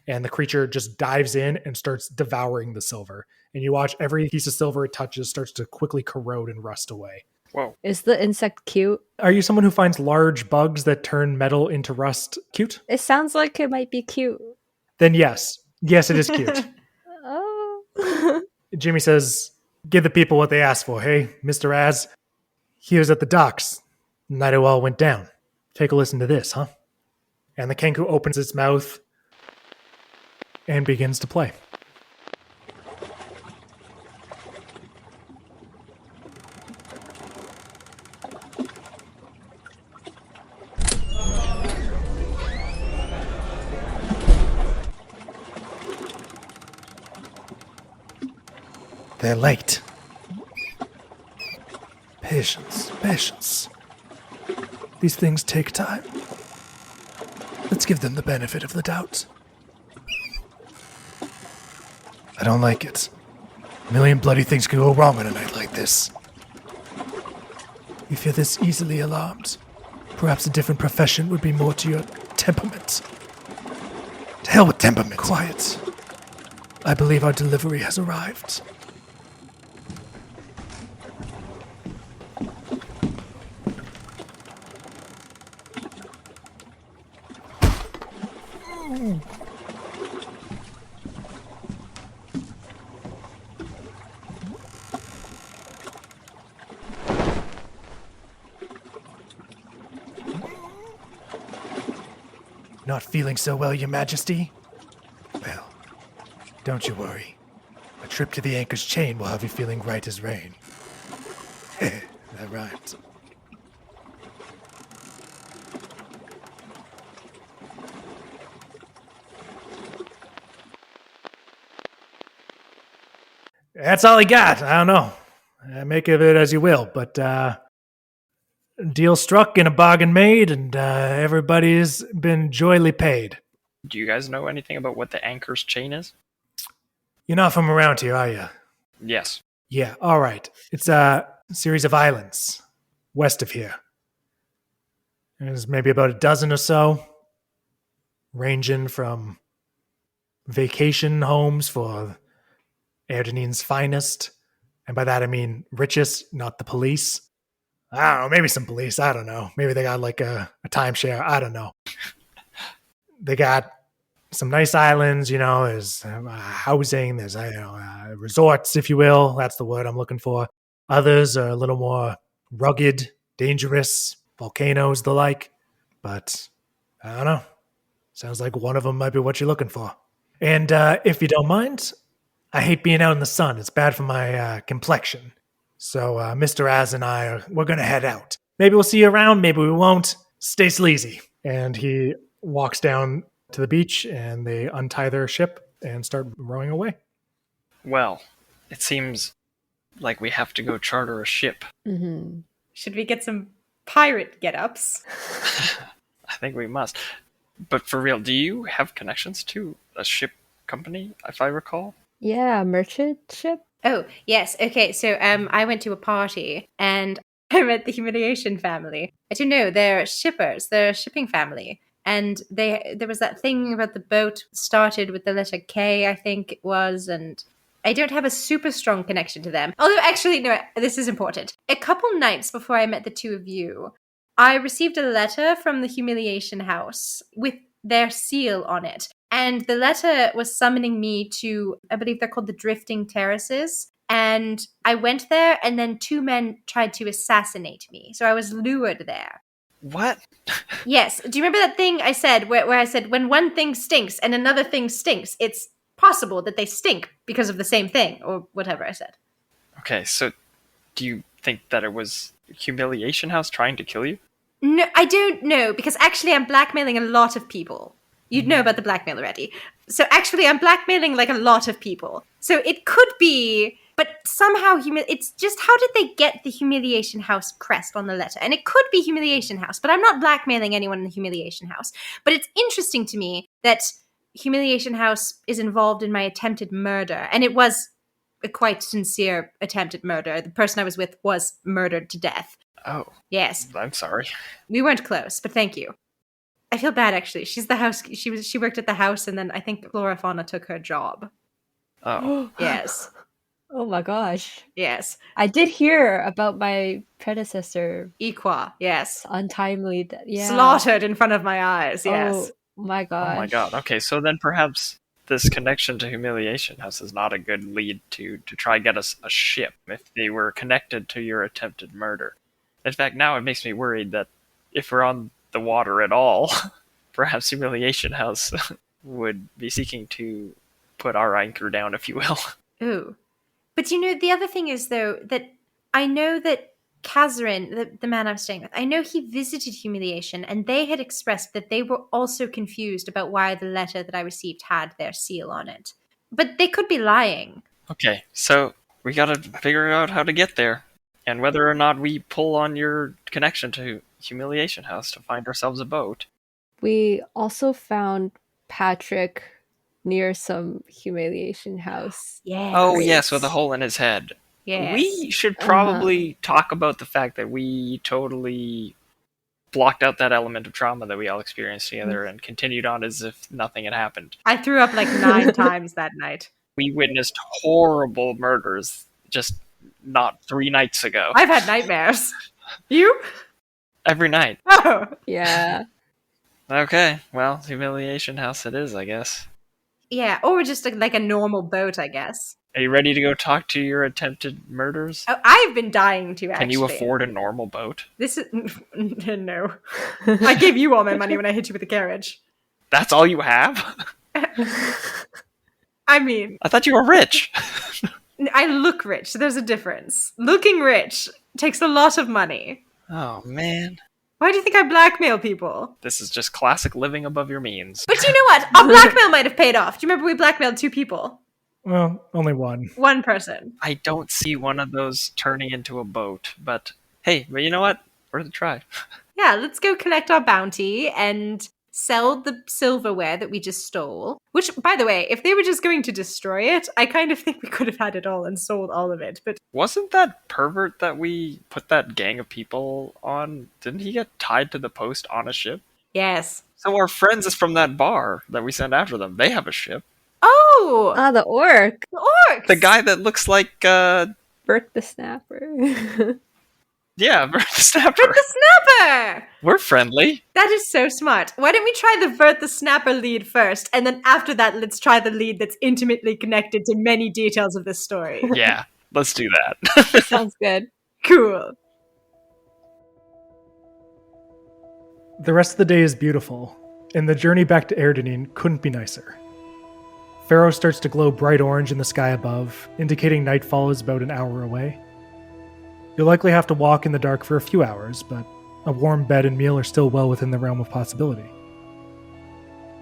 and the creature just dives in and starts devouring the silver. And you watch every piece of silver it touches starts to quickly corrode and rust away. Whoa. Is the insect cute? Are you someone who finds large bugs that turn metal into rust cute? It sounds like it might be cute. Then yes. Yes, it is cute. Oh. Jimmy says, give the people what they asked for, hey, Mr. Az? He was at the docks. The night it all went down. Take a listen to this, huh? And the Kenku opens its mouth and begins to play. They're late. Patience. These things take time. Let's give them the benefit of the doubt. I don't like it. A million bloody things could go wrong on a night like this. If you're this easily alarmed, perhaps a different profession would be more to your temperament. To hell with temperament. Quiet. I believe our delivery has arrived. Not feeling so well, Your Majesty? Well, don't you worry. A trip to the Anchor's Chain will have you feeling right as rain. that right? That's all he got. I don't know. Make of it as you will, but deal struck and a bargain made, and everybody's been joyfully paid. Do you guys know anything about what the anchor's chain is? You're not from around here, are you? Yes. Yeah, all right. It's a series of islands west of here. There's maybe about a dozen or so, ranging from vacation homes for Erdenin's finest, and by that I mean richest, not the police. I don't know, maybe some police, I don't know. Maybe they got like a timeshare, I don't know. They got some nice islands, there's housing, there's resorts, if you will. That's the word I'm looking for. Others are a little more rugged, dangerous, volcanoes, the like. But I don't know. Sounds like one of them might be what you're looking for. And if you don't mind, I hate being out in the sun. It's bad for my complexion. So Mr. Az and we're going to head out. Maybe we'll see you around, maybe we won't. Stay sleazy. And he walks down to the beach, and they untie their ship and start rowing away. Well, it seems like we have to go charter a ship. Mm-hmm. Should we get some pirate get-ups? I think we must. But for real, do you have connections to a ship company, if I recall? Yeah, merchant ship. Oh, yes. Okay, so I went to a party and I met the Humiliation family. I don't know, they're shippers. They're a shipping family. And there was that thing about the boat started with the letter K, I think it was, and I don't have a super strong connection to them. Although, actually, no, this is important. A couple nights before I met the two of you, I received a letter from the Humiliation House with their seal on it. And the letter was summoning me to, I believe they're called the Drifting Terraces. And I went there, and then two men tried to assassinate me. So I was lured there. What? Yes. Do you remember that thing I said where I said when one thing stinks and another thing stinks, it's possible that they stink because of the same thing, or whatever I said. Okay, so do you think that it was Humiliation House trying to kill you? No, I don't know, because actually I'm blackmailing a lot of people. You'd know about the blackmail already. So actually I'm blackmailing like a lot of people. So it could be, but somehow it's just, how did they get the Humiliation House crest on the letter? And it could be Humiliation House, but I'm not blackmailing anyone in the Humiliation House. But it's interesting to me that Humiliation House is involved in my attempted murder. And it was a quite sincere attempted murder. The person I was with was murdered to death. Oh. Yes. I'm sorry. We weren't close, but thank you. I feel bad, actually. She's the house. She worked at the house, and then I think floraphonic took her job. Oh. Yes. Oh my gosh. Yes. I did hear about my predecessor. Equa, yes. Untimely. Yeah. Slaughtered in front of my eyes, yes. Oh my gosh. Oh my god. Okay, so then perhaps this connection to Humiliation House is not a good lead to try get us a ship if they were connected to your attempted murder. In fact, now it makes me worried that if we're on the water at all, perhaps Humiliation House would be seeking to put our anchor down, if you will. Ooh. But the other thing is, though, that I know that Kazarin, the man I'm staying with, I know he visited Humiliation, and they had expressed that they were also confused about why the letter that I received had their seal on it. But they could be lying. Okay, so we gotta figure out how to get there, and whether or not we pull on your connection to Humiliation House to find ourselves a boat. We also found Patrick near some Humiliation House. Yeah. Oh, yes, with a hole in his head. Yes. We should probably talk about the fact that we totally blocked out that element of trauma that we all experienced together and continued on as if nothing had happened. I threw up like 9 times that night. We witnessed horrible murders just not 3 nights ago. I've had nightmares. You? Every night. Oh. Yeah. Okay, well, Humiliation House it is, I guess. Yeah, or just like a normal boat, I guess. Are you ready to go talk to your attempted murders? Oh, I've been dying to, actually. Can you afford a normal boat? This is... No. I gave you all my money when I hit you with the carriage. That's all you have? I mean... I thought you were rich. I look rich, so there's a difference. Looking rich takes a lot of money. Oh, man. Why do you think I blackmail people? This is just classic living above your means. But you know what? Our blackmail might have paid off. Do you remember we blackmailed 2 people? Well, only one. 1 person. I don't see one of those turning into a boat, but hey, but you know what? Worth a try. Yeah, let's go collect our bounty and sell the silverware that we just stole. Which, by the way, if they were just going to destroy it, I kind of think we could have had it all and sold all of it. But Wasn't that pervert that we put that gang of people on? Didn't he get tied to the post on a ship? yes. So our friends is from that bar that we sent after them. They have a ship. Oh! Ah, the orc. The orcs! The guy that looks like, Bert the Snapper. yeah, Vert the Snapper. Vert the Snapper! We're friendly. That is so smart. Why don't we try the Vert the Snapper lead first, and then after that, let's try the lead that's intimately connected to many details of this story. Yeah, let's do that. Sounds good. Cool. The rest of the day is beautiful, and the journey back to Erdenine couldn't be nicer. Pharaoh starts to glow bright orange in the sky above, indicating nightfall is about an hour away. You'll likely have to walk in the dark for a few hours, but a warm bed and meal are still well within the realm of possibility.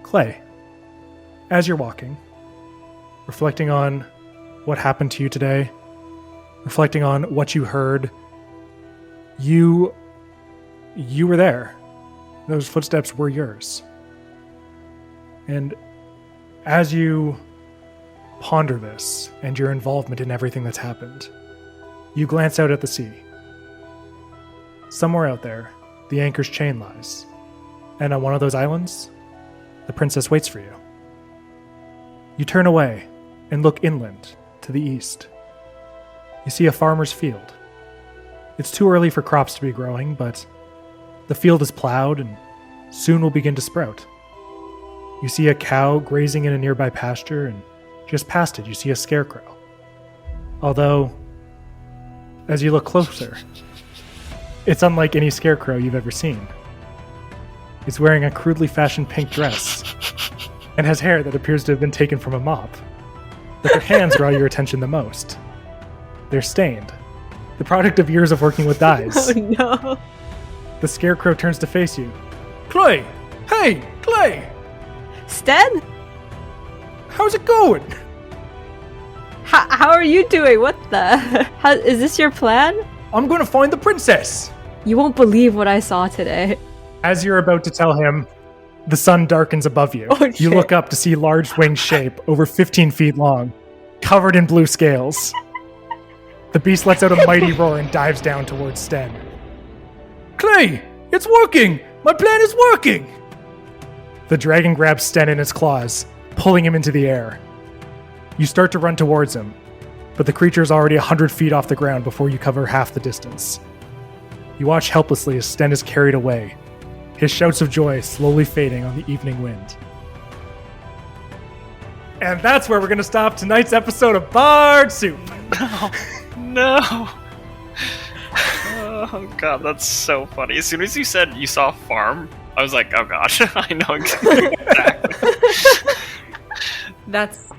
Clay, as you're walking, reflecting on what happened to you today, reflecting on what you heard, you were there. Those footsteps were yours. And as you ponder this and your involvement in everything that's happened, you glance out at the sea. Somewhere out there, the anchor's chain lies, and on one of those islands, the princess waits for you. You turn away and look inland to the east. You see a farmer's field. It's too early for crops to be growing, but the field is plowed and soon will begin to sprout. You see a cow grazing in a nearby pasture, and just past it you see a scarecrow. Although, as you look closer, it's unlike any scarecrow you've ever seen. It's wearing a crudely fashioned pink dress and has hair that appears to have been taken from a mop. But their hands draw your attention the most. They're stained, the product of years of working with dyes. Oh no. The scarecrow turns to face you. Clay! Hey, Clay! Sten? How's it going? How are you doing? What the? Is this your plan? I'm gonna find the princess! You won't believe what I saw today. As you're about to tell him, the sun darkens above you. Oh, You shit. look up to see large winged shape, over 15 feet long, covered in blue scales. The beast lets out a mighty roar and dives down towards Sten. Clay! It's working! My plan is working! The dragon grabs Sten in its claws, pulling him into the air. You start to run towards him, but the creature is already 100 feet off the ground before you cover half the distance. You watch helplessly as Sten is carried away, his shouts of joy slowly fading on the evening wind. And that's where we're going to stop tonight's episode of Bard Soup. No. Oh god, that's so funny. As soon as you said you saw a farm, I was like, oh gosh, I know exactly. That's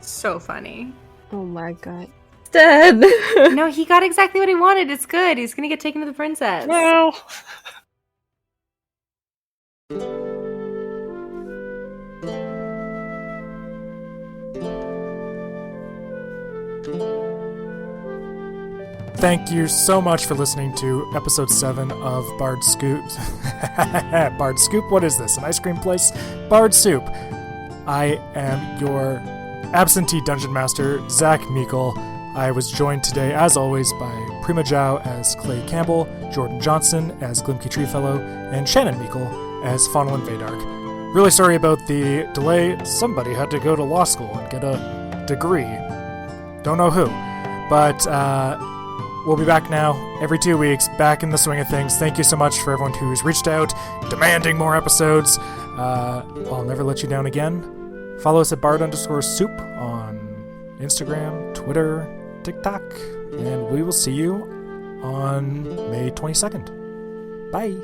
so funny. Oh my god. Sten! No, he got exactly what he wanted. It's good. He's gonna get taken to the princess. Well, Thank you so much for listening to episode 7 of Bard Scoop. Bard Scoop, what is this? An ice cream place? Bard Soup. I am your absentee dungeon master, Zach Meikle. I was joined today, as always, by Prima Zhao as Clay Campbell, Jordan Johnsen as Glimki Treefellow, and Shannon Meikle as Faunalyn Vaydark. Really sorry about the delay. Somebody had to go to law school and get a degree. Don't know who. But, we'll be back now every 2 weeks, back in the swing of things. Thank you so much for everyone who's reached out, demanding more episodes. I'll never let you down again. Follow us at bard_soup on Instagram, Twitter, TikTok, and we will see you on May 22nd. Bye.